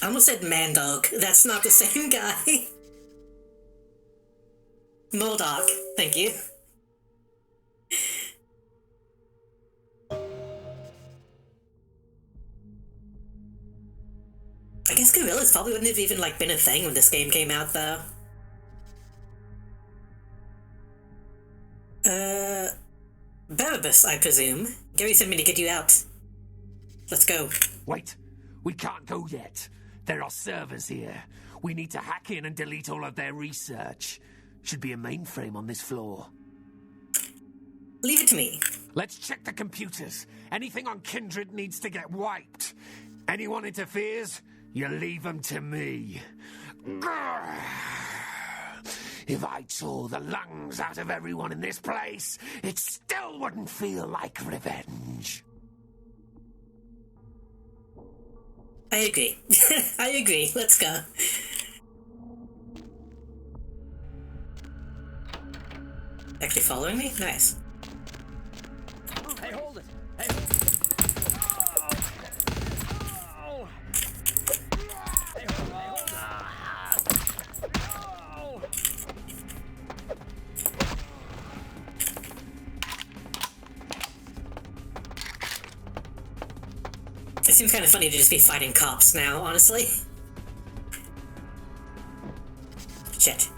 Speaker 1: I almost said Mandog. That's not the same guy. Moldog. Thank you. I guess Gorillas probably wouldn't have even, like, been a thing when this game came out, though. Barabbas, I presume. Gary sent me to get you out. Let's go.
Speaker 8: Wait, we can't go yet. There are servers here. We need to hack in and delete all of their research. Should be a mainframe on this floor.
Speaker 1: Leave it to me.
Speaker 8: Let's check the computers. Anything on Kindred needs to get wiped. Anyone interferes, you leave them to me. If I tore the lungs out of everyone in this place, it still wouldn't feel like revenge.
Speaker 1: I agree. I agree. Let's go. Actually following me? Nice.
Speaker 4: Hey, hold it! Hey! Oh! Hey, hold it! Oh!
Speaker 1: It seems kind of funny to just be fighting cops now, honestly. Shit.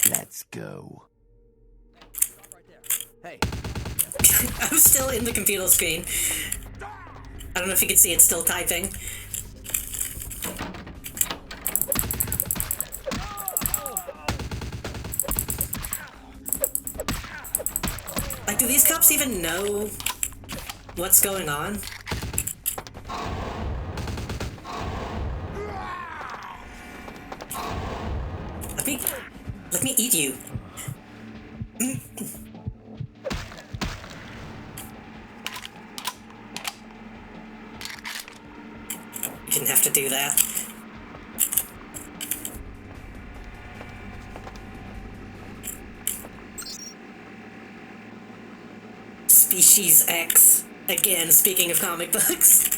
Speaker 8: Let's go.
Speaker 4: Hey.
Speaker 1: I'm still in the computer screen. I don't know if you can see it still typing. Like, do these cops even know what's going on? Let me eat you. You didn't have to do that. Species X. Again, speaking of comic books.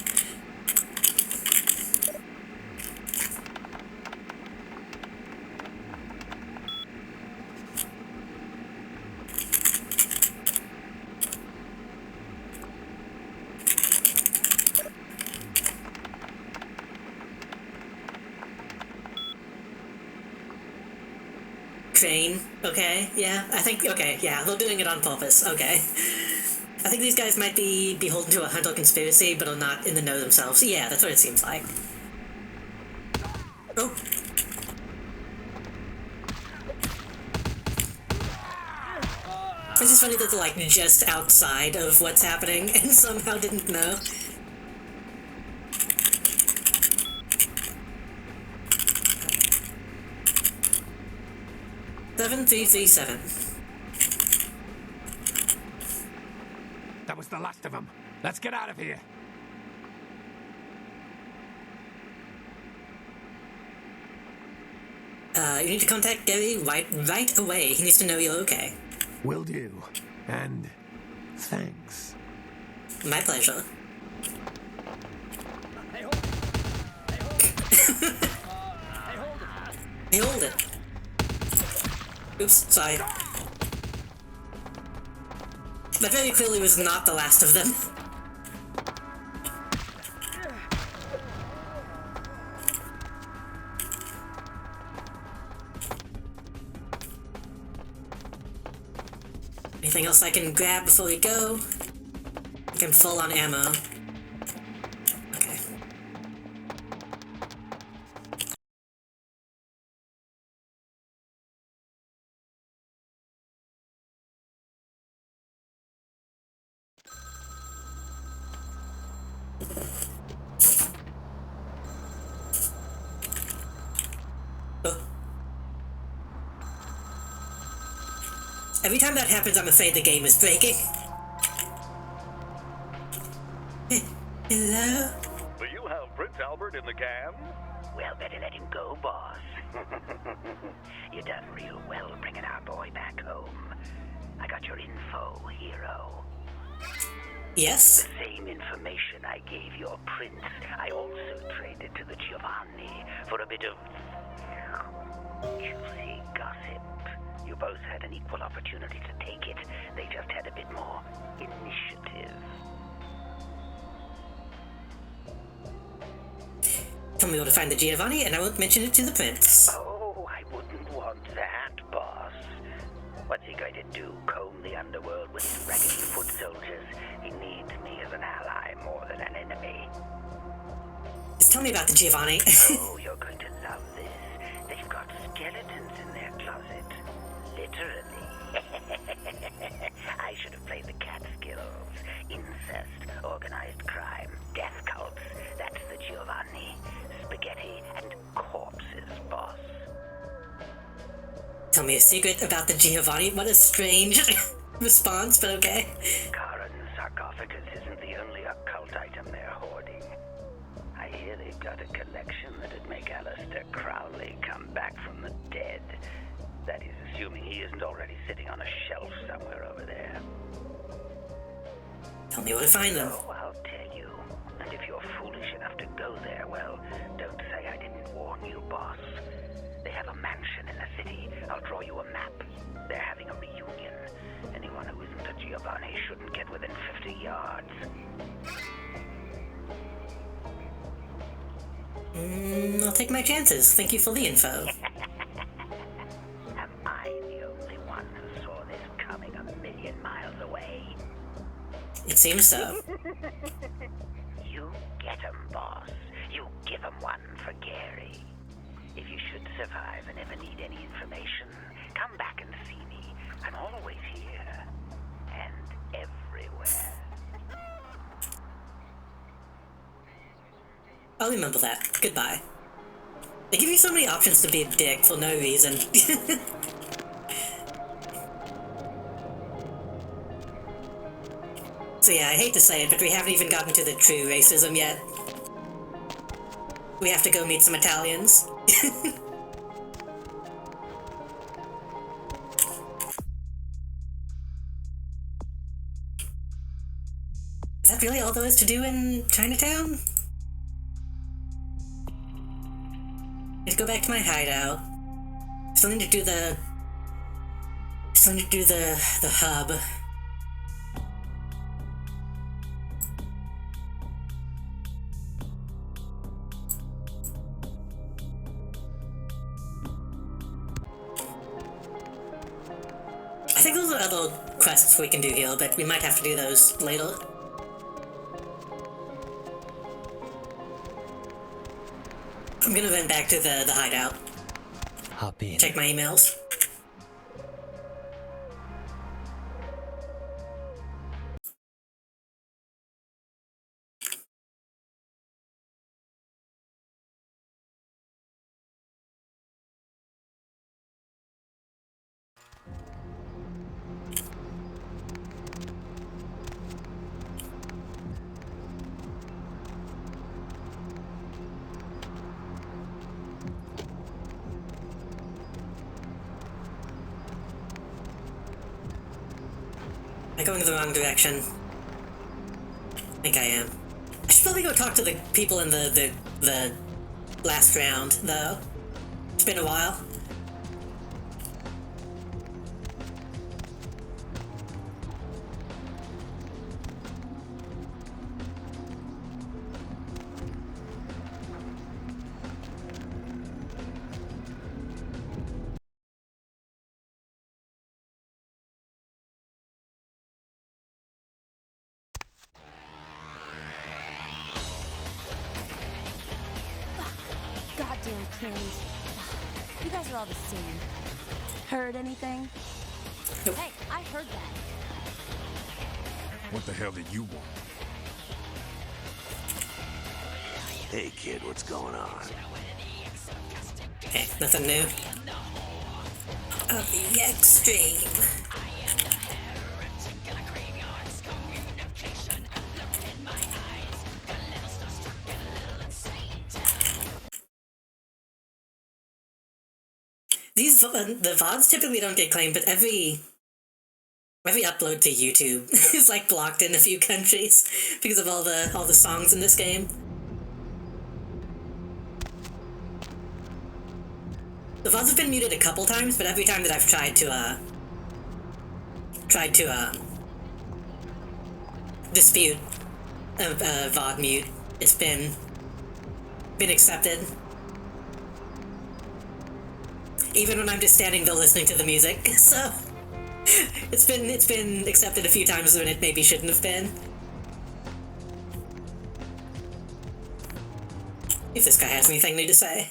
Speaker 1: Crane, okay, yeah, I think, okay, yeah, they're doing it on purpose, okay. I think these guys might be beholden to a Hunter conspiracy, but are not in the know themselves. Yeah, that's what it seems like. Oh. It's just funny that they're, like, just outside of what's happening and somehow didn't know. Seven 337.
Speaker 8: That was the last of them. Let's get out of here.
Speaker 1: You need to contact Gary right away. He needs to know you're okay.
Speaker 8: Will do. And thanks.
Speaker 1: My pleasure.
Speaker 4: Hey, hold it! Hey, hold it! Hey, hold it!
Speaker 1: Hey, hold it. Oops, sorry. That very clearly was not the last of them. Anything else I can grab before we go? I think I'm full on ammo. Okay. Every time that happens, I'm afraid the game is breaking. Hello?
Speaker 19: Do you have Prince Albert in the can?
Speaker 20: Well, better let him go, boss. You done real well bringing our boy back home. I got your info, hero.
Speaker 1: Yes?
Speaker 20: The same information I gave your prince, I also traded to the Giovanni for a bit of juicy gossip. You both had an equal opportunity to take it. They just had a bit more initiative.
Speaker 1: Tell me where to find the Giovanni, and I won't mention it to the prince.
Speaker 20: Oh, I wouldn't want that, boss. What's he going to do? Comb the underworld with his raggedy foot soldiers? He needs me as an ally more than an enemy.
Speaker 1: Just tell me about the Giovanni.
Speaker 20: Oh, you're going to love this. They've got skeletons in their closet. Literally. I should have played the Catskills. Incest, organized crime, death cults. That's the Giovanni. Spaghetti and corpses, boss.
Speaker 1: Tell me a secret about the Giovanni. What a strange response, but okay.
Speaker 20: Karen's sarcophagus isn't the only occult item they're hoarding. I hear they've got a collection that'd make Aleister Crowley come back from the dead. That is, assuming he isn't already sitting on a shelf somewhere over there.
Speaker 1: Tell me where to find them.
Speaker 20: Oh, I'll tell you. And if you're foolish enough to go there, well, don't say I didn't warn you, boss. They have a mansion in the city. I'll draw you a map. They're having a reunion. Anyone who isn't a Giovanni shouldn't get within 50 yards.
Speaker 1: I'll take my chances. Thank you for the info.
Speaker 20: Am I the only one who saw this coming a million miles away?
Speaker 1: It seems so.
Speaker 20: You get 'em, boss. You give 'em one for Gary. If you should survive and ever need any information, come back and see me. I'm always here. And everywhere.
Speaker 1: I'll remember that. Goodbye. They give you so many options to be a dick for no reason. So yeah, I hate to say it, but we haven't even gotten to the true racism yet. We have to go meet some Italians. Is that really all there is to do in Chinatown? Let's go back to my hideout. Still need to do the hub. I think those are other quests we can do here, but we might have to do those later. I'm gonna run back to the hideout.
Speaker 9: Hop in.
Speaker 1: Check my emails. Am I going the wrong direction? I think I am. I should probably go talk to the people in the last round, though. It's been a while.
Speaker 7: damn Kims. You guys are all the same. Heard anything? Hey, I heard that.
Speaker 21: What the hell did you want? Hey kid, what's going on?
Speaker 1: Okay, nothing new. Of the extreme. These the VODs typically don't get claimed, but every upload to YouTube is like blocked in a few countries because of all the songs in this game. The VODs have been muted a couple times, but every time that I've tried to dispute a VOD mute, it's been accepted. Even when I'm just standing there listening to the music, so it's been accepted a few times when it maybe shouldn't have been. If this guy has anything new to say.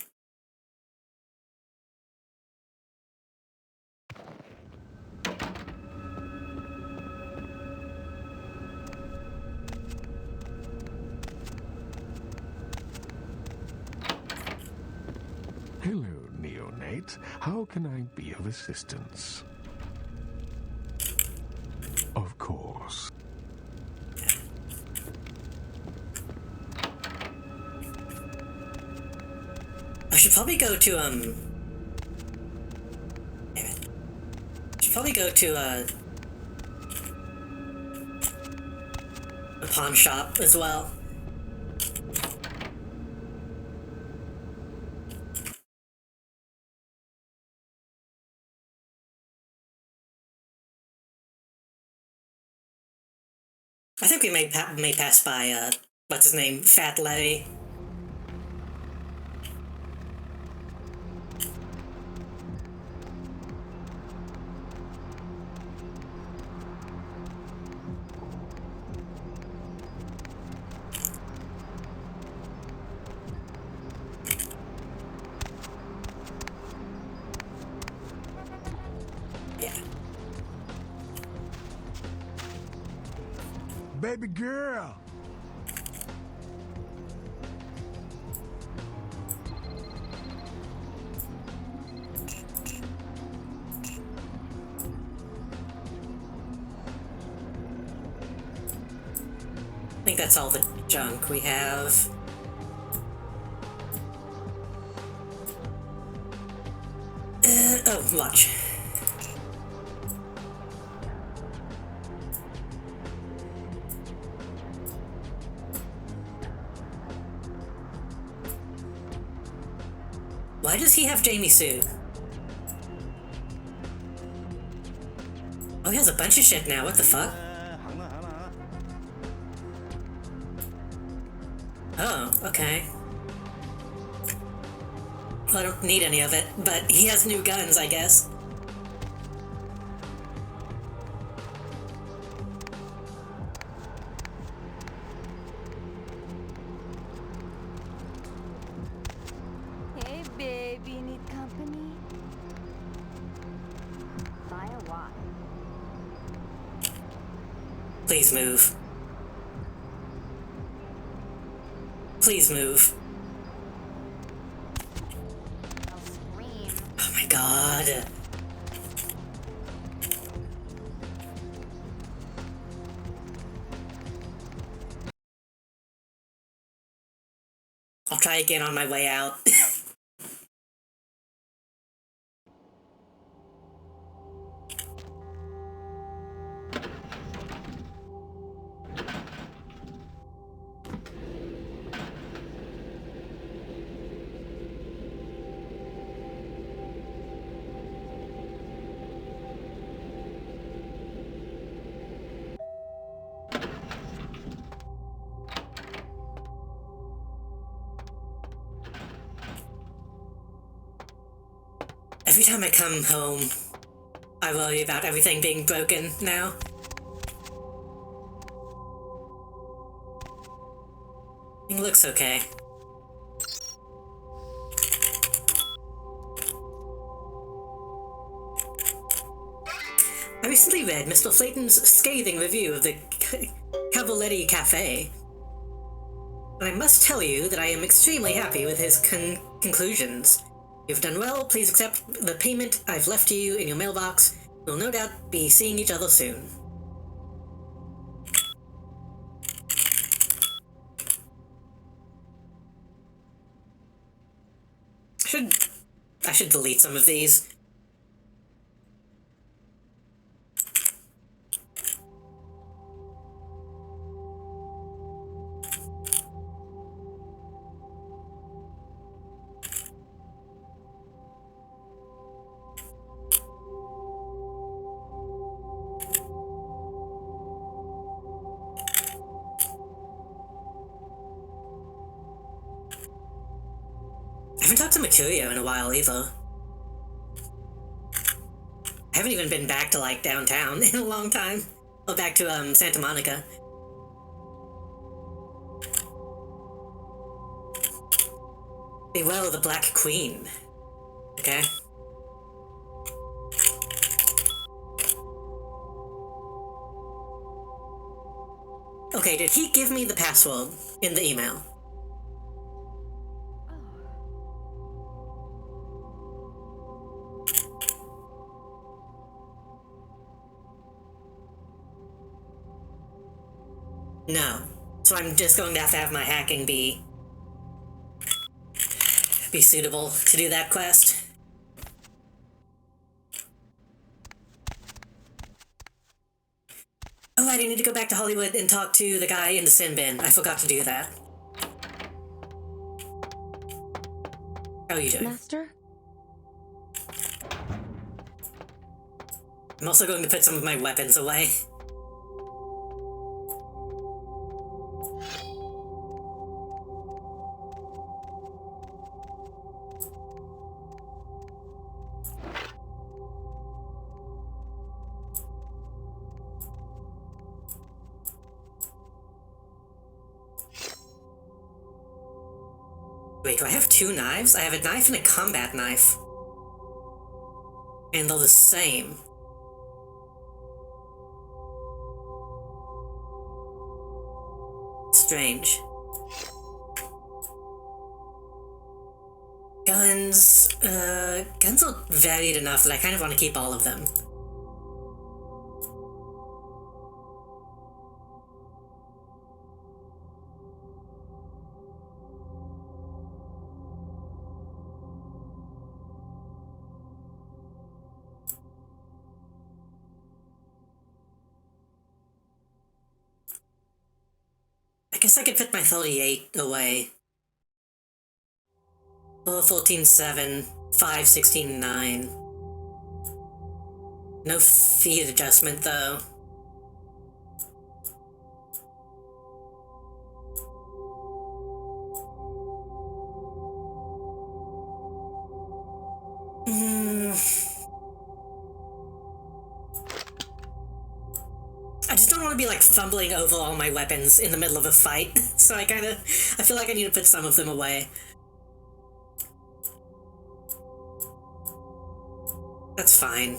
Speaker 8: Hello, neonate. How can I be of assistance? Of course.
Speaker 1: I should probably go to damn it. I should probably go to a pawn shop as well. I think we may pass by, what's his name, Fat Levy.
Speaker 12: Baby girl!
Speaker 1: I think that's all the junk we have. Oh, lunch. Why does he have Jamie Sue? Oh, he has a bunch of shit now, what the fuck? Oh, okay. Well, I don't need any of it, but he has new guns, I guess.
Speaker 7: Hey, babe, you need company? Buy a watch.
Speaker 1: Please move. Please move. Oh my god. I'll try again on my way out. Every time I come home, I worry about everything being broken now. It looks okay. recently read Mr. Flayton's scathing review of the Cavaletti Cafe, and I must tell you that I am extremely happy with his conclusions. You've done well. Please accept the payment I've left you in your mailbox. We'll no doubt be seeing each other soon. I should delete some of these. I haven't talked to Mercurio in a while either. I haven't even been back to, like, downtown in a long time. Or back to, Santa Monica. Be well, the Black Queen. Okay. Okay, did he give me the password in the email? No. So I'm just going to have my hacking be suitable to do that quest. Oh, I need to go back to Hollywood and talk to the guy in the sin bin. I forgot to do that. How are you doing?
Speaker 10: Master?
Speaker 1: I'm also going to put some of my weapons away. Wait, do I have two knives? I have a knife and a combat knife. And they're the same. Strange. Guns are varied enough that I kind of want to keep all of them. I guess I could fit my 38 away. 4, 14, 7, 5, 16, 9. No feed adjustment, though. I just don't want to be, like, fumbling over all my weapons in the middle of a fight, so I feel like I need to put some of them away. That's fine.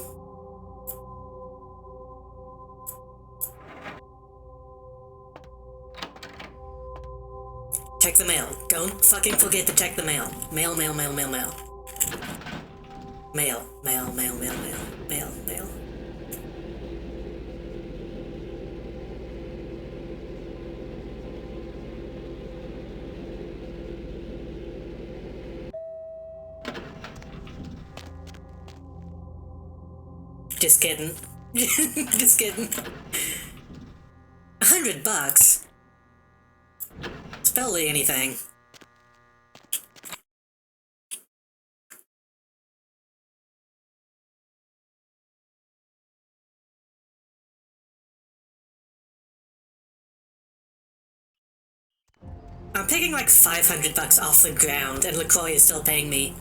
Speaker 1: Check the mail. Don't fucking forget to check the mail. Mail, mail, mail, mail, mail. Mail, mail, mail, mail, mail, mail, mail. Just kidding. Just kidding. $100? It's barely anything. I'm picking like $500 off the ground, and LaCroix is still paying me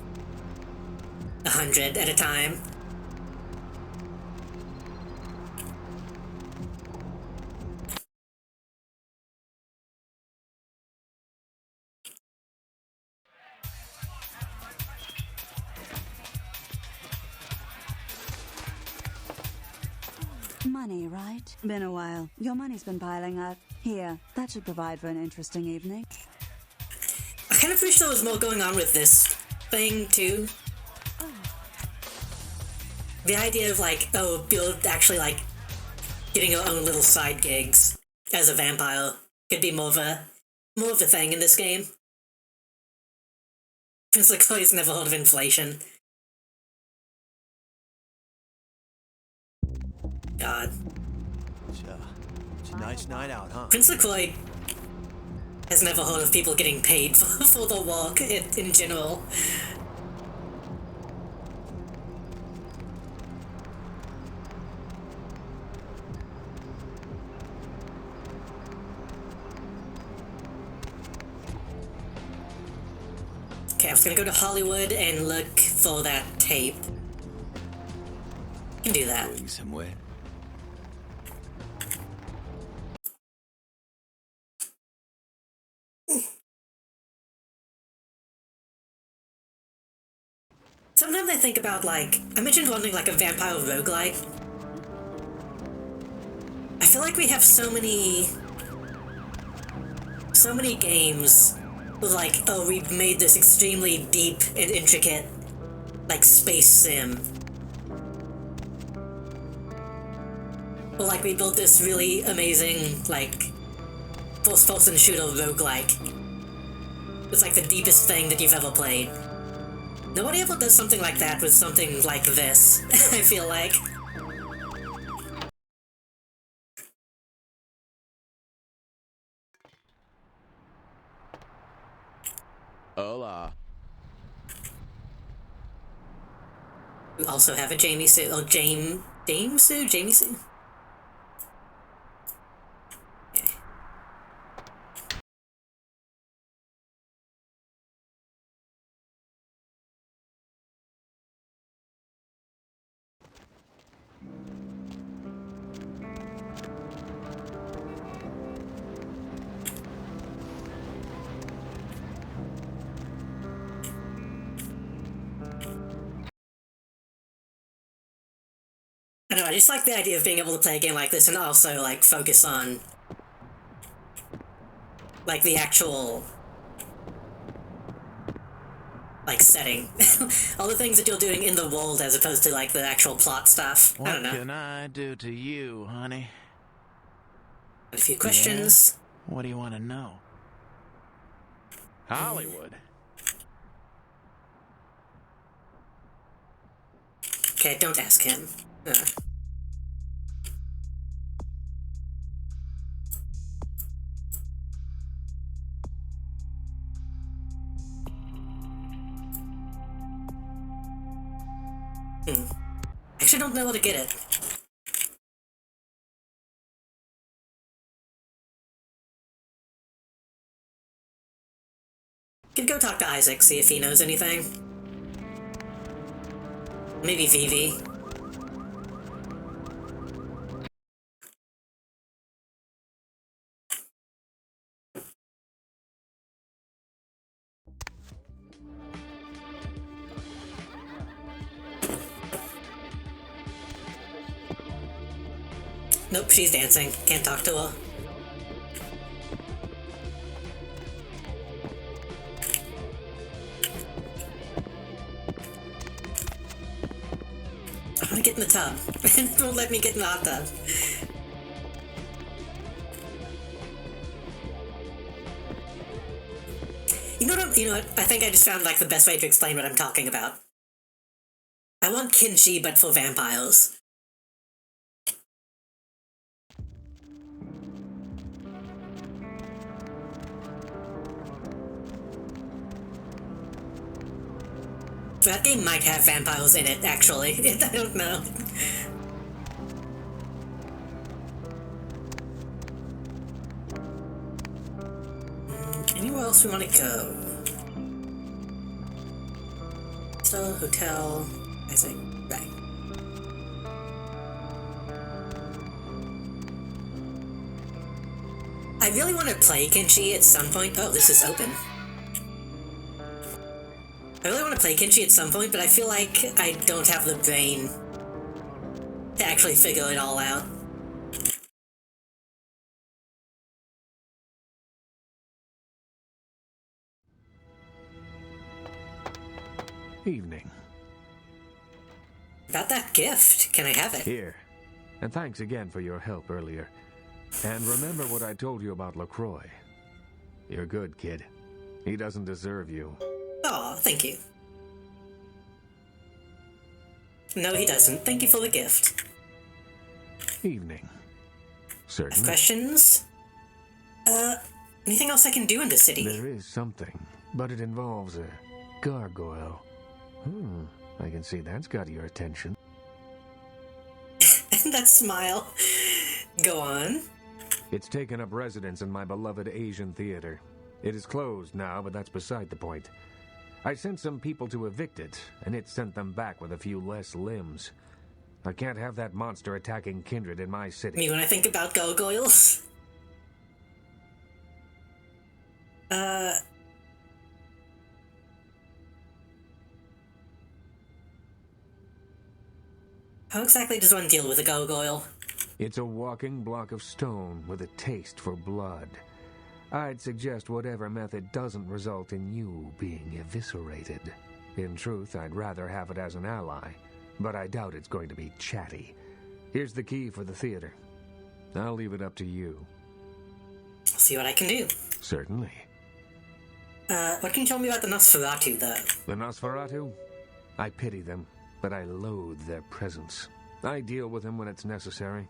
Speaker 1: 100 at a time.
Speaker 2: money, right? Been a while. Your money's been piling up. Here, that should provide for an interesting evening.
Speaker 1: I kind of wish there was more going on with this thing, too. The idea of, like, oh, you're actually, like, getting your own little side gigs as a vampire could be more of a thing in this game. Prince LaCroix's never heard of inflation. God.
Speaker 21: It's a nice night out, huh?
Speaker 1: Prince LaCroix has never heard of people getting paid for the work in general. Okay, I was gonna go to Hollywood and look for that tape. Can do that.
Speaker 15: Going somewhere?
Speaker 1: Sometimes I think about, like, I mentioned wanting, like, a vampire roguelike. I feel like we have so many games with, like, oh, we've made this extremely deep and intricate, like, space sim. Or, like, we built this really amazing, like, first-person shooter roguelike. It's, like, the deepest thing that you've ever played. Nobody ever does something like that with something like this, I feel like.
Speaker 21: Hola.
Speaker 1: We also have a Jamie Sue, or Jamie Sue? I don't know, I just like the idea of being able to play a game like this and also, like, focus on, like, the actual, like, setting. All the things that you're doing in the world as opposed to, like, the actual plot stuff. I don't know.
Speaker 21: What can I do to you, honey?
Speaker 1: A few questions.
Speaker 21: Yeah? What do you want to know? Hollywood.
Speaker 1: Okay, don't ask him. I actually don't know how to get it. Could go talk to Isaac, see if he knows anything. Maybe Vivi. Nope, she's dancing. Can't talk to her. I wanna get in the tub. It won't let me get in the hot tub. You know what? I think I just found, like, the best way to explain what I'm talking about. I want kimchi, but for vampires. That game might have vampires in it, actually. I don't know. Anywhere else we want to go? Hotel, I think. Right. I really want to play Kenshi at some point. Oh, this is open. I really want to play Kenshi at some point, but I feel like I don't have the brain to actually figure it all out.
Speaker 8: Evening.
Speaker 1: About that gift. Can I have it?
Speaker 8: Here. And thanks again for your help earlier. And remember what I told you about LaCroix. You're good, kid. He doesn't deserve you.
Speaker 1: Oh, thank you. No, he doesn't. Thank you for the gift.
Speaker 8: Evening. Certain.
Speaker 1: Have questions? Anything else I can do in the city?
Speaker 8: There is something, but it involves a gargoyle. I can see that's got your attention.
Speaker 1: That smile. Go on.
Speaker 8: It's taken up residence in my beloved Asian theater. It is closed now, but that's beside the point. I sent some people to evict it, and it sent them back with a few less limbs. I can't have that monster attacking kindred in my city.
Speaker 1: Me when I think about gargoyles. How exactly does one deal with a gargoyle?
Speaker 8: It's a walking block of stone with a taste for blood. I'd suggest whatever method doesn't result in you being eviscerated. In truth, I'd rather have it as an ally, but I doubt it's going to be chatty. Here's the key for the theater. I'll leave it up to you.
Speaker 1: I'll see what I can do.
Speaker 8: Certainly.
Speaker 1: What can you tell me about the Nosferatu, though?
Speaker 8: The Nosferatu? I pity them, but I loathe their presence. I deal with them when it's necessary.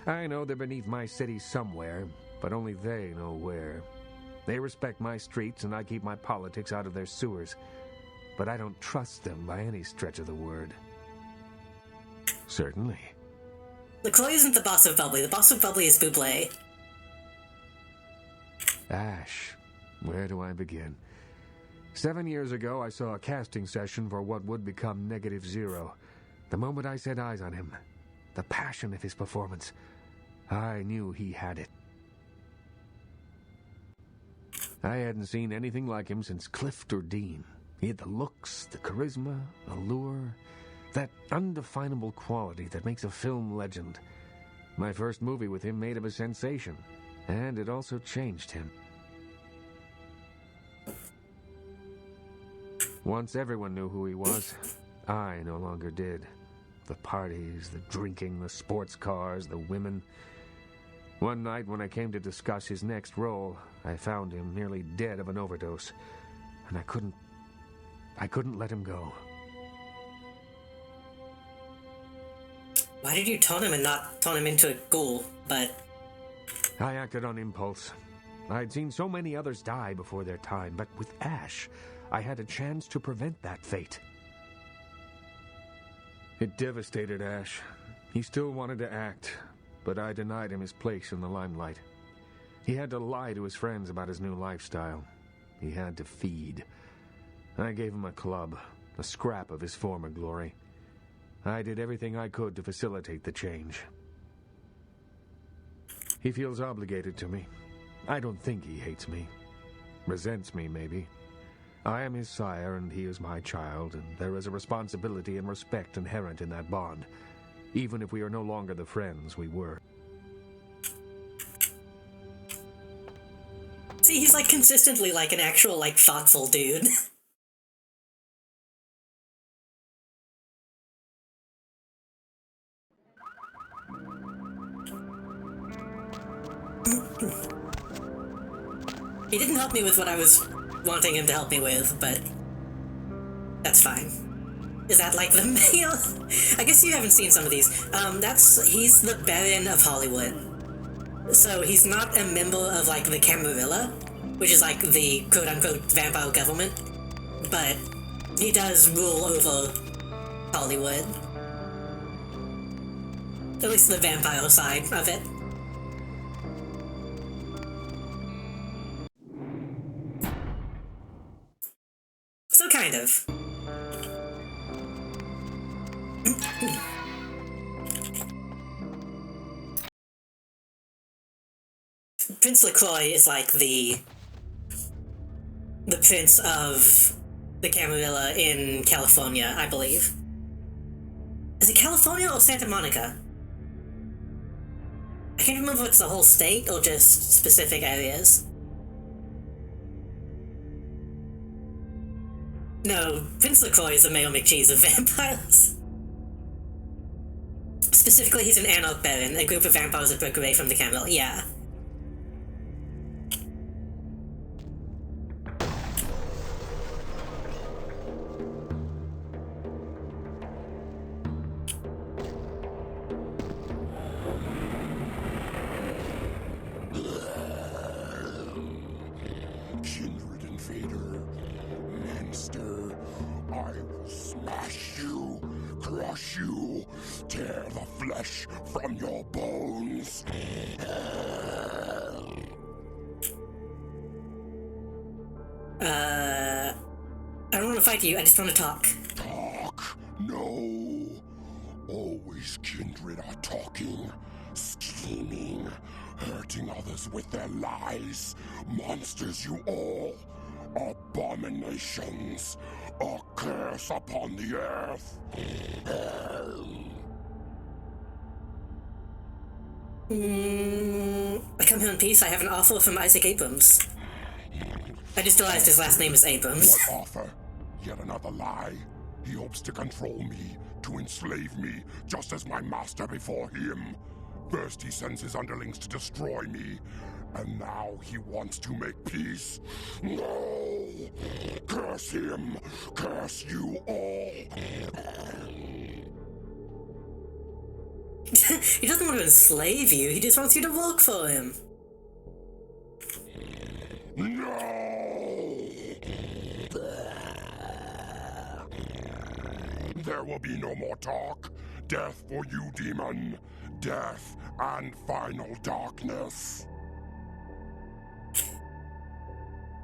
Speaker 8: I know they're beneath my city somewhere, but only they know where. They respect my streets, and I keep my politics out of their sewers. But I don't trust them by any stretch of the word. Certainly.
Speaker 1: LaCroix isn't the boss of Bubbly. The boss of Bubbly is Buble.
Speaker 8: Ash. Where do I begin? 7 years ago, I saw a casting session for what would become Negative Zero. The moment I set eyes on him, the passion of his performance, I knew he had it. I hadn't seen anything like him since Clift or Dean. He had the looks, the charisma, allure, that undefinable quality that makes a film legend. My first movie with him made him a sensation, and it also changed him. Once everyone knew who he was, I no longer did. The parties, the drinking, the sports cars, the women. One night when I came to discuss his next role, I found him nearly dead of an overdose, and I couldn't let him go.
Speaker 1: Why did you taunt him and not turn him into a ghoul, but...
Speaker 8: I acted on impulse. I'd seen so many others die before their time, but with Ash, I had a chance to prevent that fate. It devastated Ash. He still wanted to act, but I denied him his place in the limelight. He had to lie to his friends about his new lifestyle. He had to feed. I gave him a club, a scrap of his former glory. I did everything I could to facilitate the change. He feels obligated to me. I don't think he hates me. Resents me, maybe. I am his sire, and he is my child, and there is a responsibility and respect inherent in that bond, even if we are no longer the friends we were.
Speaker 1: See, he's, consistently, an actual, thoughtful dude. He didn't help me with what I was wanting him to help me with, but that's fine. Is that the male? I guess you haven't seen some of these. He's the Baron of Hollywood. So he's not a member of the Camarilla, which is the quote-unquote vampire government, but he does rule over Hollywood. At least the vampire side of it. So kind of. Prince LaCroix is the prince of the Camarilla in California, I believe. Is it California or Santa Monica? I can't remember if it's the whole state or just specific areas. No, Prince LaCroix is a male McCheese of vampires. Specifically, he's an Anarch Baron, a group of vampires that broke away from the Camel, yeah.
Speaker 6: Kindred Invader, monster, I will smash you, crush you, tear the flesh from your bones.
Speaker 1: I don't want to fight you, I just want to talk.
Speaker 6: Talk? No. Always Kindred are talking, scheming, hurting others with their lies. Monsters you all. Abominations. A curse upon the earth.
Speaker 1: I come here in peace. I have an offer from Isaac Abrams. I just realized his last name is Abrams.
Speaker 6: What offer? Yet another lie. He hopes to control me, to enslave me, just as my master before him. First he sends his underlings to destroy me, and now he wants to make peace. No! Curse him! Curse you all!
Speaker 1: He doesn't want to enslave you, he just wants you to work for him.
Speaker 6: No! There will be no more talk. Death for you, demon. Death and final darkness.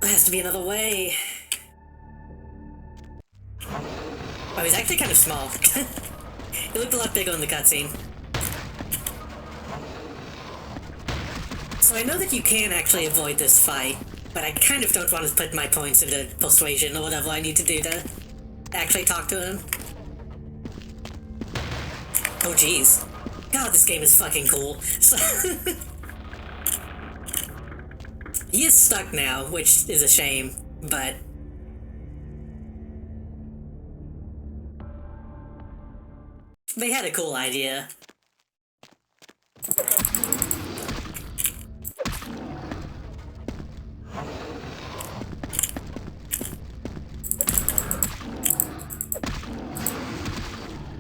Speaker 1: There has to be another way. Oh, he's actually kind of small. He looked a lot bigger in the cutscene. So I know that you can actually avoid this fight, but I kind of don't want to put my points into persuasion or whatever I need to do to actually talk to him. Oh jeez. God, this game is fucking cool. So he is stuck now, which is a shame, but they had a cool idea.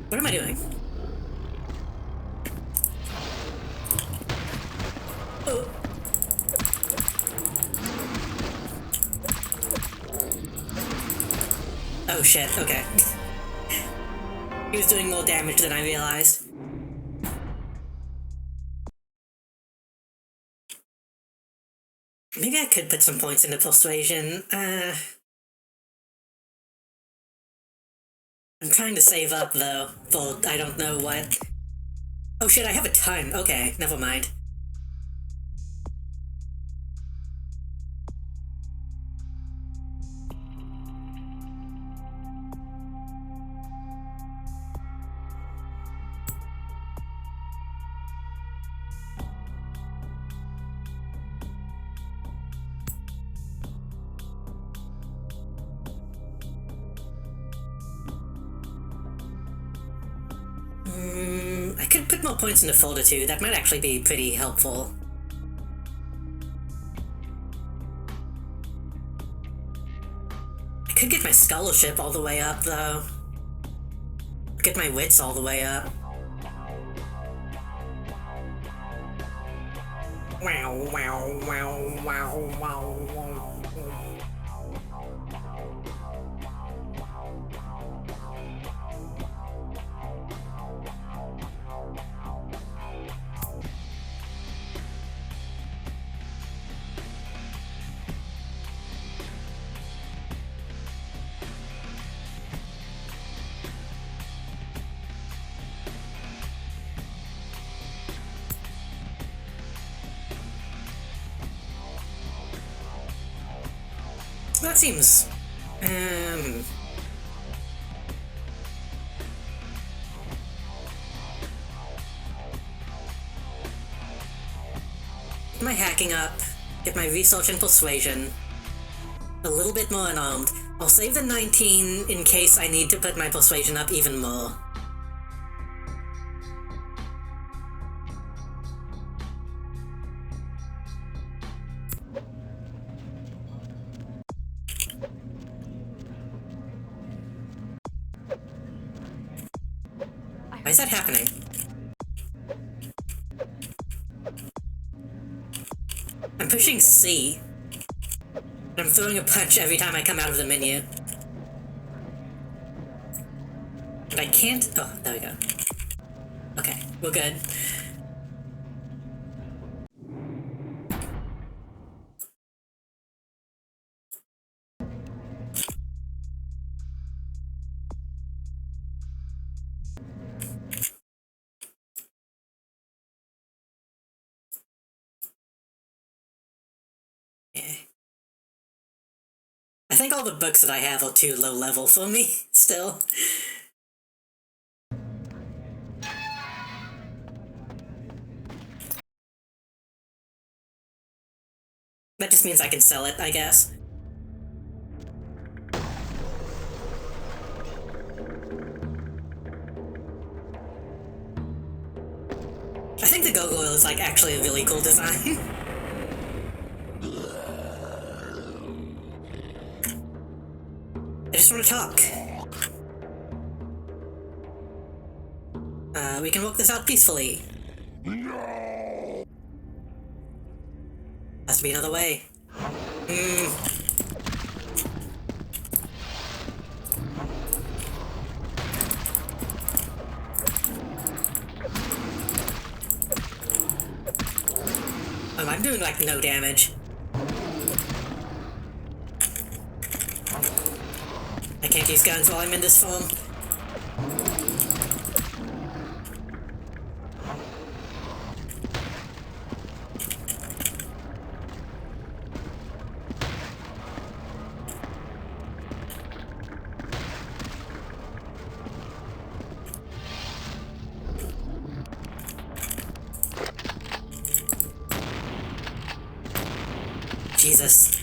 Speaker 1: What am I doing? Oh. Oh shit, okay. He was doing more damage than I realized. Maybe I could put some points into persuasion. I'm trying to save up, though, for I don't know what. Oh shit, I have a ton. Okay, never mind. I could put more points into Fortitude. That might actually be pretty helpful. I could get my scholarship all the way up, though. Get my wits all the way up. Wow, wow, wow, wow, wow, wow. That seems... Get my hacking up, get my research and persuasion. a little bit more unarmed. I'll save the 19 in case I need to put my persuasion up even more. Why is that happening? I'm pushing C. And I'm throwing a punch every time I come out of the menu. But I can't... Oh, there we go. Okay, we're good. I think all the books that I have are too low level for me, still. That just means I can sell it, I guess. I think the gargoyle is, like, actually a really cool design. I just want to talk. We can work this out peacefully. No! Has to be another way. Oh, I'm doing, like, no damage. I can't use guns while I'm in this form. Jesus.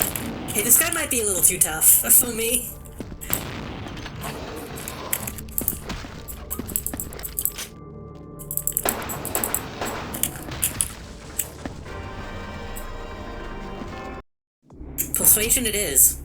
Speaker 1: Hey, this guy might be a little too tough for me. Persuasion it is.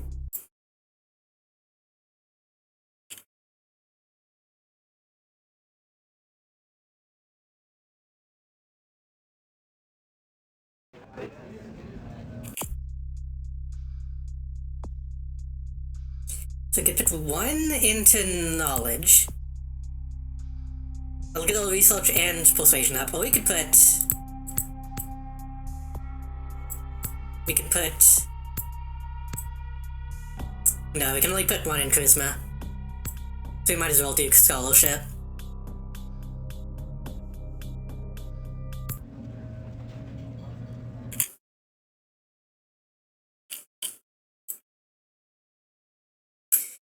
Speaker 1: So I could put 1 into knowledge. I'll get all research and persuasion up, or we could put... No, we can only put 1 in charisma. So we might as well do scholarship.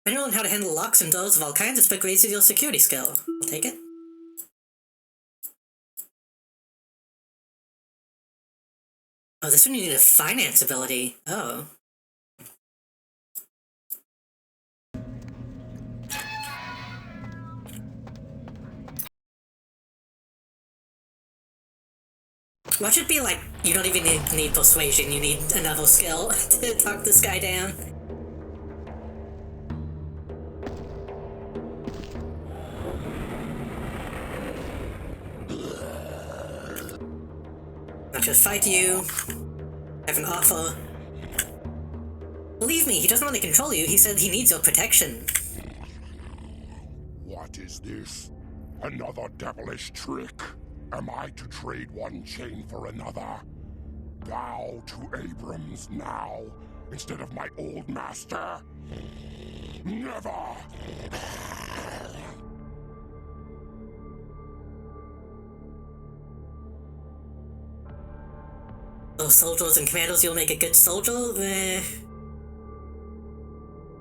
Speaker 1: I know how to handle locks and doors of all kinds, it's but raises your security skill. I'll take it. Oh, this one you need a finance ability. Oh. Watch it be like, you don't even need persuasion, you need another skill to talk this guy down. Not just fight you. I have an offer. Believe me, he doesn't want to control you, he said he needs your protection.
Speaker 6: What is this? Another devilish trick? Am I to trade one chain for another? Bow to Abrams now, instead of my old master? Never!
Speaker 1: Those soldiers and commandos, you'll make a good soldier?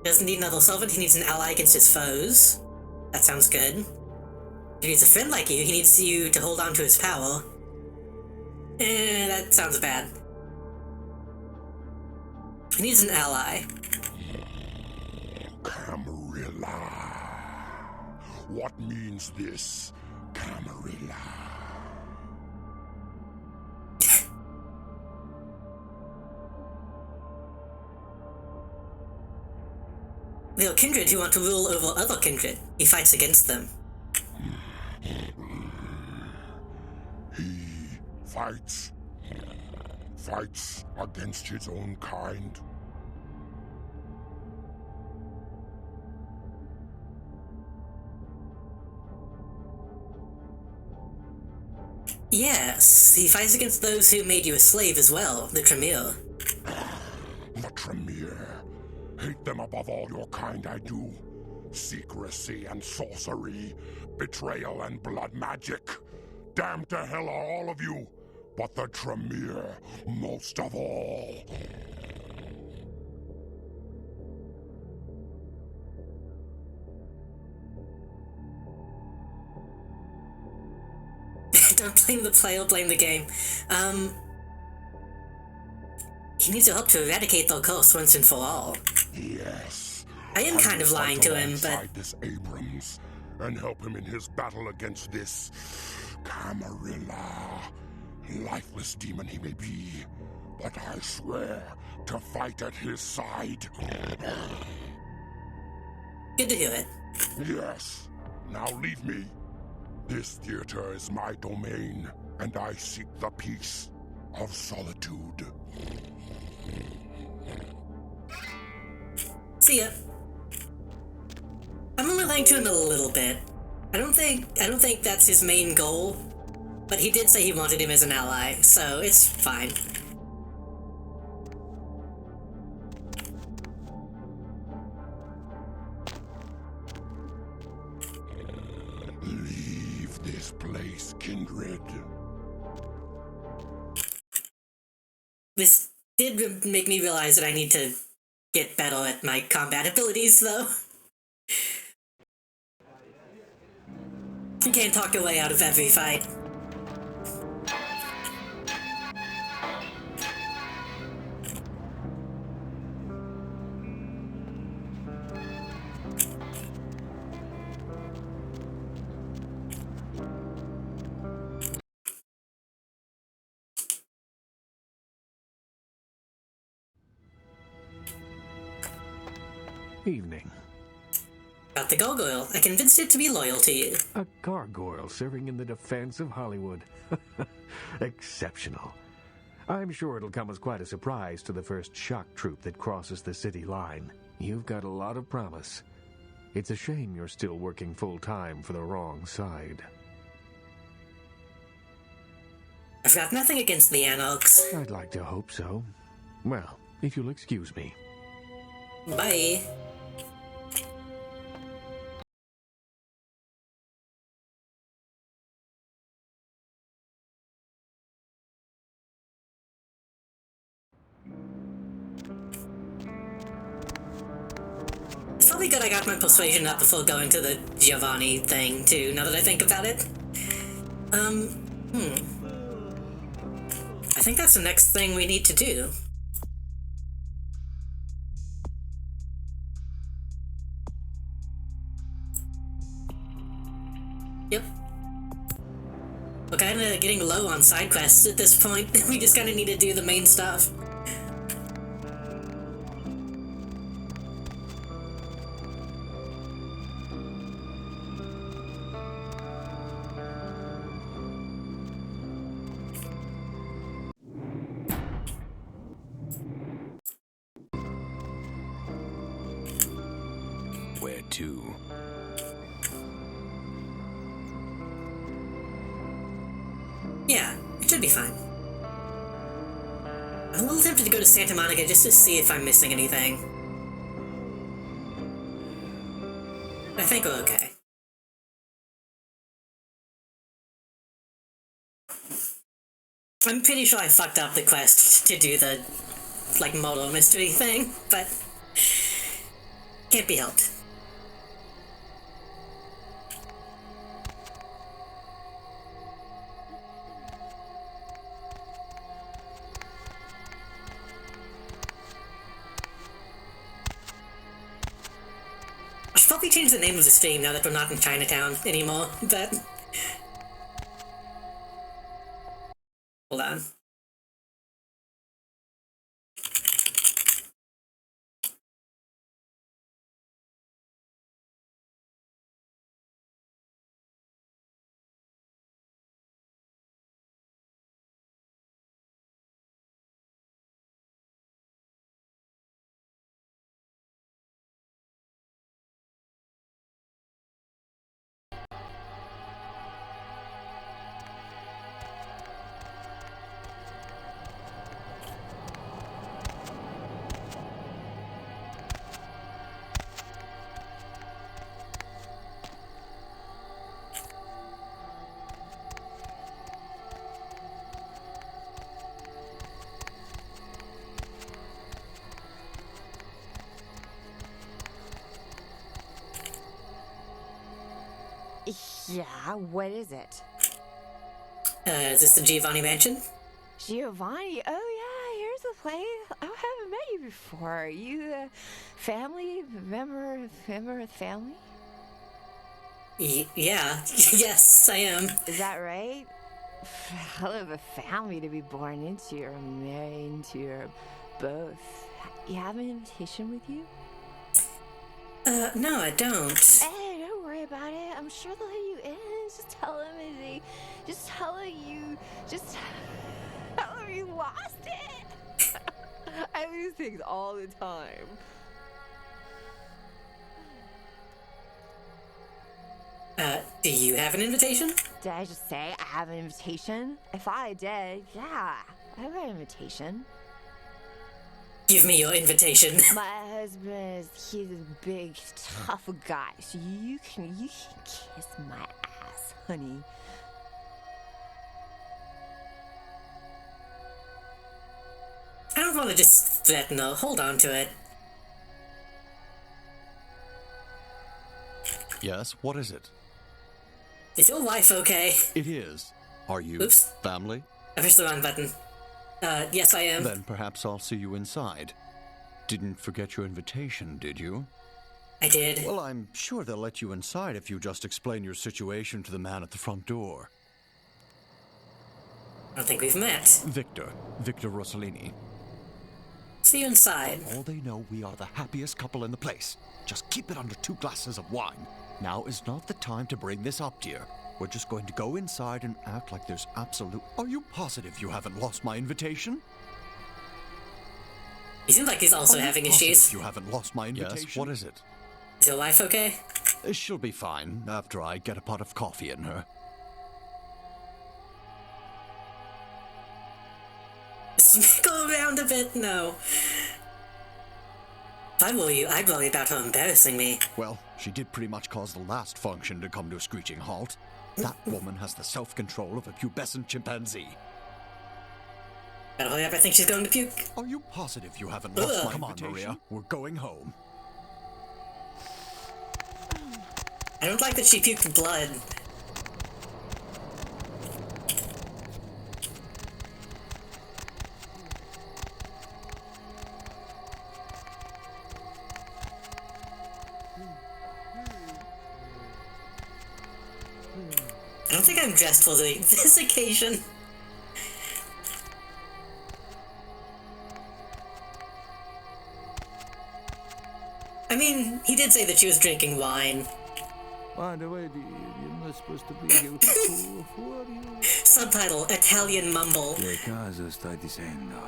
Speaker 1: Doesn't need another servant, he needs an ally against his foes. That sounds good. He needs a friend like you, he needs you to hold on to his power. That sounds bad. He needs an ally.
Speaker 6: Camarilla. What means this, Camarilla?
Speaker 1: There are kindred who want to rule over other kindred. He fights against them.
Speaker 6: He fights against his own kind.
Speaker 1: Yes, he fights against those who made you a slave as well, the Tremere.
Speaker 6: The Tremere. Hate them above all your kind I do. Secrecy and sorcery, betrayal and blood magic. Damned to hell are all of you, but the Tremere most of all.
Speaker 1: Don't blame the player, blame the game. He needs your help to eradicate the curse once and for all.
Speaker 6: Yes.
Speaker 1: I am kind of lying to him, but...
Speaker 6: this Abrams and help him in his battle against this Camarilla. Lifeless demon he may be, but I swear to fight at his side.
Speaker 1: Good to hear it.
Speaker 6: Yes. Now leave me. This theater is my domain, and I seek the peace of solitude.
Speaker 1: See ya. I'm only lying to him a little bit. I don't think that's his main goal, but he did say he wanted him as an ally, so it's fine.
Speaker 6: Leave this place, kindred.
Speaker 1: This did make me realize that I need to get better at my combat abilities, though. You can't talk your way out of every fight.
Speaker 8: Evening.
Speaker 1: Got the gargoyle. I convinced it to be loyal to you.
Speaker 8: A gargoyle serving in the defense of Hollywood. Exceptional. I'm sure it'll come as quite a surprise to the first shock troop that crosses the city line. You've got a lot of promise. It's a shame you're still working full-time for the wrong side.
Speaker 1: I've got nothing against the Anarchs.
Speaker 8: I'd like to hope so. Well, if you'll excuse me.
Speaker 1: Bye. It's probably good I got my persuasion up before going to the Giovanni thing, too, now that I think about it. I think that's the next thing we need to do. Yep. We're kinda getting low on side quests at this point. We just kinda need to do the main stuff.
Speaker 15: Where to?
Speaker 1: Yeah, it should be fine. I'm a little tempted to go to Santa Monica just to see if I'm missing anything. I think we're okay. I'm pretty sure I fucked up the quest to do the, like, model mystery thing, but can't be helped. probably change the name of the stream now that we're not in Chinatown anymore, but... Hold on.
Speaker 11: Yeah, what is it?
Speaker 1: Is this the Giovanni Mansion?
Speaker 11: Giovanni? Oh, yeah, here's the place. I haven't met you before. You, family? Member of family?
Speaker 1: Yeah. Yes, I am.
Speaker 11: Is that right? Hell of a family to be born into, or married into, or both. You have an invitation with you?
Speaker 1: No, I don't.
Speaker 11: Hey, don't worry about it. I'm sure they'll let you in. Just tell them you lost it. I lose things all the time.
Speaker 1: Do you have an invitation?
Speaker 11: Did I just say I have an invitation? I thought I did. Yeah, I have an invitation.
Speaker 1: Give me your invitation.
Speaker 11: My husband he's a big, tough guy, so you can kiss my ass, honey.
Speaker 1: I don't want to just threaten her. Hold on to it.
Speaker 5: Yes, what is it?
Speaker 1: Is your wife okay?
Speaker 5: It is. Are you
Speaker 1: Oops.
Speaker 5: family?
Speaker 1: I pushed the wrong button. Yes, I am.
Speaker 5: Then perhaps I'll see you inside. Didn't forget your invitation, did you?
Speaker 1: I did.
Speaker 5: Well, I'm sure they'll let you inside if you just explain your situation to the man at the front door.
Speaker 1: I don't think we've met.
Speaker 5: Victor Rossellini.
Speaker 1: See you inside.
Speaker 5: For all they know, we are the happiest couple in the place. Just keep it under 2 glasses of wine. Now is not the time to bring this up, dear. We're just going to go inside and act like there's absolute... Are you positive you haven't lost my invitation?
Speaker 1: He seems like he's also having issues.
Speaker 5: You haven't lost my invitation? Yes, what is it?
Speaker 1: Is your wife okay?
Speaker 5: She'll be fine after I get a pot of coffee in her.
Speaker 1: Go around a bit? No. If I were you, I'd worry about her embarrassing me.
Speaker 5: Well, she did pretty much cause the last function to come to a screeching halt. That woman has the self-control of a pubescent chimpanzee.
Speaker 1: Better hurry up, I think she's going to puke.
Speaker 5: Are you positive you haven't lost my
Speaker 1: Come
Speaker 5: invitation? On, Maria. We're going home.
Speaker 1: I don't like that she puked blood. I don't think I'm dressed for this occasion. I mean, he did say that she was drinking wine.
Speaker 22: By the way, you're not supposed to be here. Who are you?
Speaker 1: Subtitle, Italian mumble.
Speaker 22: Che cosa stai dicendo?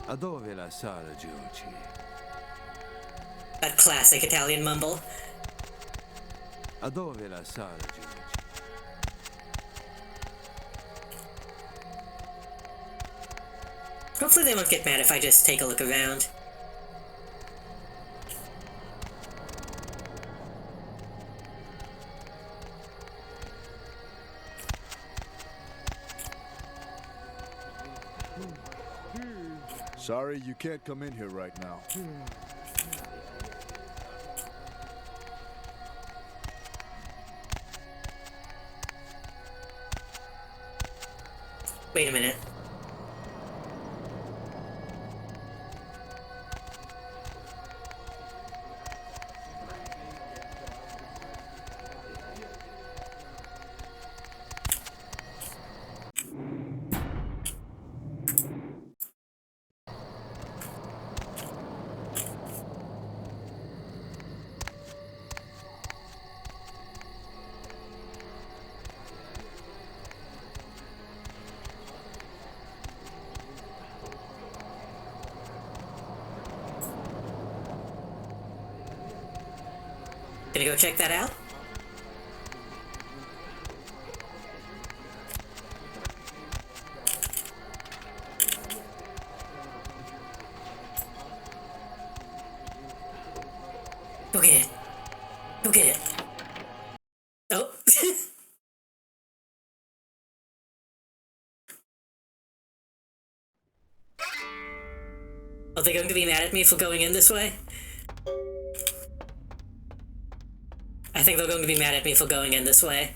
Speaker 22: A dove la sala, Giorgi?
Speaker 1: That classic Italian mumble.
Speaker 22: A dove la sala, Giorgi?
Speaker 1: Hopefully they won't get mad if I just take a look around.
Speaker 23: Sorry, you can't come in here right now.
Speaker 1: Wait a minute. Gonna go check that out? Go get it. Go get it. Oh. Are they going to be mad at me for going in this way? I think they're going to be mad at me for going in this way.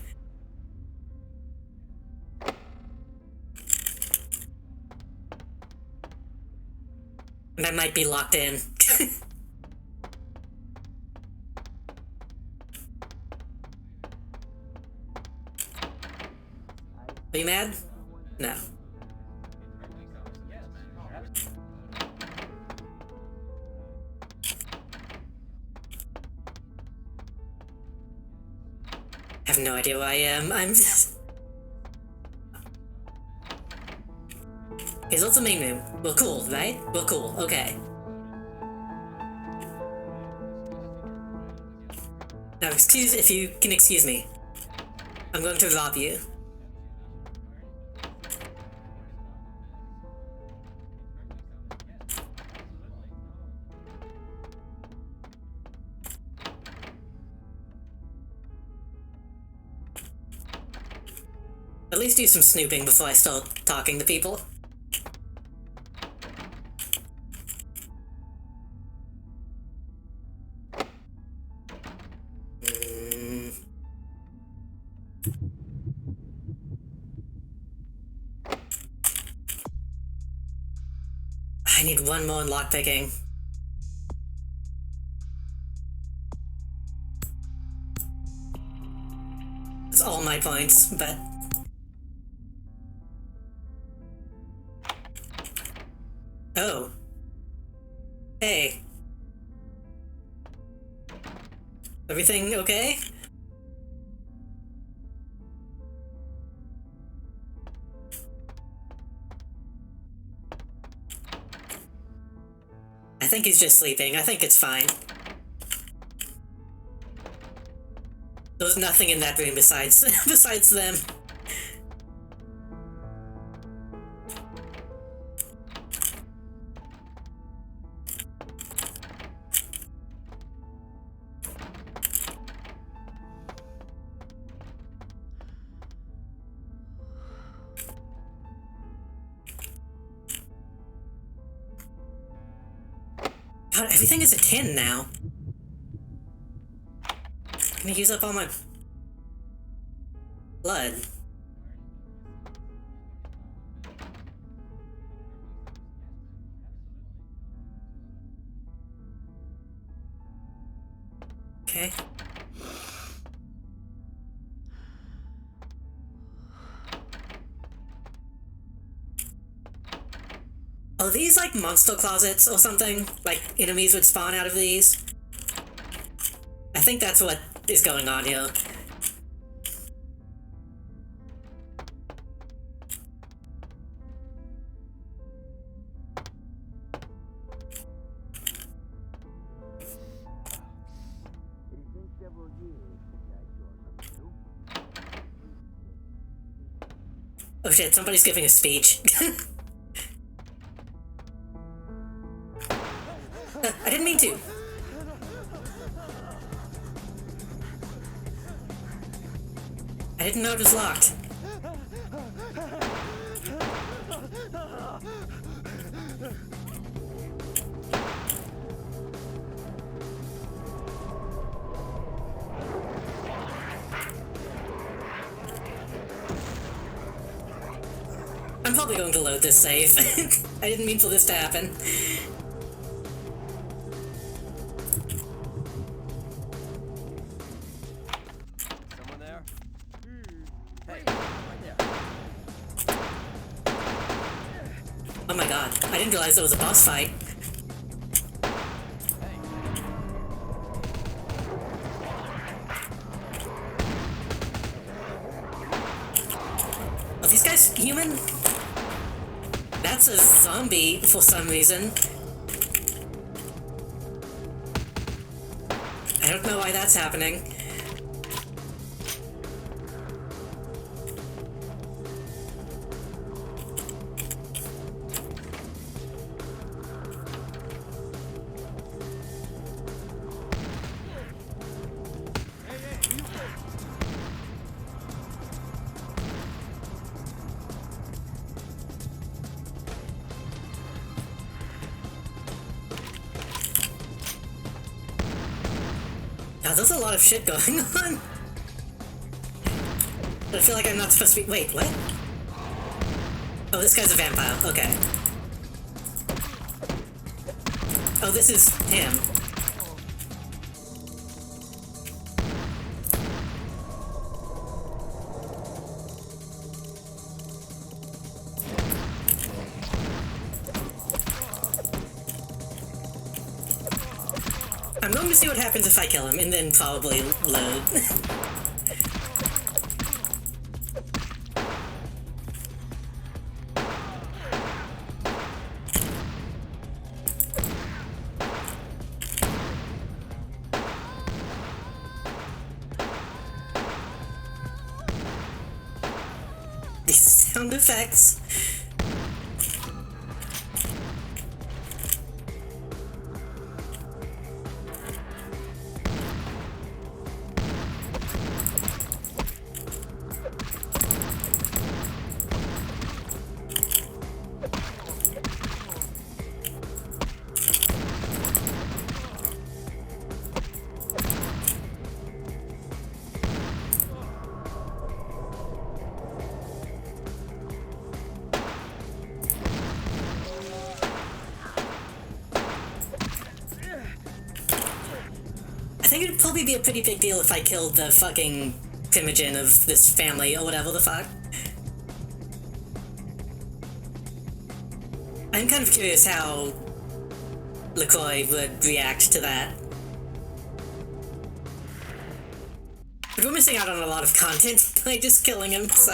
Speaker 1: And I might be locked in. Are you mad? No. I have no idea who I am. I'm just... He's also Ming. We're cool, right? We're cool, okay. Now if you can excuse me. I'm going to rob you. At least do some snooping before I start talking to people. I need one more in lockpicking. That's all my points, but... Oh. Hey. Everything okay? I think he's just sleeping. I think it's fine. There's nothing in that room besides besides them. God, everything is a 10 now. I'm gonna use up all my blood. Okay. Are these like monster closets or something? Like enemies would spawn out of these? I think that's what is going on here. Oh shit, somebody's giving a speech. I didn't mean to. I didn't know it was locked. I'm probably going to load this save. I didn't mean for this to happen. Oh my god, I didn't realize it was a boss fight. Are these guys human? That's a zombie for some reason. I I don't know why that's happening. Now, there's a lot of shit going on. I feel like I'm not supposed to be. Wait, what? Oh, this guy's a vampire. Okay. Oh, this is him. I'm going to see what happens if I kill him, and then probably load. These sound effects. I think it'd probably be a pretty big deal if I killed the fucking primogen of this family or whatever the fuck. I'm kind of curious how LaCroix would react to that. But we're missing out on a lot of content by just killing him, so...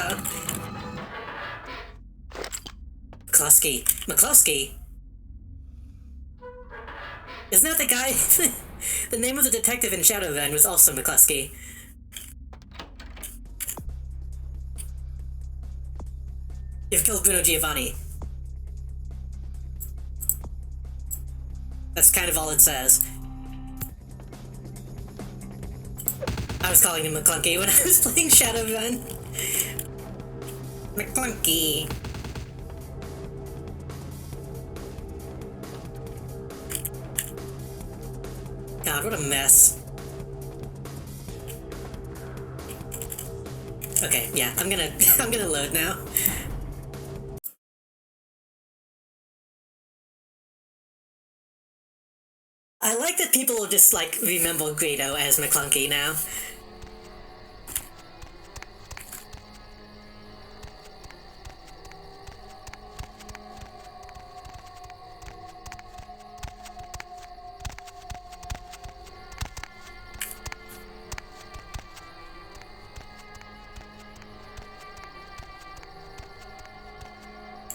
Speaker 1: McCluskey? Isn't that the guy? The name of the detective in Shadowrun was also McCluskey. You've killed Bruno Giovanni. That's kind of all it says. I was calling him McClunky when I was playing Shadowrun. McClunky. God, what a mess. Okay, yeah, I'm gonna load now. I like that people will just, like, remember Greedo as McClunky now.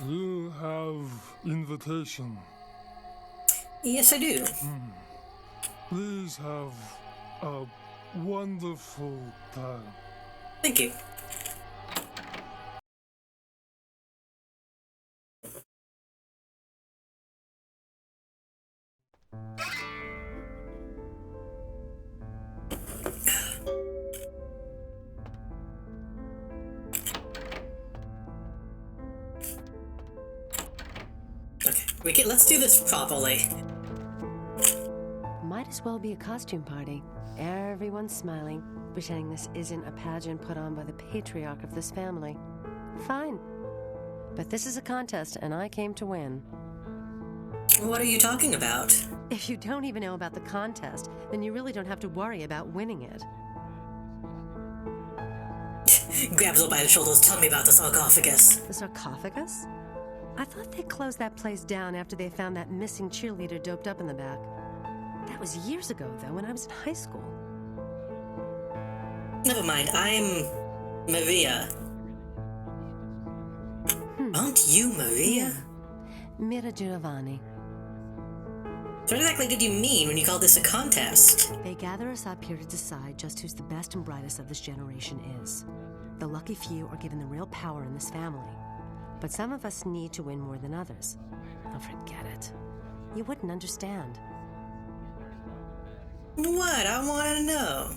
Speaker 12: You have invitation.
Speaker 1: Yes, I do.
Speaker 12: Please have a wonderful time.
Speaker 1: Thank you. Okay, let's do this properly.
Speaker 11: Might as well be a costume party. Everyone's smiling, pretending this isn't a pageant put on by the patriarch of this family. Fine. But this is a contest, and I came to win.
Speaker 1: What are you talking about?
Speaker 11: If you don't even know about the contest, then you really don't have to worry about winning it.
Speaker 1: Grabs her by the shoulders, tell me about the sarcophagus.
Speaker 11: The sarcophagus? I thought they closed that place down after they found that missing cheerleader doped up in the back. That was years ago, though, when I was in high school.
Speaker 1: Never mind, I'm Maria. Aren't you Maria?
Speaker 11: Mira Giovanni.
Speaker 1: So what exactly did you mean when you called this a contest?
Speaker 11: They gather us up here to decide just who's the best and brightest of this generation is. The lucky few are given the real power in this family. But some of us need to win more than others. Oh, forget it. You wouldn't understand.
Speaker 1: What? I want to know.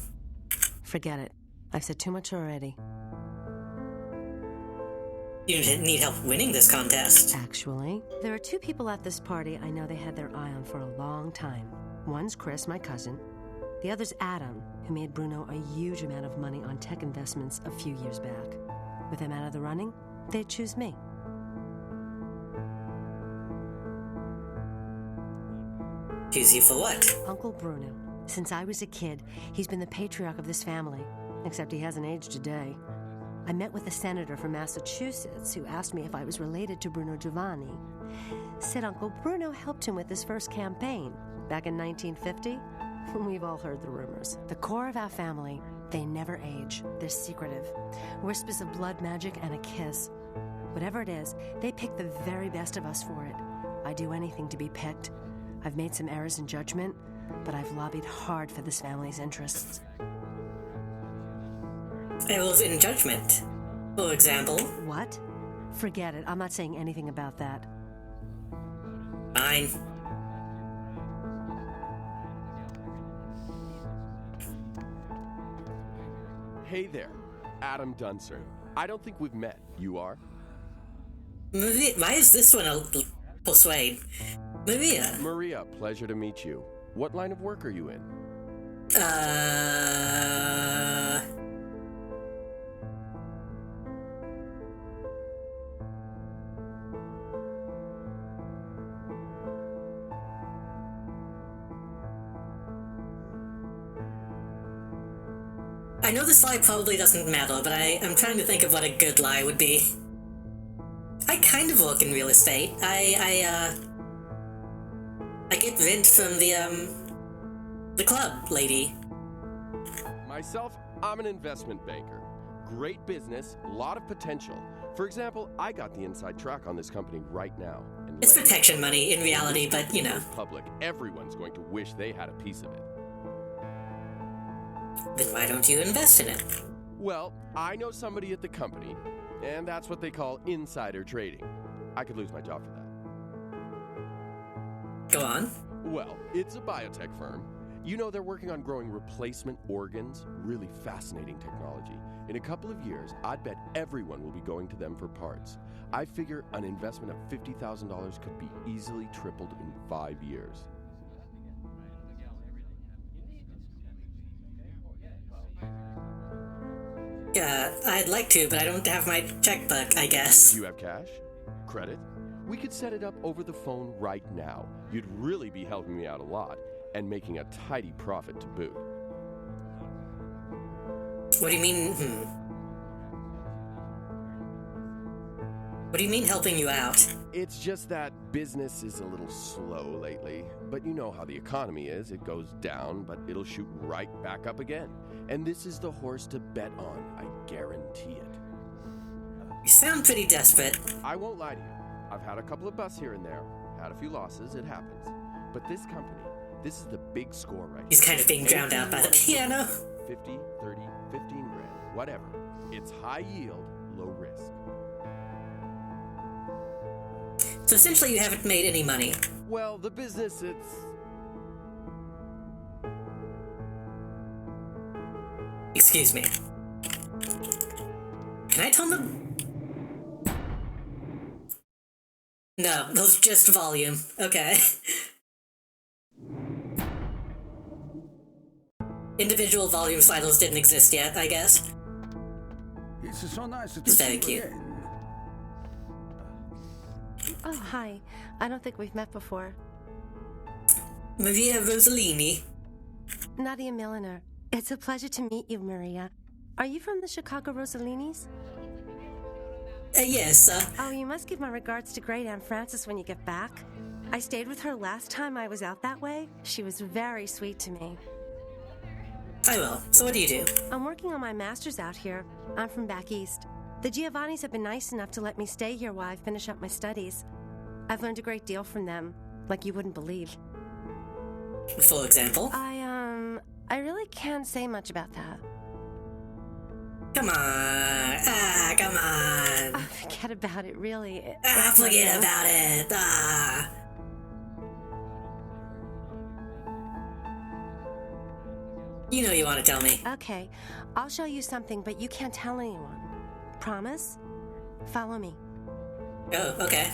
Speaker 11: Forget it. I've said too much already.
Speaker 1: You need help winning this contest.
Speaker 11: Actually, there are two people at this party I know they had their eye on for a long time. One's Chris, my cousin. The other's Adam, who made Bruno a huge amount of money on tech investments a few years back. With him out of the running, they'd choose me.
Speaker 1: Choose you for what?
Speaker 11: Uncle Bruno. Since I was a kid, he's been the patriarch of this family, except he hasn't aged a day. I met with a senator from Massachusetts who asked me if I was related to Bruno Giovanni. Said Uncle Bruno helped him with his first campaign back in 1950. We've all heard the rumors. The core of our family, they never age. They're secretive. Whispers of blood magic and a kiss. Whatever it is, they pick the very best of us for it. I'd do anything to be picked. I've made some errors in judgment, but I've lobbied hard for this family's interests.
Speaker 1: Errors in judgment, for example.
Speaker 11: What? Forget it. I'm not saying anything about that.
Speaker 1: Fine.
Speaker 3: Hey there, Adam Dunser. I don't think we've met. You are?
Speaker 1: Why is this one a persuade? Maria.
Speaker 3: Maria, pleasure to meet you. What line of work are you in?
Speaker 1: I know this lie probably doesn't matter, but I'm trying to think of what a good lie would be. I kind of work in real estate. I get rent from the club lady.
Speaker 3: Myself, I'm an investment banker. Great business, a lot of potential. For example, I got the inside track on this company right now. And
Speaker 1: It's protection money in reality, but you know.
Speaker 3: Public, everyone's going to wish they had a piece of it.
Speaker 1: Then why don't you invest in it?
Speaker 3: Well, I know somebody at the company, and that's what they call insider trading. I could lose my job for that.
Speaker 1: Go on.
Speaker 3: Well, it's a biotech firm. You know, they're working on growing replacement organs. Really fascinating technology. In a couple of years, I'd bet everyone will be going to them for parts. I figure an investment of $50,000 could be easily tripled in 5 years.
Speaker 1: Yeah, I'd like to, but I don't have my checkbook, I guess.
Speaker 3: You have cash? Credit? We could set it up over the phone right now. You'd really be helping me out a lot, and making a tidy profit to boot.
Speaker 1: What do you mean, What do you mean helping you out?
Speaker 3: It's just that business is a little slow lately. But you know how the economy is. It goes down, but it'll shoot right back up again. And this is the horse to bet on, I guarantee it.
Speaker 1: You sound pretty desperate.
Speaker 3: I won't lie to you. I've had a couple of busts here and there. Had a few losses, it happens. But this company, this is the big score right
Speaker 1: He's
Speaker 3: here.
Speaker 1: kind of being drowned out by the piano.
Speaker 3: 50, 30, 15 grand, whatever. It's high yield, low risk.
Speaker 1: So essentially you haven't made any money.
Speaker 3: Well, the business, it's...
Speaker 1: Excuse me. Can I tell them? No, those just volume. Okay. Individual volume sliders didn't exist yet, I guess.
Speaker 22: It's so nice to
Speaker 1: It's
Speaker 22: see
Speaker 1: very
Speaker 22: you
Speaker 1: cute.
Speaker 22: again.
Speaker 11: Oh, hi. I don't think we've met before.
Speaker 1: Maria Rossellini.
Speaker 11: Nadia Milliner. It's a pleasure to meet you, Maria. Are you from the Chicago Rossellini's?
Speaker 1: Yes,
Speaker 11: Oh, you must give my regards to Great Aunt Frances when you get back. I stayed with her last time I was out that way. She was very sweet to me.
Speaker 1: I will. So what do you do?
Speaker 11: I'm working on my master's out here. I'm from back east. The Giovannis have been nice enough to let me stay here while I finish up my studies. I've learned a great deal from them, like you wouldn't believe.
Speaker 1: For example?
Speaker 11: I really can't say much about that.
Speaker 1: Come on. Come on.
Speaker 11: Forget about it, really.
Speaker 1: Forget about it. You know you want to tell me.
Speaker 11: Okay, I'll show you something, but you can't tell anyone. Promise? Follow me.
Speaker 1: Oh, okay.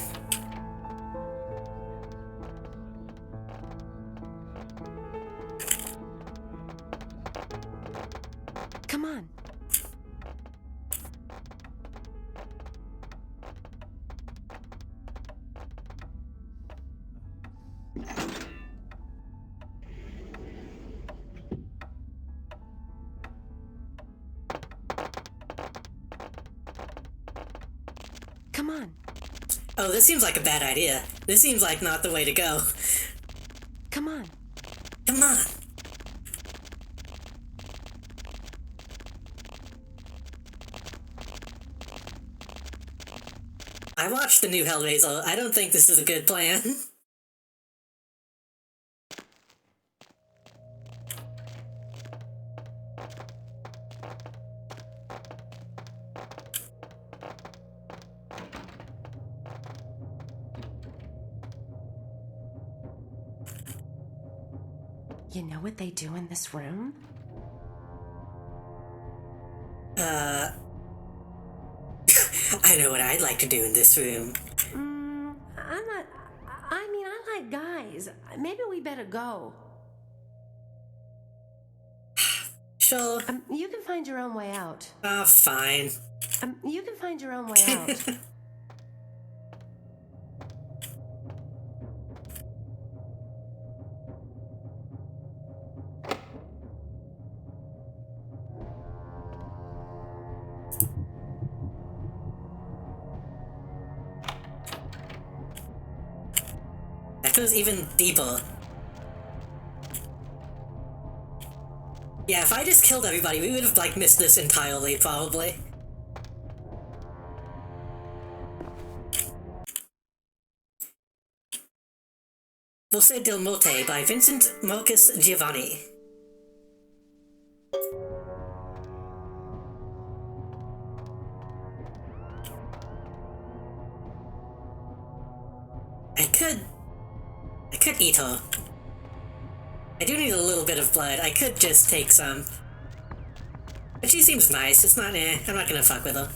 Speaker 11: Come on. Come on.
Speaker 1: Oh, this seems like a bad idea. This seems like not the way to go.
Speaker 11: Come on.
Speaker 1: Come on. I watched the new Hellraiser. I don't think this is a good plan.
Speaker 11: You know what they do in this room?
Speaker 1: I know what I'd like to do in this room.
Speaker 11: I'm not... I like guys. Maybe we better go.
Speaker 1: Sure.
Speaker 11: You can find your own way out.
Speaker 1: Fine.
Speaker 11: You can find your own way out.
Speaker 1: That goes even deeper. Yeah, if I just killed everybody, we would have, like, missed this entirely, probably. Voce del Mote by Vincent Marcus Giovanni. I could eat her. I do need a little bit of blood. I could just take some. But she seems nice. It's not, I'm not gonna fuck with her.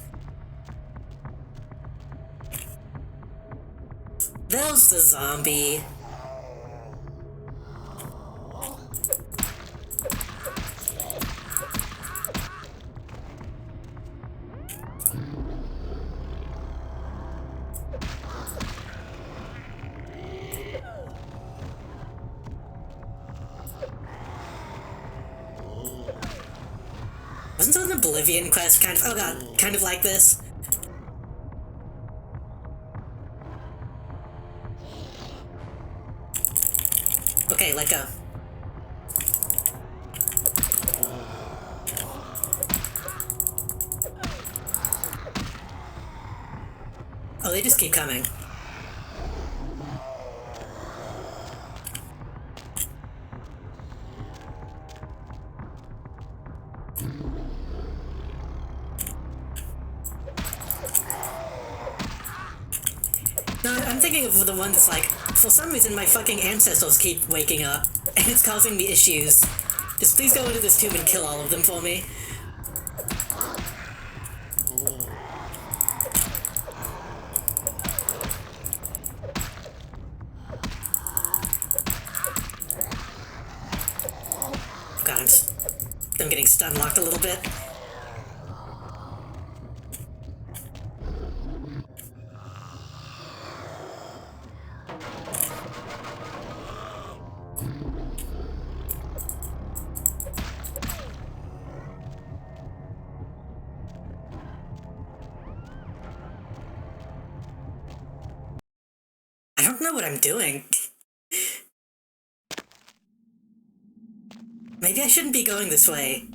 Speaker 1: There's the zombie. Wasn't there an Oblivion quest kind of, oh god, kind of like this? Okay, let go. Oh, they just keep coming. No, I'm thinking of the one that's like, for some reason my fucking ancestors keep waking up, and it's causing me issues. Just please go into this tomb and kill all of them for me. God, I'm getting stun locked a little bit. I don't know what I'm doing. Maybe I shouldn't be going this way.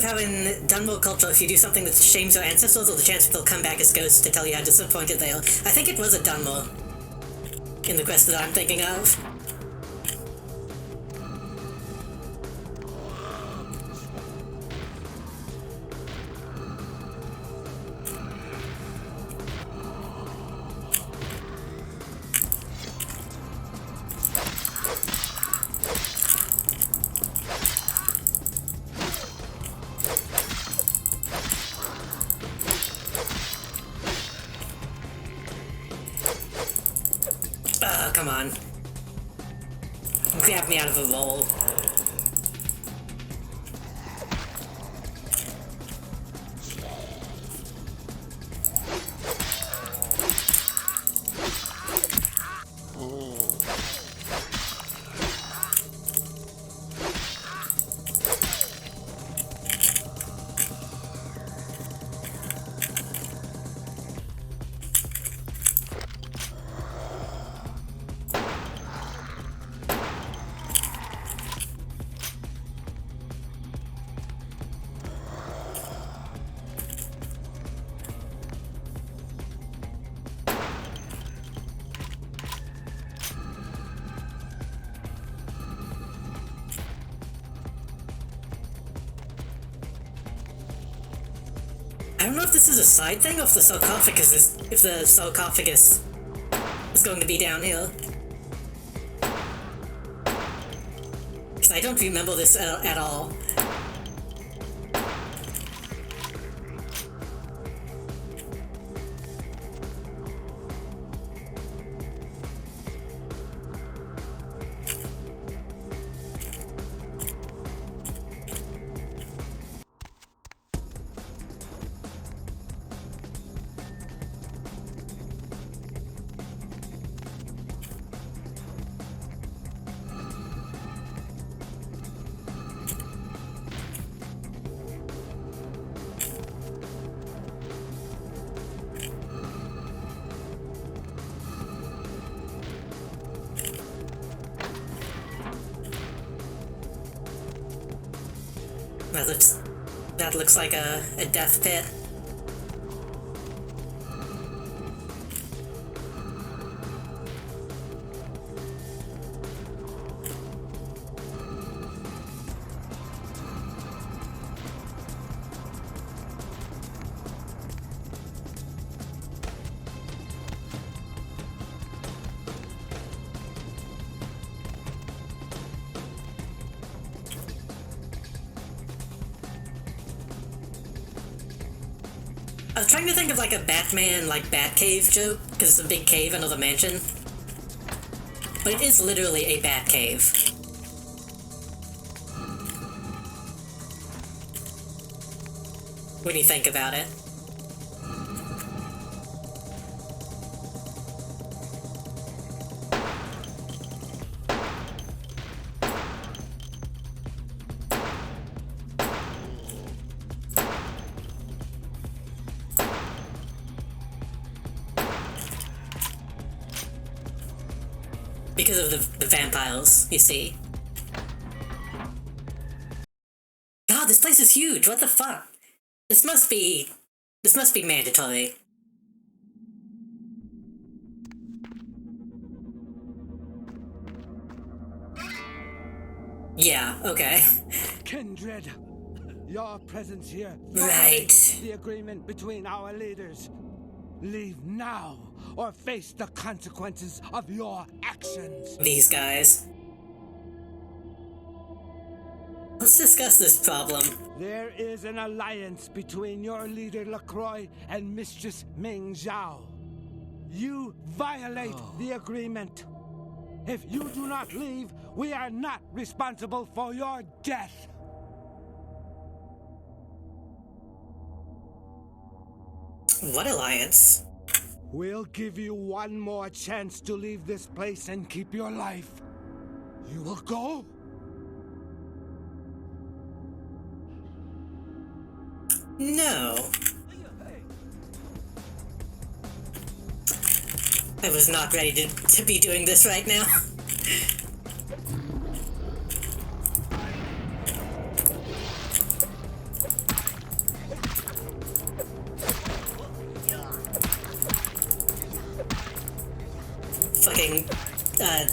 Speaker 1: how in Dunmo culture, if you do something that shames your ancestors, there's a chance they'll come back as ghosts to tell you how disappointed they are. I think it was a Dunmo in the quest that I'm thinking of. Come on. Grab me out of a roll. I don't know if this is a side thing or if the sarcophagus is going to be down here. Because I don't remember this at all. That looks like a death pit. I was trying to think of like a Batman, Batcave joke, because it's a big cave under the mansion. But it is literally a Batcave. When you think about it. Because of the vampires, you see. God, this place is huge. What the fuck? This must be mandatory. Yeah, okay.
Speaker 22: Kindred, your presence here
Speaker 1: Right.
Speaker 22: violates the agreement between our leaders. Leave now, or face the consequences of your actions.
Speaker 1: These guys. Let's discuss this problem.
Speaker 22: There is an alliance between your leader LaCroix and Mistress Ming Zhao. You violate the agreement. If you do not leave, we are not responsible for your death.
Speaker 1: What alliance?
Speaker 22: We'll give you one more chance to leave this place and keep your life. You will go?
Speaker 1: No. I was not ready to be doing this right now. fucking, I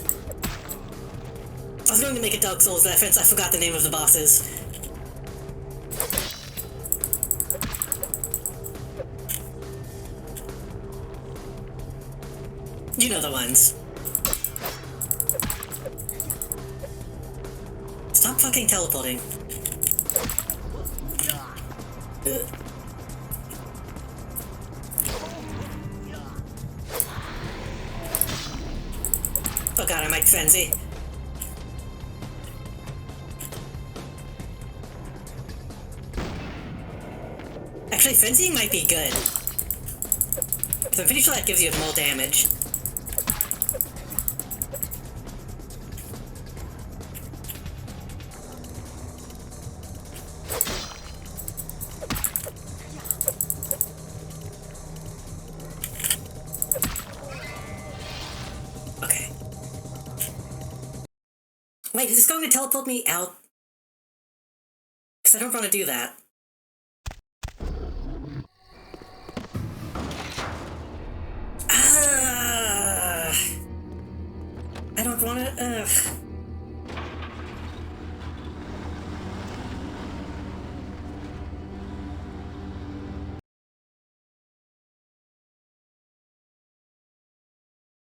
Speaker 1: was going to make a Dark Souls reference, I forgot the name of the bosses. You know the ones. Stop fucking teleporting. Ugh. Oh god, I might frenzy. Actually, frenzying might be good. 'Cause I'm pretty sure that gives you more damage. Okay. Wait, is this going to teleport me out? Because I don't want to do that. I don't want to,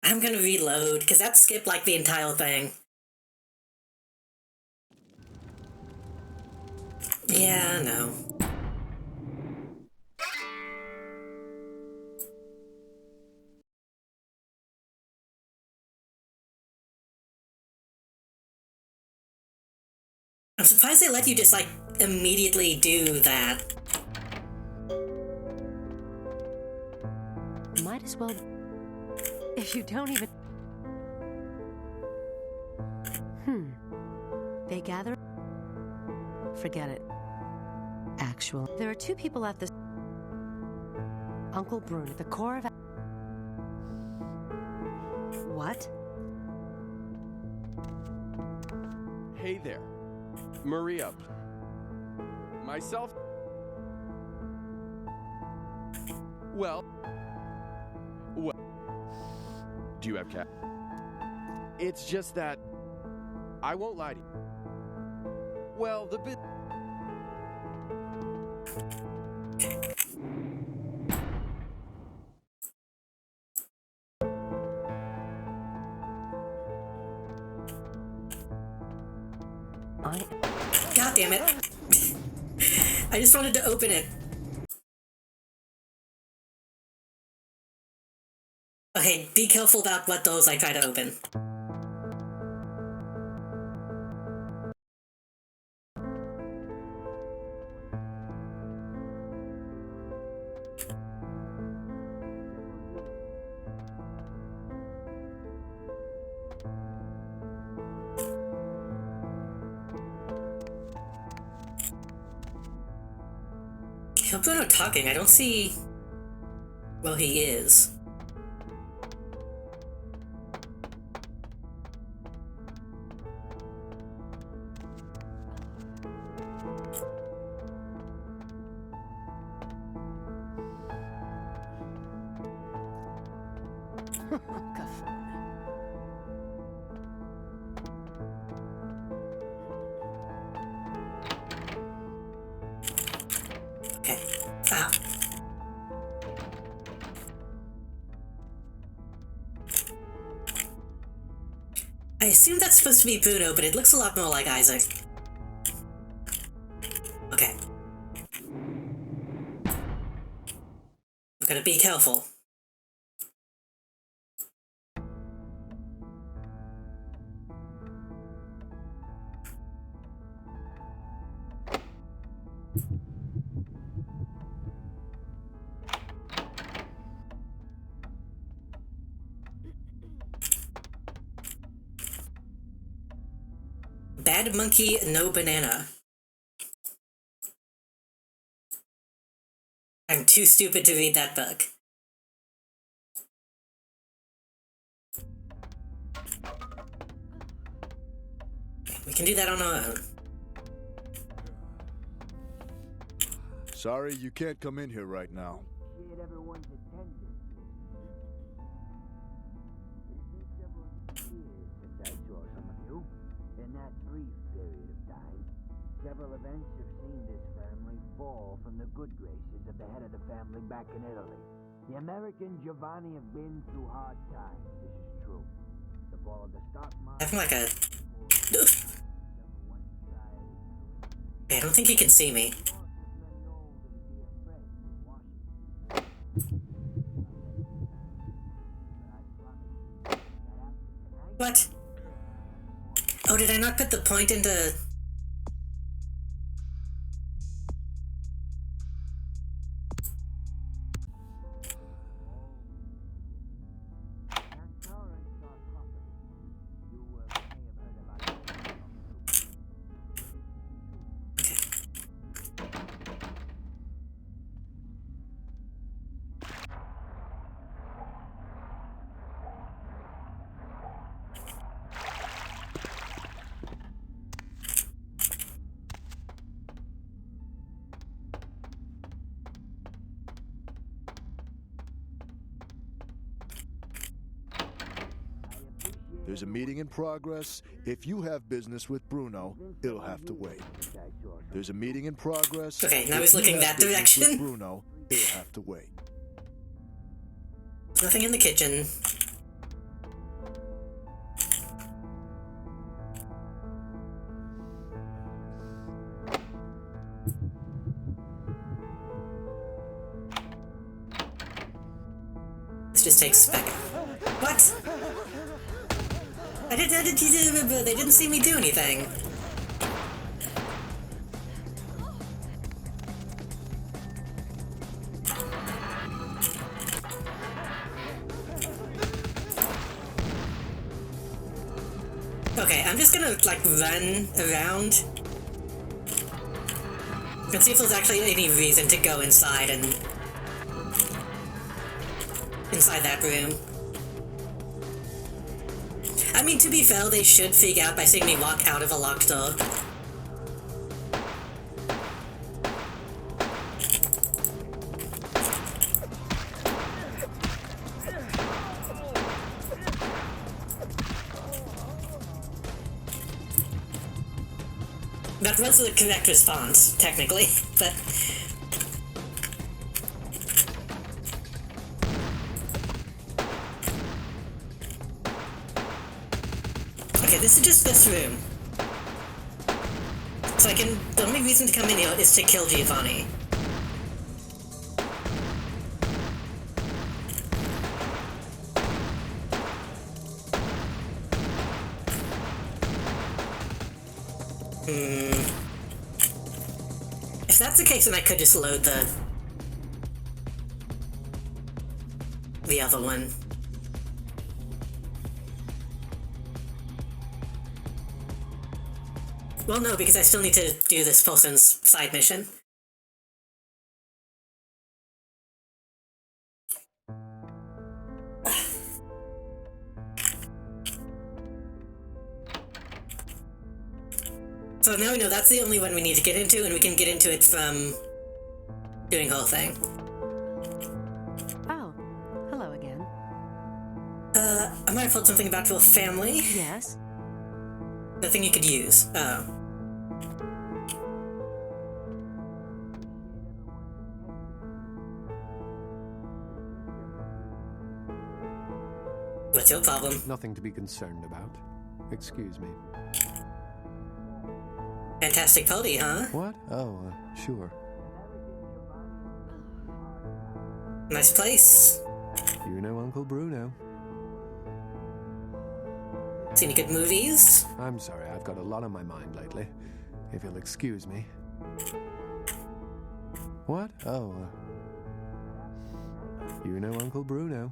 Speaker 1: I'm gonna reload, because that skipped like the entire thing. Yeah, no. I'm surprised they let you just, like, immediately do that.
Speaker 11: Might as well. If you don't even. They gather. Forget it. Actual. There are two people at this. Uncle Brune at the core of. What?
Speaker 3: Hey there. Maria. Myself. Well. Do you have cat? It's just that I won't lie to you. Well, the bit.
Speaker 1: God damn it. I just wanted to open it. Okay, be careful about what doors I try to open. Hope they're not talking. I don't see. Well, he is. Okay. Ah. I assume that's supposed to be Bruno, but it looks a lot more like Isaac. Okay. I'm gonna be careful. Bad monkey, no banana. I'm too stupid to read that book. We can do that on our own.
Speaker 16: Sorry, you can't come in here right now.
Speaker 13: Several events have seen this family fall from the good graces of the head of the family back in Italy. The American Giovanni have been through hard times, this is true. The fall of the stock market...
Speaker 1: I feel like a... Okay, I don't think he can see me. What? Oh, did I not put the point into...
Speaker 12: There's a meeting in progress. If you have business with Bruno, it'll have to wait. There's a meeting in progress.
Speaker 1: Okay, now he's looking that direction.
Speaker 12: With Bruno, it'll have to wait.
Speaker 1: Nothing in the kitchen. This just takes back. What? They didn't see me do anything. Okay, I'm just gonna, like, run around and see if there's actually any reason to go inside and... inside that room. I mean, to be fair, they should figure out by seeing me walk out of a locked door. That was the correct response, technically, but... Okay, this is just this room. So the only reason to come in here is to kill Giovanni. If that's the case, then I could just load the other one. Well, no, because I still need to do this person's side mission. So now we know that's the only one we need to get into, and we can get into it from doing whole thing.
Speaker 11: Oh, hello again.
Speaker 1: I might have told something about your family.
Speaker 11: Yes?
Speaker 1: Nothing you could use. Oh. What's your problem?
Speaker 8: Nothing to be concerned about. Excuse me.
Speaker 1: Fantastic party, huh?
Speaker 8: What? Oh, sure.
Speaker 1: Nice place.
Speaker 8: You know Uncle Bruno.
Speaker 1: See any good movies?
Speaker 8: I'm sorry, I've got a lot on my mind lately. If you'll excuse me. What? Oh, you know Uncle Bruno.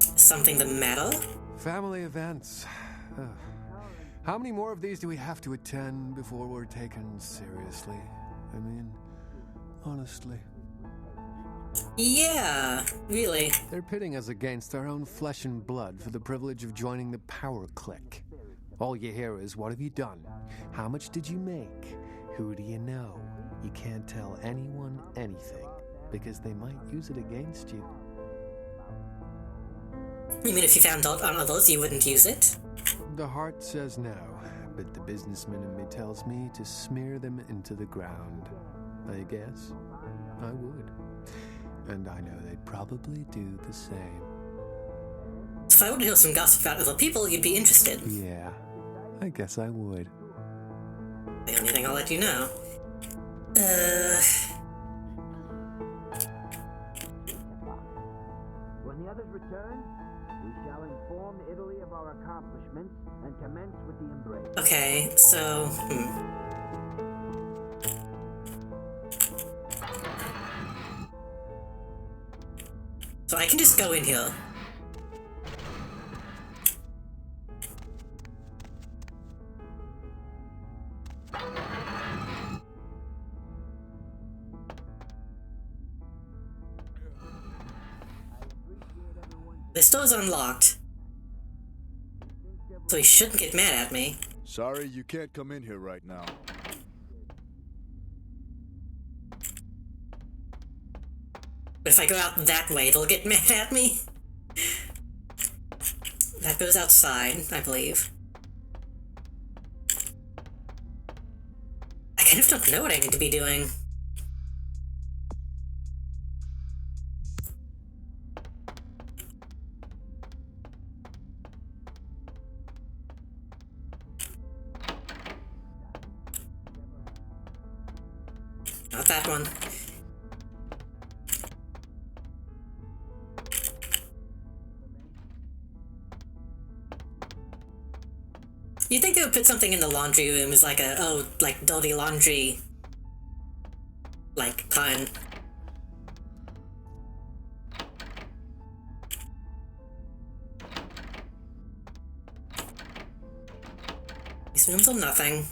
Speaker 1: Something the matter?
Speaker 8: Family events. How many more of these do we have to attend before we're taken seriously? I mean, honestly.
Speaker 1: Yeah, really.
Speaker 8: They're pitting us against our own flesh and blood for the privilege of joining the power clique. All you hear is, what have you done? How much did you make? Who do you know? You can't tell anyone anything, because they might use it against you.
Speaker 1: You mean if you found out on others, you wouldn't use it?
Speaker 8: The heart says no,
Speaker 14: but the businessman in me tells me to smear them into the ground. I guess I would. And I know they'd probably do the same.
Speaker 1: If I would hear some gossip about other people, you'd be interested.
Speaker 14: Yeah, I guess I would.
Speaker 1: The only thing I'll let you know.
Speaker 13: When the others return, we shall inform Italy of our accomplishments and commence with the embrace.
Speaker 1: Okay, so... So I can just go in here. This door's unlocked. So he shouldn't get mad at me.
Speaker 12: Sorry, you can't come in here right now.
Speaker 1: But if I go out that way, they'll get mad at me. That goes outside, I believe. I kind of don't know what I need to be doing. Not that one. You'd think they would put something in the laundry room as like like dirty laundry, like, pun. These rooms are nothing.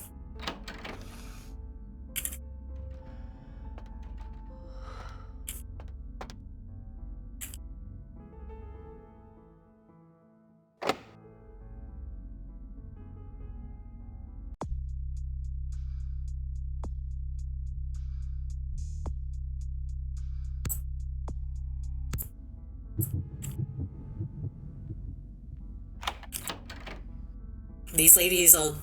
Speaker 1: These ladies are...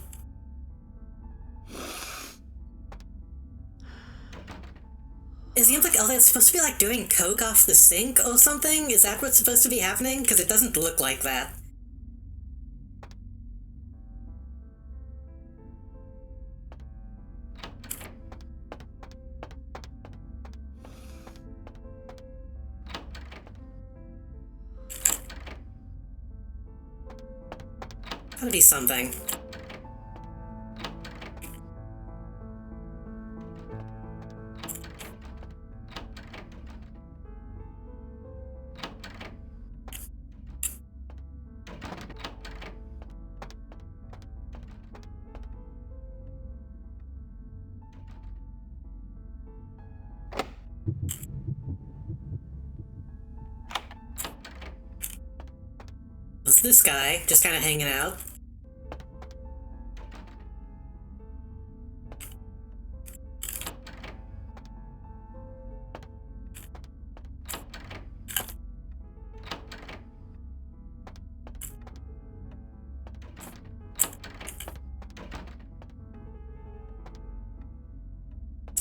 Speaker 1: Is the implication... Oh, they're supposed to be like doing coke off the sink or something? Is that what's supposed to be happening? Because it doesn't look like that. Gotta be something. It's this guy, just kind of hanging out.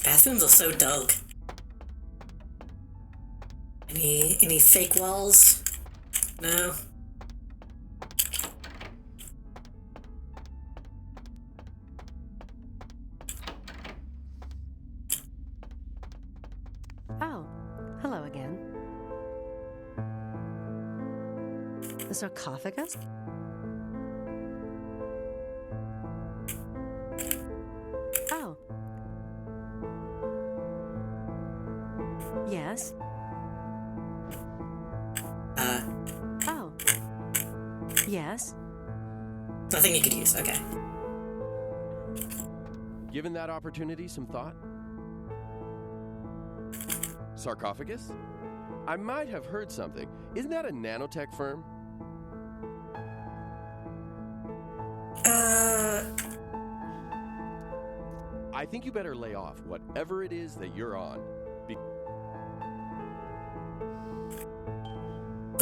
Speaker 1: Bathrooms are so dope. Any fake walls? No.
Speaker 11: Oh, hello again. The sarcophagus? Oh. Yes. Oh. Yes.
Speaker 1: Nothing you could use, okay.
Speaker 3: Given that opportunity some thought? Sarcophagus? I might have heard something. Isn't that a nanotech firm? I think you better lay off whatever it is that you're on.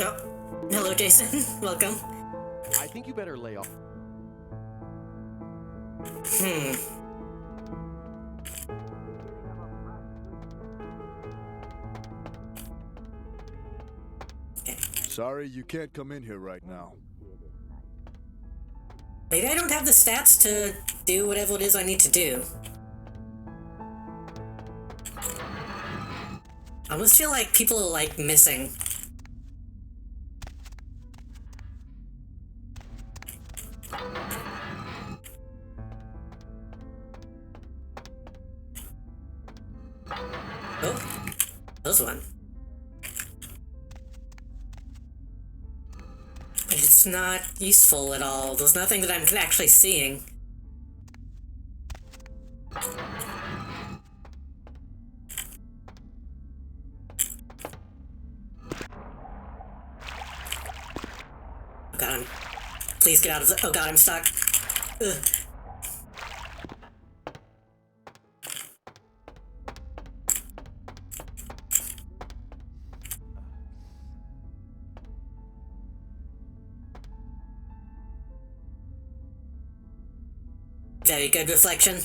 Speaker 1: Oh, hello, Jason. Welcome.
Speaker 3: I think you better lay off.
Speaker 12: Sorry, you can't come in here right now.
Speaker 1: Maybe I don't have the stats to do whatever it is I need to do. I almost feel like people are, like, missing. Oh, there's one. But it's not useful at all. There's nothing that I'm actually seeing. Oh god, please get out of the— oh god, I'm stuck. Ugh. Very good reflection.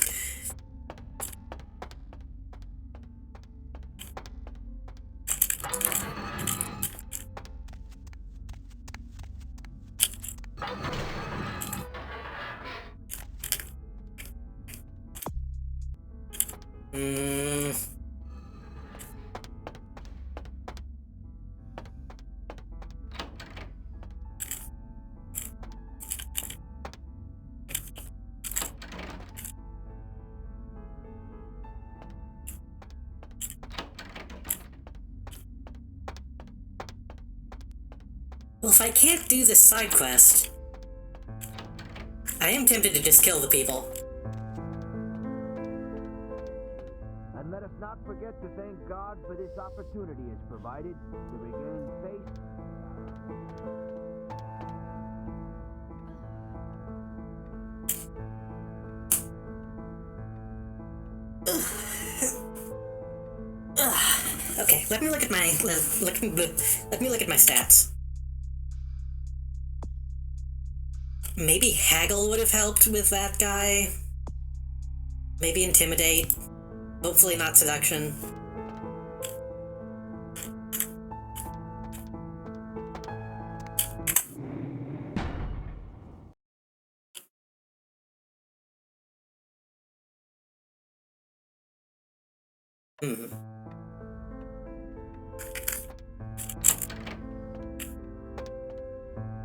Speaker 1: Well, if I can't do this side quest, I am tempted to just kill the people.
Speaker 13: And let us not forget to thank God for this opportunity it's provided to regain faith.
Speaker 1: Okay, let me look at my let me look at my stats. Maybe haggle would have helped with that guy. Maybe intimidate. Hopefully not seduction.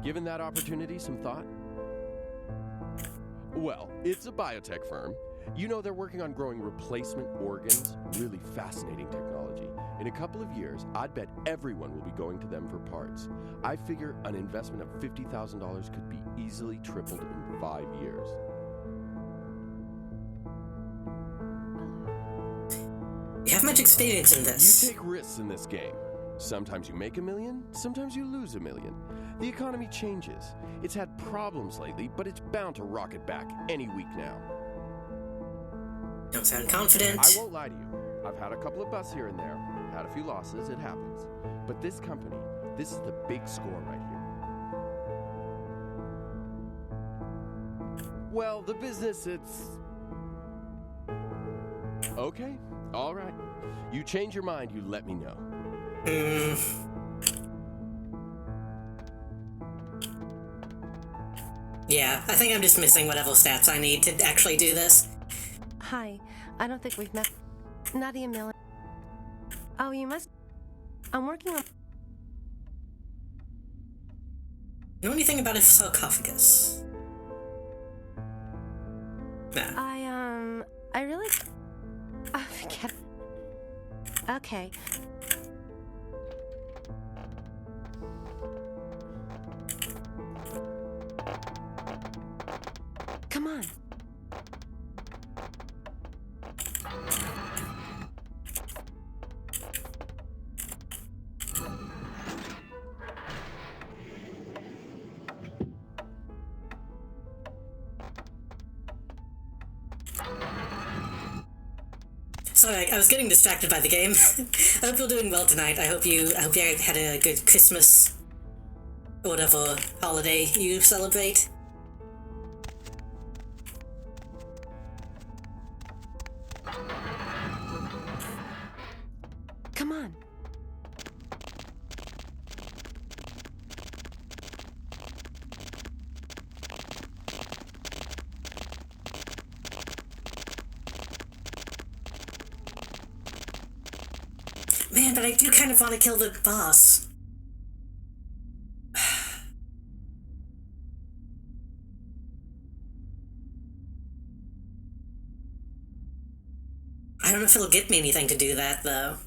Speaker 3: Given that opportunity some thought? Well, it's a biotech firm. You know they're working on growing replacement organs. Really fascinating technology. In a couple of years, I'd bet everyone will be going to them for parts. I figure an investment of $50,000 could be easily tripled in 5 years.
Speaker 1: You have much experience in this.
Speaker 3: You take risks in this game. Sometimes you make $1 million, sometimes you lose $1 million. The economy changes. It's had problems lately, but it's bound to rocket back any week now.
Speaker 1: Don't sound confident.
Speaker 3: I won't lie to you. I've had a couple of busts here and there, had a few losses, it happens. But this company, this is the big score right here. Well, the business, it's... Okay, all right. You change your mind, you let me know.
Speaker 1: Yeah, I think I'm just missing whatever stats I need to actually do this.
Speaker 11: Hi, I don't think we've met. Nadia Miller. Oh, you must. I'm working on.
Speaker 1: Know anything about a sarcophagus? Nah.
Speaker 11: I really. Oh, forget it. Okay. Come on.
Speaker 1: Sorry, I was getting distracted by the game. I hope you're doing well tonight. I hope you had a good Christmas or whatever holiday you celebrate. Man, but I do kind of want to kill the boss. I don't know if it'll get me anything to do that, though.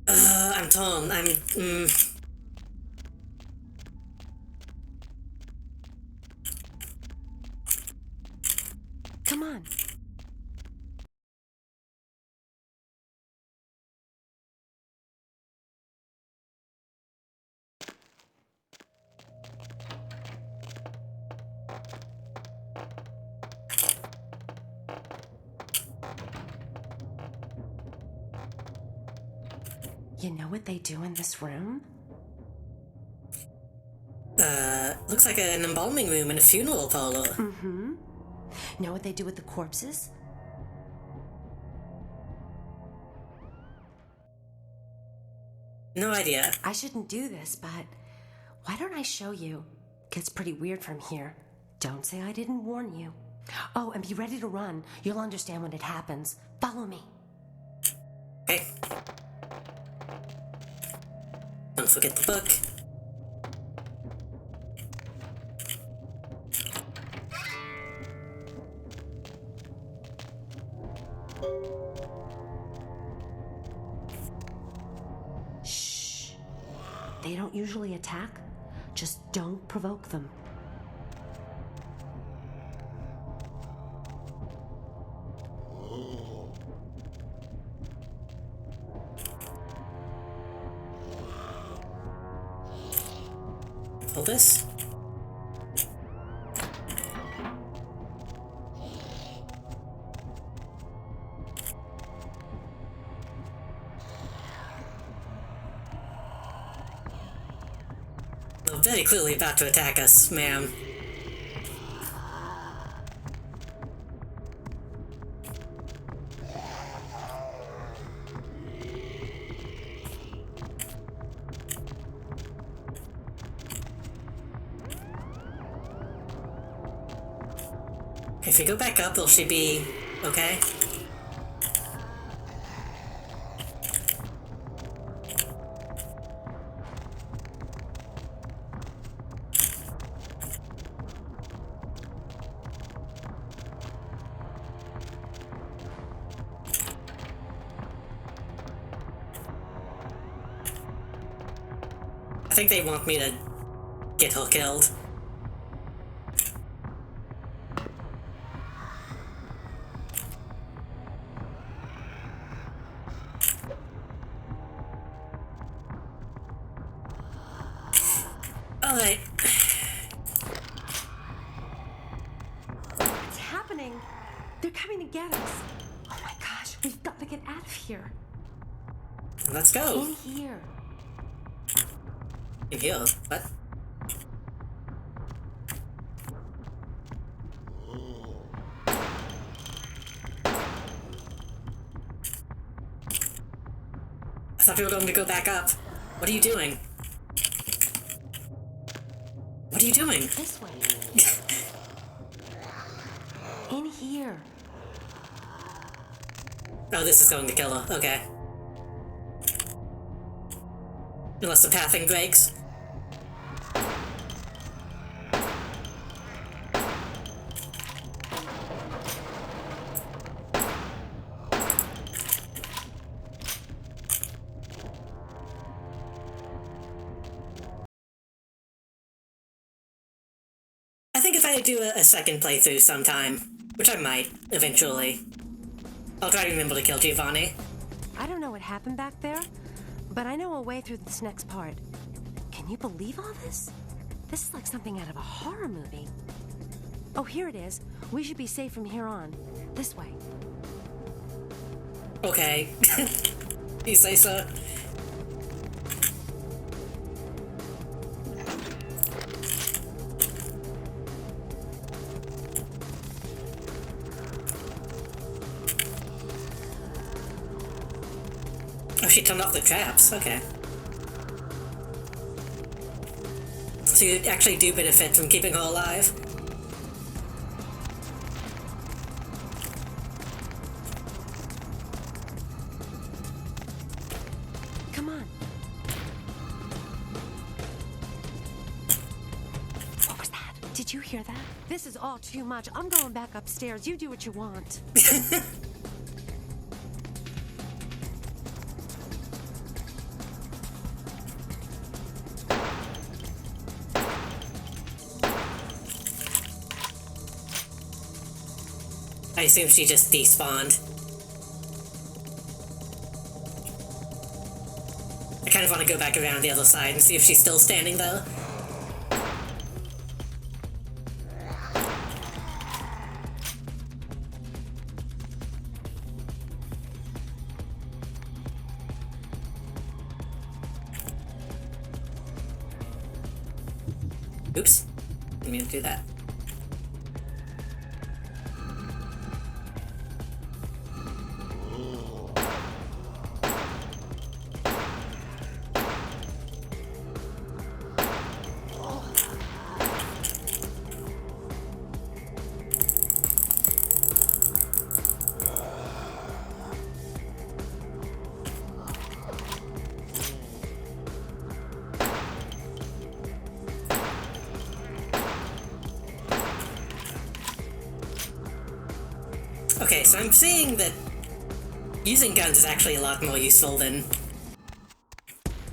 Speaker 1: I'm torn.
Speaker 11: Come on. You know what they do in this room?
Speaker 1: Looks like an embalming room and a funeral parlor.
Speaker 11: Mm-hmm. Know what they do with the corpses?
Speaker 1: No idea.
Speaker 11: I shouldn't do this, but why don't I show you? Gets pretty weird from here. Don't say I didn't warn you. Oh, and be ready to run. You'll understand when it happens. Follow me.
Speaker 1: Okay. Don't forget the book.
Speaker 11: Shh. They don't usually attack. Just don't provoke them.
Speaker 1: Hold this. They're very clearly about to attack us, ma'am. If we go back up, will she be okay? I think they want me to get her killed. Alright.
Speaker 11: What's happening? They're coming to get us. Oh my gosh, we've got to get out of here.
Speaker 1: Let's go.
Speaker 11: In here.
Speaker 1: In here? What? I thought we were going to go back up. What are you doing? What are you doing?
Speaker 11: This way. In here.
Speaker 1: Oh, this is going to kill her. Okay. Unless the pathing breaks. I think if I do a second playthrough sometime, which I might, eventually, I'll try to remember to kill Giovanni.
Speaker 11: I don't know what happened back there, but I know a way through this next part. Can you believe all this? This is like something out of a horror movie. Oh, here it is. We should be safe from here on. This way.
Speaker 1: Okay. You say so. Oh, she turned off the traps. Okay. So you actually do benefit from keeping her alive?
Speaker 11: Did you hear that? This is all too much. I'm going back upstairs. You do what you want.
Speaker 1: I assume she just despawned. I kind of want to go back around the other side and see if she's still standing, though. Oops. Didn't mean to do that. Okay, so I'm seeing that using guns is actually a lot more useful than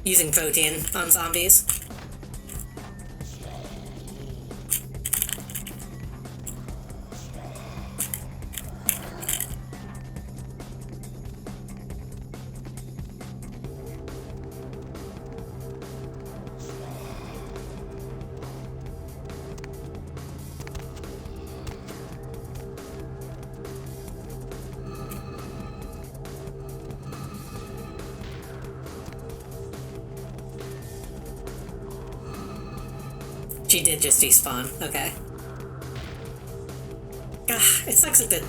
Speaker 1: using protein on zombies. She did just despawn, okay. It sucks a bit.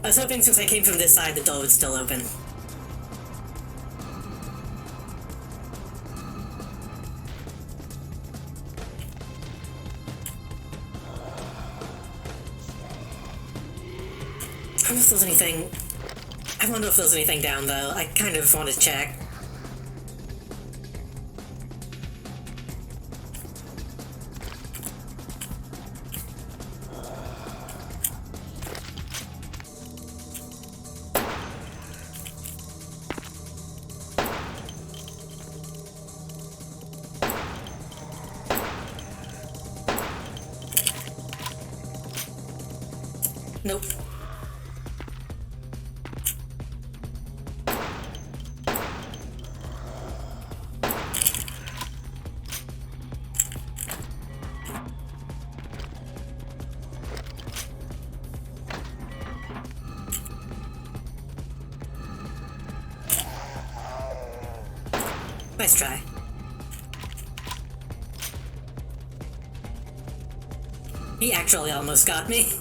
Speaker 1: I was hoping since I came from this side the door would still open. I wonder if there's anything... I wonder if there's anything down though. I kind of want to check. Nope. Nice try. He actually almost got me.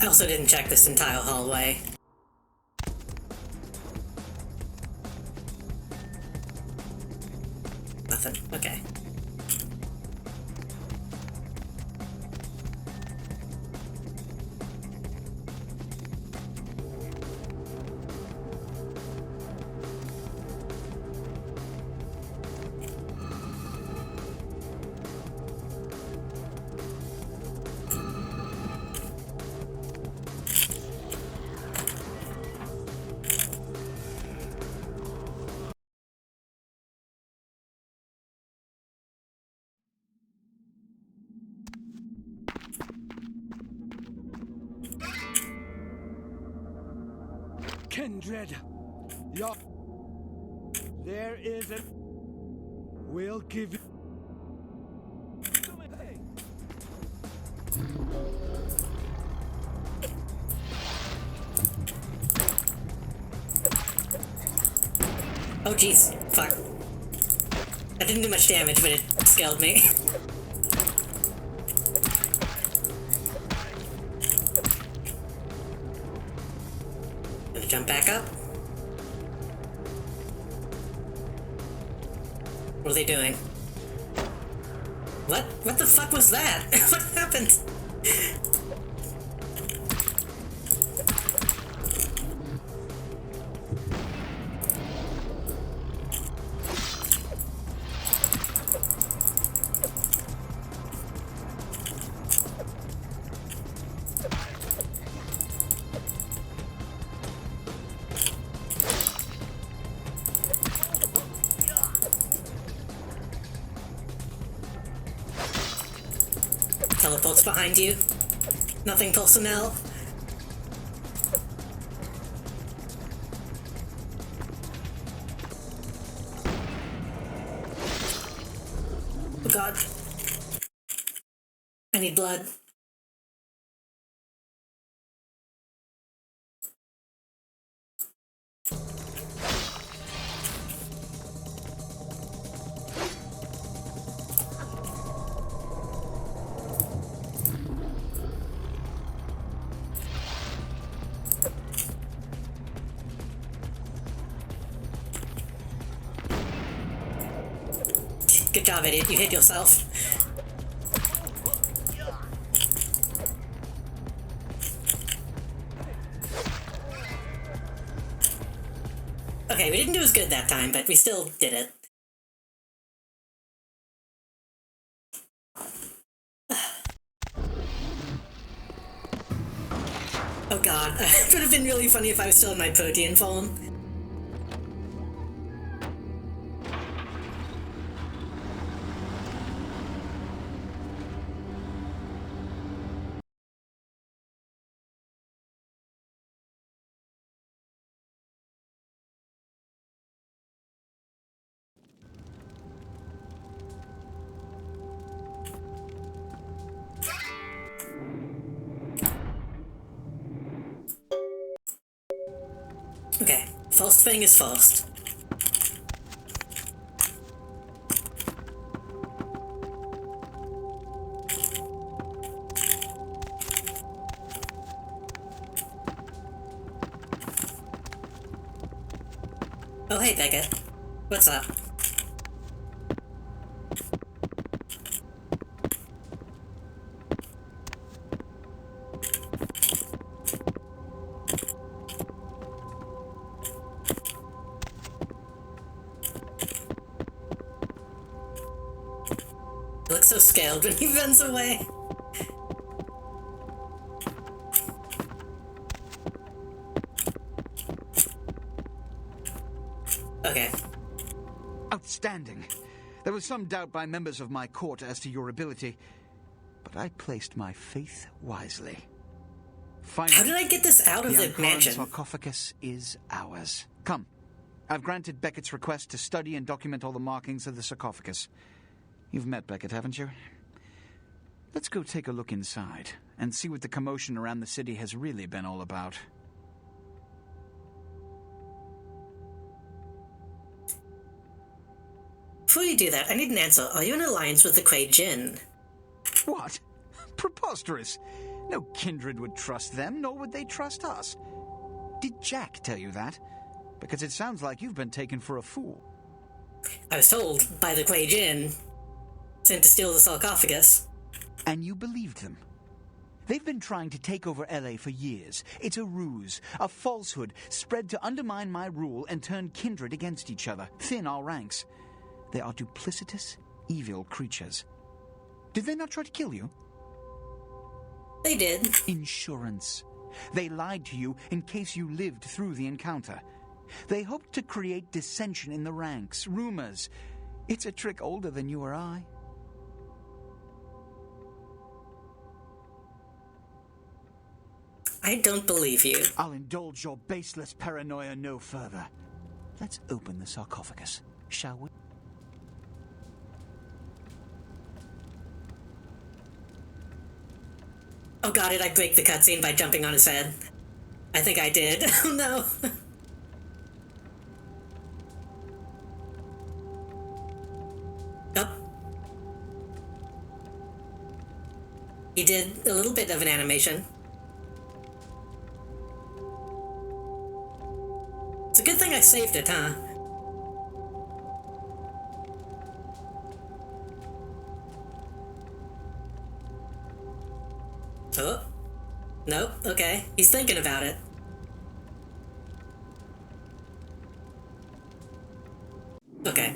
Speaker 1: I also didn't check this entire hallway. Nothing. Okay.
Speaker 22: Kindred, there is a... We'll give you...
Speaker 1: Oh jeez, fuck. That didn't do much damage, but it scaled me. Gonna jump Jump back up. What are they doing? What? What the fuck was that? What happened? Teleports behind you. Nothing personnel. Oh god. I need blood. Good job, idiot. You hit yourself. Okay, we didn't do as good that time, but we still did it. Oh god, it would have been really funny if I was still in my protein form. Okay, first thing is first. Oh hey Becca, what's up? He looks so scared when he runs away. Okay.
Speaker 4: Outstanding. There was some doubt by members of my court as to your ability, but I placed my faith wisely. Finally,
Speaker 1: how did I get this out of the mansion?
Speaker 4: The sarcophagus is ours. Come. I've granted Beckett's request to study and document all the markings of the sarcophagus. You've met Beckett, haven't you? Let's go take a look inside and see what the commotion around the city has really been all about.
Speaker 1: Before you do that, I need an answer. Are you in alliance with the Kuei Jin?
Speaker 4: What? Preposterous. No kindred would trust them, nor would they trust us. Did Jack tell you that? Because it sounds like you've been taken for a fool.
Speaker 1: I was told by the Kuei Jin, sent to steal the sarcophagus.
Speaker 4: And you believed them? They've been trying to take over LA for years. It's a ruse, a falsehood, spread to undermine my rule and turn kindred against each other, thin our ranks. They are duplicitous, evil creatures. Did they not try to kill you?
Speaker 1: They did.
Speaker 4: Insurance. They lied to you in case you lived through the encounter. They hoped to create dissension in the ranks, rumors. It's a trick older than you or I.
Speaker 1: I don't believe you.
Speaker 4: I'll indulge your baseless paranoia no further. Let's open the sarcophagus, shall we?
Speaker 1: Oh god, did I break the cutscene by jumping on his head? I think I did. Oh no. Oh. He did a little bit of an animation. saved it, huh? Oh. Nope, okay. He's thinking about it. Okay.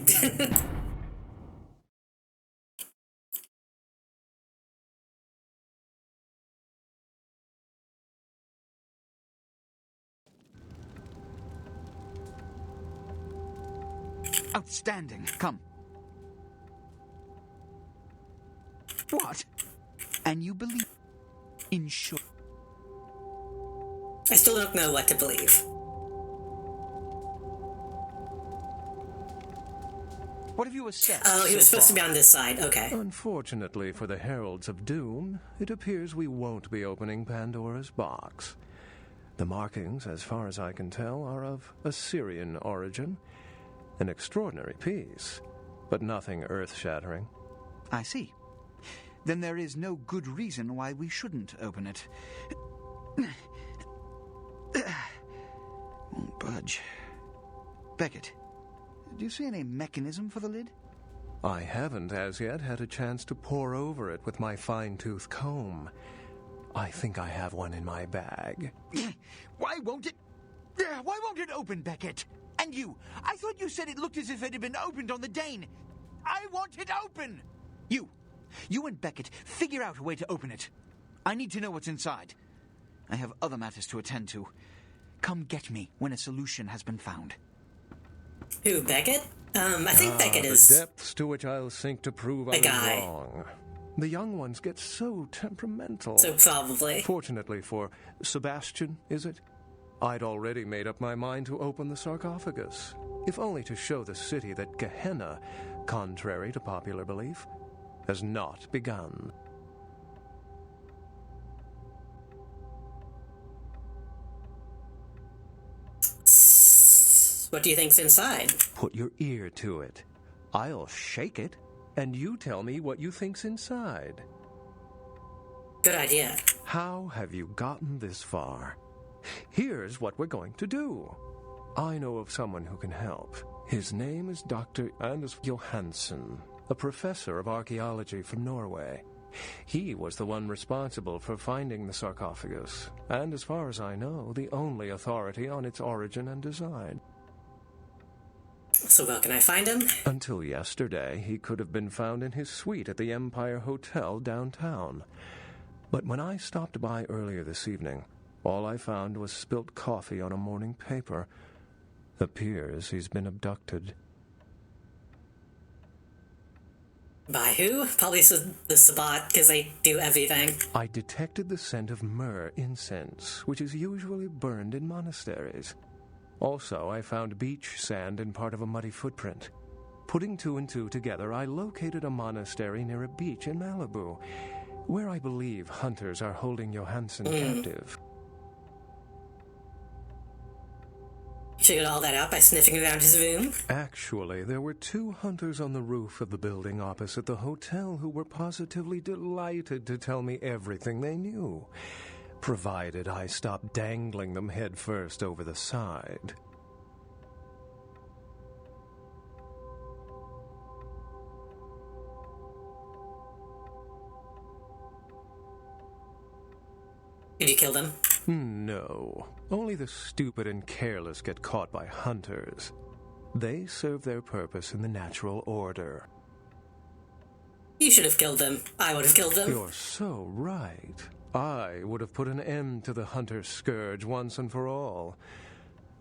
Speaker 4: Outstanding. Come. What? And you believe in short?
Speaker 1: I still don't know what to believe.
Speaker 4: What have you assessed?
Speaker 1: Oh, he was supposed to be on this side. Okay.
Speaker 3: Unfortunately for the Heralds of Doom, it appears we won't be opening Pandora's box. The markings, as far as I can tell, are of Assyrian origin. An extraordinary piece, but nothing earth-shattering.
Speaker 4: I see. Then there is no good reason why we shouldn't open it. Won't budge. Beckett, do you see any mechanism for the lid?
Speaker 3: I haven't as yet had a chance to pore over it with my fine-tooth comb. I think I have one in my bag.
Speaker 4: Why won't it open, Beckett? And you, I thought you said it looked as if it had been opened on the Dane. I want it open! You and Beckett, figure out a way to open it. I need to know what's inside. I have other matters to attend to. Come get me when a solution has been found.
Speaker 1: Who, Beckett? I think Beckett is...
Speaker 3: the depths to which I'll sink to prove I was wrong. The young ones get so temperamental.
Speaker 1: So probably.
Speaker 3: Fortunately for Sebastian, is it? I'd already made up my mind to open the sarcophagus, if only to show the city that Gehenna, contrary to popular belief, has not begun.
Speaker 1: What do you think's inside?
Speaker 3: Put your ear to it. I'll shake it, and you tell me what you think's inside.
Speaker 1: Good idea.
Speaker 3: How have you gotten this far? Here's what we're going to do. I know of someone who can help. His name is Dr. Anders Johansen, a professor of archaeology from Norway. He was the one responsible for finding the sarcophagus, and as far as I know, the only authority on its origin and design.
Speaker 1: So where can I find him?
Speaker 3: Until yesterday, he could have been found in his suite at the Empire Hotel downtown. But when I stopped by earlier this evening, all I found was spilt coffee on a morning paper. Appears he's been abducted.
Speaker 1: By who? Probably the Sabbat, because they do everything.
Speaker 3: I detected the scent of myrrh incense, which is usually burned in monasteries. Also, I found beach sand in part of a muddy footprint. Putting two and two together, I located a monastery near a beach in Malibu, where I believe hunters are holding Johansen captive.
Speaker 1: You figured all that out by sniffing around his room?
Speaker 3: Actually, there were 2 hunters on the roof of the building opposite the hotel who were positively delighted to tell me everything they knew, provided I stopped dangling them head first over the side.
Speaker 1: Did you kill them?
Speaker 3: No. Only the stupid and careless get caught by hunters. They serve their purpose in the natural order.
Speaker 1: You should have killed them. I would have killed them.
Speaker 3: You're so right. I would have put an end to the hunter scourge once and for all.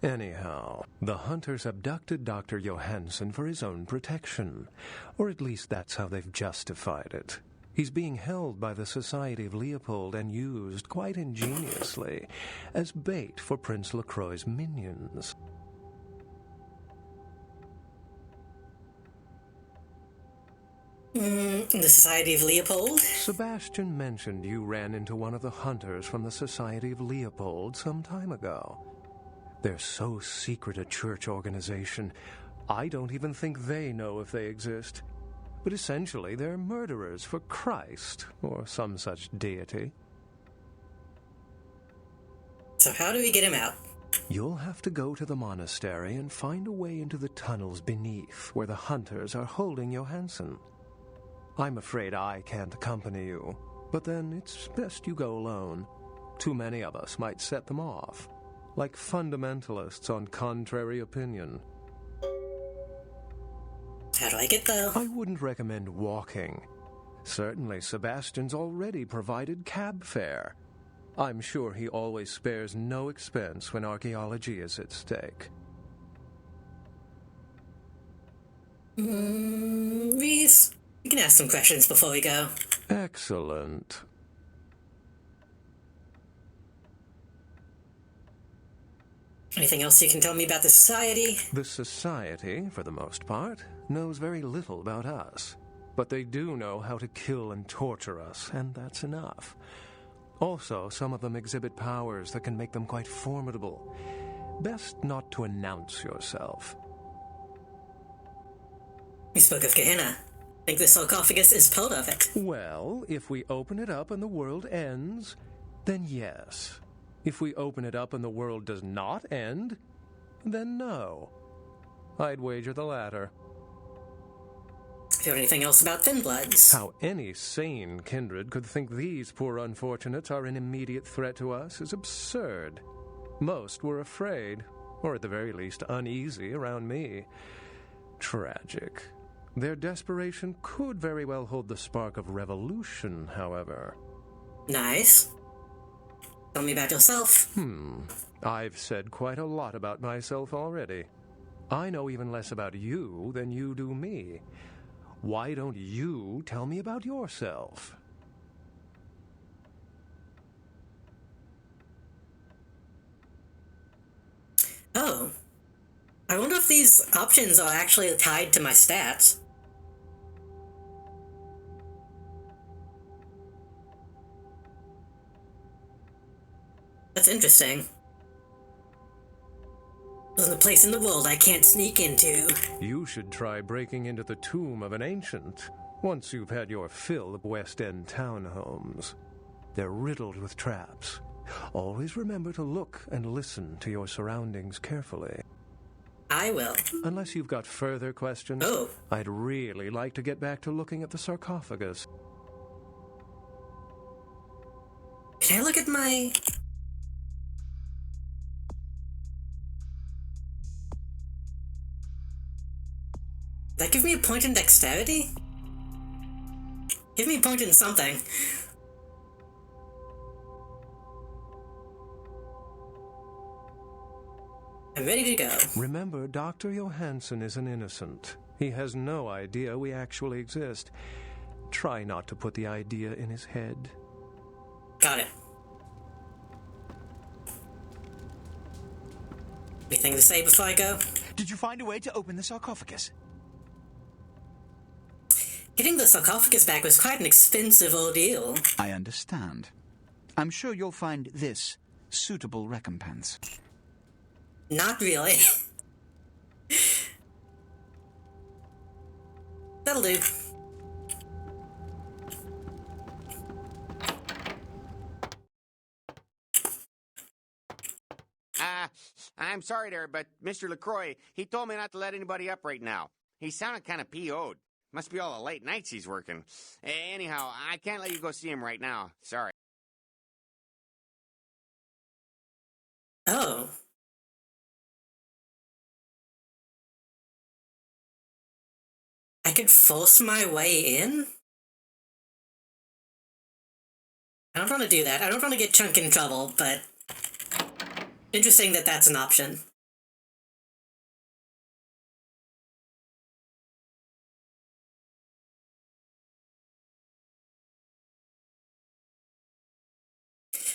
Speaker 3: Anyhow, the hunters abducted Dr. Johansen for his own protection. Or at least that's how they've justified it. He's being held by the Society of Leopold and used, quite ingeniously, as bait for Prince LaCroix's minions.
Speaker 1: The Society of Leopold?
Speaker 3: Sebastian mentioned you ran into one of the hunters from the Society of Leopold some time ago. They're so secret a church organization, I don't even think they know if they exist. But essentially, they're murderers for Christ, or some such deity.
Speaker 1: So how do we get him out?
Speaker 14: You'll have to go to the monastery and find a way into the tunnels beneath where the hunters are holding Johansson. I'm afraid I can't accompany you, but then it's best you go alone. Too many of us might set them off, like fundamentalists on contrary opinion.
Speaker 1: How do I get there?
Speaker 14: I wouldn't recommend walking. Certainly Sebastian's already provided cab fare. I'm sure he always spares no expense when archaeology is at stake.
Speaker 1: Reese, we can ask some questions before we go.
Speaker 14: Excellent.
Speaker 1: Anything else you can tell me about the society?
Speaker 14: The society, for the most part, knows very little about us. But they do know how to kill and torture us, and that's enough. Also, some of them exhibit powers that can make them quite formidable. Best not to announce yourself.
Speaker 1: You spoke of Gehenna. Think the sarcophagus is part of it?
Speaker 14: Well, if we open it up and the world ends, then yes. If we open it up and the world does not end, then no. I'd wager the latter.
Speaker 1: Do you know anything else about Thin Bloods?
Speaker 14: How any sane kindred could think these poor unfortunates are an immediate threat to us is absurd. Most were afraid, or at the very least uneasy around me. Tragic. Their desperation could very well hold the spark of revolution, however.
Speaker 1: Nice. Tell me about yourself.
Speaker 14: I've said quite a lot about myself already. I know even less about you than you do me. Why don't you tell me about yourself?
Speaker 1: Oh. I wonder if these options are actually tied to my stats. That's interesting. There's a place in the world I can't sneak into.
Speaker 14: You should try breaking into the tomb of an ancient, once you've had your fill of West End townhomes. They're riddled with traps. Always remember to look and listen to your surroundings carefully.
Speaker 1: I will.
Speaker 14: Unless you've got further questions, I'd really like to get back to looking at the sarcophagus.
Speaker 1: Can I look at my... That give me a point in dexterity? Give me a point in something. I'm ready to go.
Speaker 14: Remember, Dr. Johansson is an innocent. He has no idea we actually exist. Try not to put the idea in his head.
Speaker 1: Got it. Anything to say before I go?
Speaker 4: Did you find a way to open the sarcophagus?
Speaker 1: Getting the sarcophagus back was quite an expensive ordeal.
Speaker 4: I understand. I'm sure you'll find this suitable recompense.
Speaker 1: Not really. That'll do.
Speaker 17: I'm sorry there, but Mr. LaCroix, he told me not to let anybody up right now. He sounded kind of PO'd. Must be all the late nights he's working. Anyhow, I can't let you go see him right now. Sorry.
Speaker 1: Oh. I could force my way in? I don't want to do that. I don't want to get Chunk in trouble, but... Interesting that that's an option.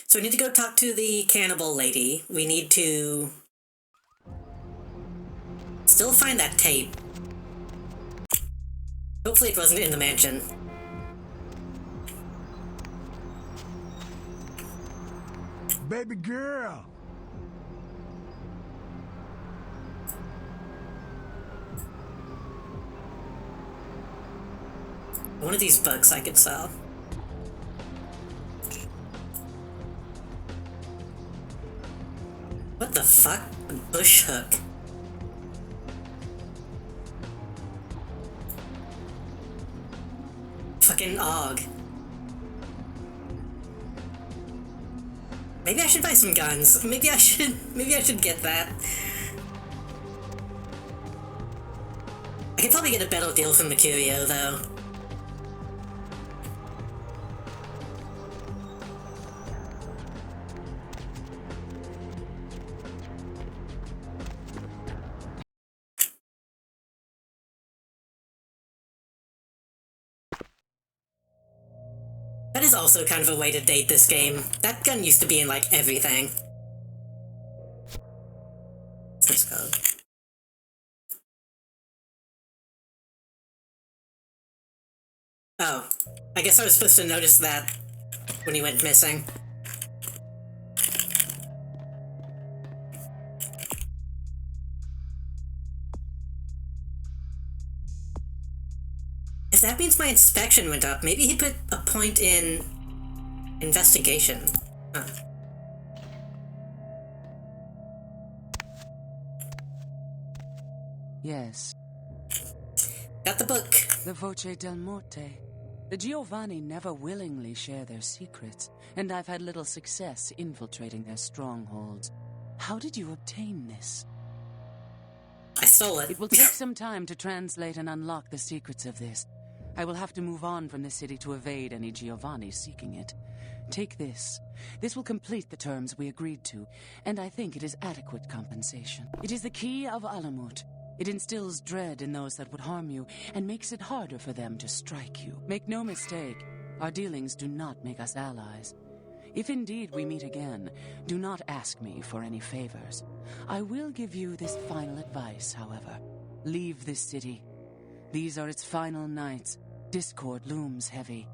Speaker 1: So we need to go talk to the cannibal lady. We need to... still find that tape. Hopefully it wasn't in the mansion.
Speaker 12: Baby girl!
Speaker 1: One of these bugs I could sell. What the the fuck? Bush hook. Fucking Og. Maybe I should buy some guns. Maybe I should get that. I could probably get a better deal from Mercurio, though. That is also kind of a way to date this game. That gun used to be in, like, everything. Let's go. Oh. I guess I was supposed to notice that when he went missing. If that means my inspection went up, maybe he put a point in investigation. Huh.
Speaker 2: Yes.
Speaker 1: Got the book.
Speaker 2: The Voce del Morte. The Giovanni never willingly share their secrets, and I've had little success infiltrating their strongholds. How did you obtain this?
Speaker 1: I stole it.
Speaker 2: It will take some time to translate and unlock the secrets of this. I will have to move on from the city to evade any Giovanni seeking it. Take this. This will complete the terms we agreed to, and I think it is adequate compensation. It is the key of Alamut. It instills dread in those that would harm you, and makes it harder for them to strike you. Make no mistake, our dealings do not make us allies. If indeed we meet again, do not ask me for any favors. I will give you this final advice, however. Leave this city. These are its final nights. Discord looms heavy.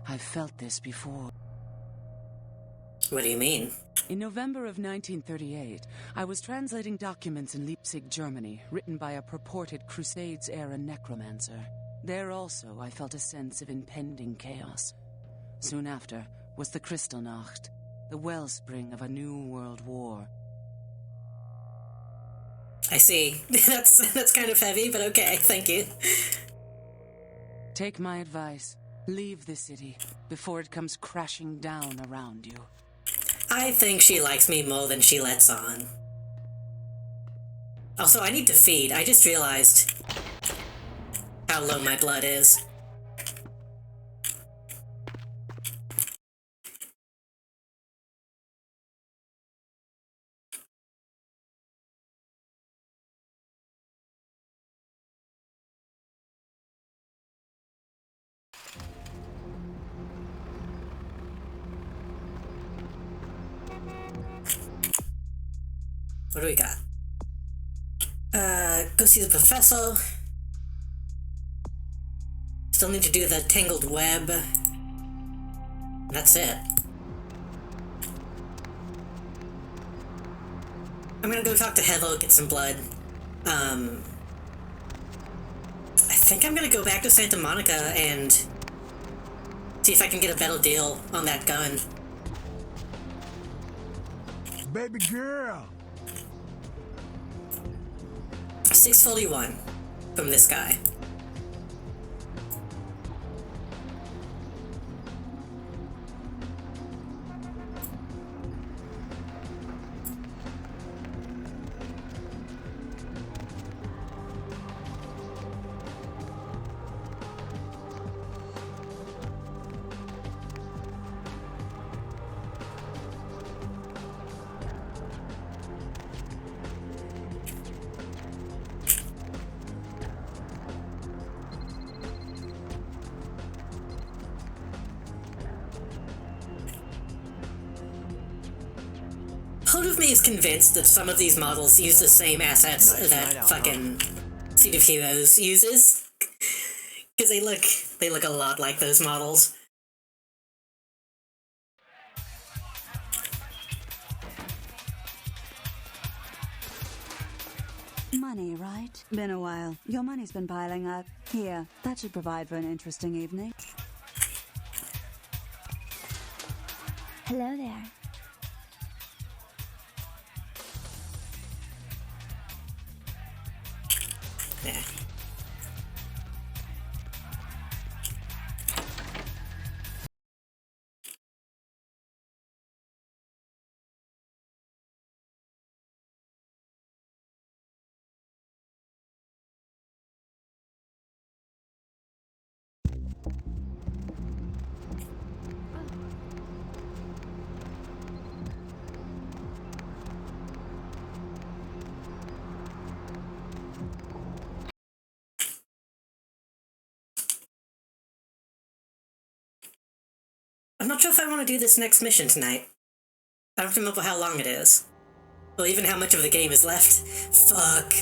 Speaker 2: I've felt this before.
Speaker 1: What do you mean?
Speaker 2: In November of 1938, I was translating documents in Leipzig, Germany, written by a purported Crusades-era necromancer. There also, I felt a sense of impending chaos. Soon after was the Kristallnacht, the wellspring of a new world war.
Speaker 1: I see. That's kind of heavy, but okay, thank you.
Speaker 2: Take my advice. Leave the city before it comes crashing down around you.
Speaker 1: I think she likes me more than she lets on. Also, I need to feed. I just realized how low my blood is. What do we got? Go see the professor. Still need to do the tangled web. That's it. I'm gonna go talk to Hevel, get some blood. I think I'm gonna go back to Santa Monica and see if I can get a better deal on that gun.
Speaker 12: Baby girl!
Speaker 1: 641 from this guy. Part of me is convinced that some of these models use the same assets that fucking Seed of Heroes uses. Because they look a lot like those models.
Speaker 2: Money, right? Been a while. Your money's been piling up. Here, that should provide for an interesting evening.
Speaker 7: Hello there.
Speaker 1: I'm not sure if I want to do this next mission tonight. I don't remember how long it is. Or even how much of the game is left. Fuck.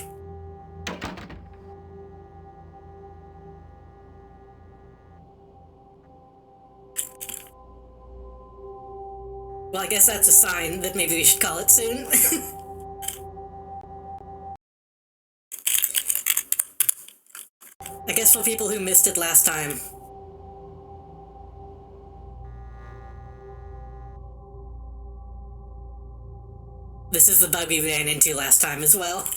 Speaker 1: Well, I guess that's a sign that maybe we should call it soon. I guess for people who missed it last time. This is the bug we ran into last time as well.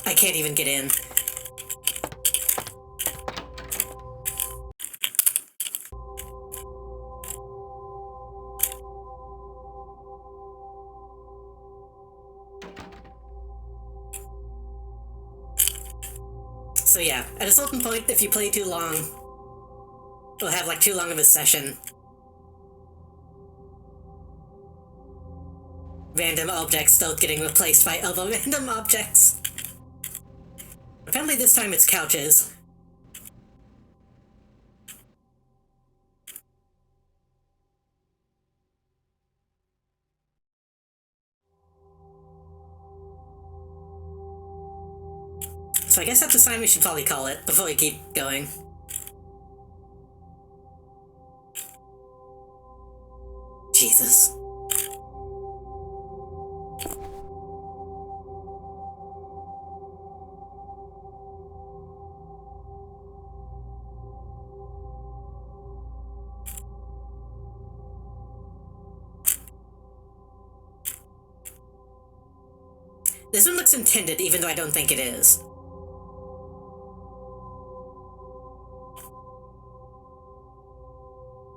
Speaker 1: I can't even get in. So yeah, at a certain point, if you play too long, you'll have like too long of a session. Random objects start getting replaced by other random objects. Apparently this time it's couches. So I guess that's a sign we should probably call it before we keep going. Jesus. This one looks intended, even though I don't think it is.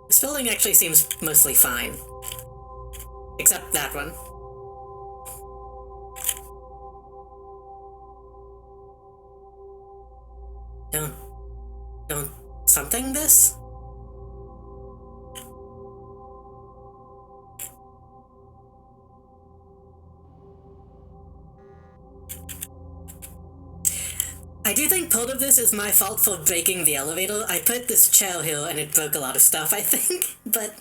Speaker 1: This building actually seems mostly fine. Except that one. Don't something this? I do think part of this is my fault for breaking the elevator. I put this chair here and it broke a lot of stuff, I think, but...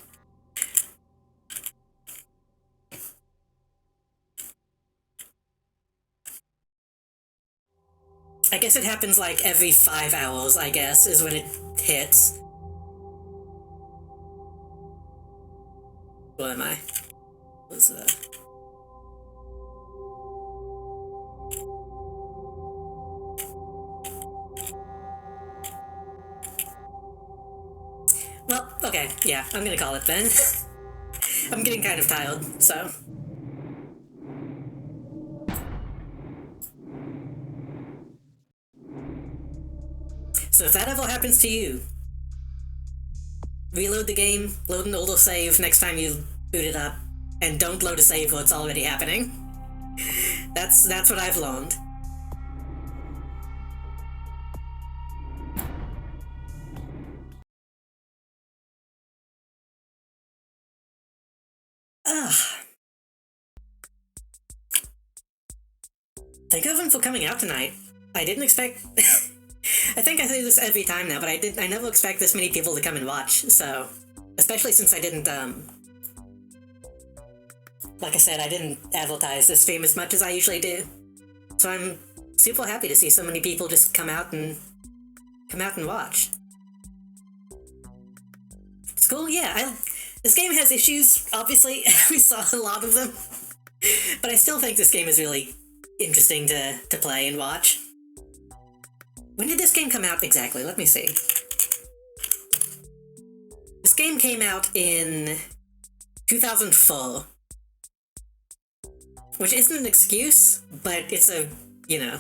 Speaker 1: I guess it happens like every 5 hours, I guess, is when it hits. Where am I? What's that? Well, okay, yeah, I'm gonna call it then. I'm getting kind of tired, so... So if that ever happens to you, reload the game, load an older save next time you boot it up, and don't load a save where it's already happening. That's what I've learned. Ugh. Thank everyone for coming out tonight. I didn't expect... I think I say this every time now, but I never expect this many people to come and watch, so... Especially since I didn't, like I said, I didn't advertise this stream as much as I usually do. So I'm super happy to see so many people just come out and watch. It's cool, yeah, this game has issues, obviously. We saw a lot of them. But I still think this game is really interesting to play and watch. When did this game come out exactly? Let me see. This game came out in 2004. Which isn't an excuse, but it's a, you know.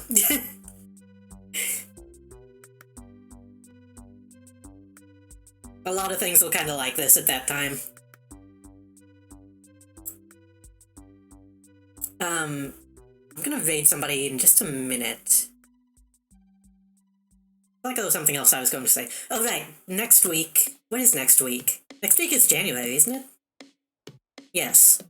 Speaker 1: A lot of things were kind of like this at that time. I'm gonna raid somebody in just a minute. I like there was something else I was going to say. Oh, right. Next week. When is next week? Next week is January, isn't it? Yes.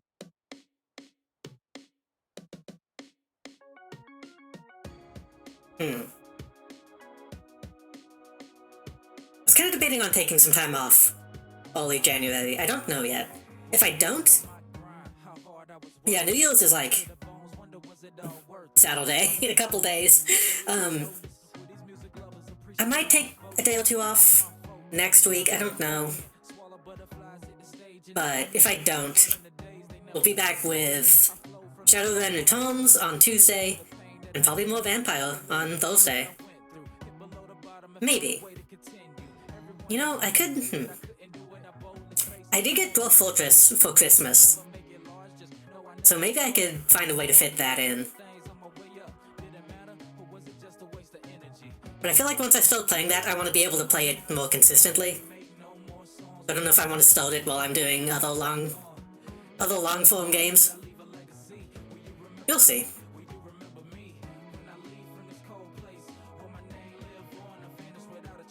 Speaker 1: I was kind of debating on taking some time off early January. I don't know yet. If I don't, yeah, New Year's is like Saturday in a couple days. I might take a day or two off next week. I don't know. But if I don't, we'll be back with Shadowrun Returns on Tuesday, and probably more Vampire on Thursday. Maybe. You know, I could... I did get Dwarf Fortress for Christmas, so maybe I could find a way to fit that in. But I feel like once I start playing that, I want to be able to play it more consistently. I don't know if I want to start it while I'm doing other long-form games. You'll see.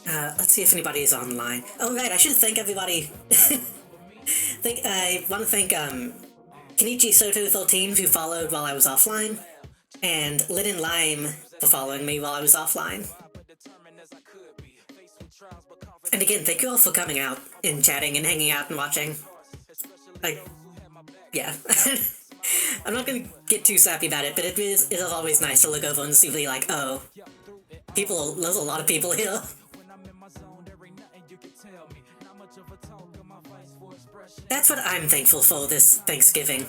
Speaker 1: Let's see if anybody is online. Oh right, I should thank everybody. I want to thank Kenichi Soto 13 who followed while I was offline, and Linen Lime for following me while I was offline. And again, thank you all for coming out and chatting and hanging out and watching. Yeah. I'm not gonna get too sappy about it, but it is always nice to look over and see, like, oh, there's a lot of people here. That's what I'm thankful for this Thanksgiving.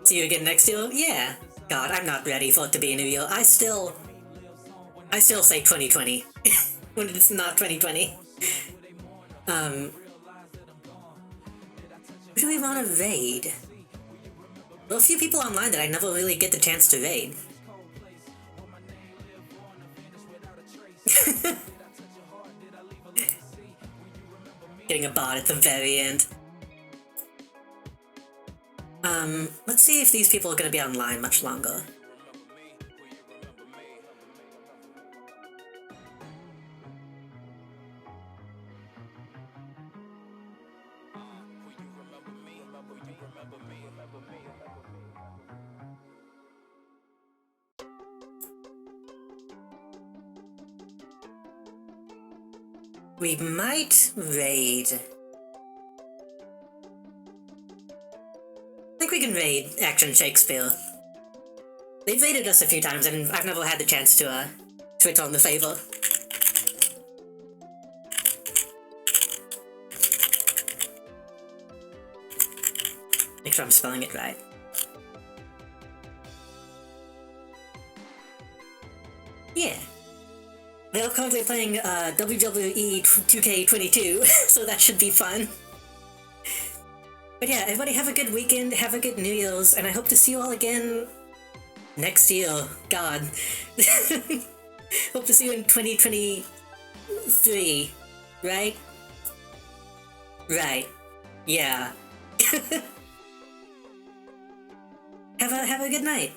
Speaker 1: See you again next year? Yeah. God, I'm not ready for it to be a new year. I still say 2020 when it's not 2020. Who do we want to raid? There are a few people online that I never really get the chance to raid. Getting a bot at the very end. Let's see if these people are going to be online much longer. We might raid. I think we can raid Action Shakespeare. They've raided us a few times and I've never had the chance to return the favor. Make sure I'm spelling it right. Yeah. They're currently playing WWE 2K22, so that should be fun. But yeah, everybody have a good weekend, have a good New Year's, and I hope to see you all again next year. God. Hope to see you in 2023, right? Right. Yeah. Have a good night.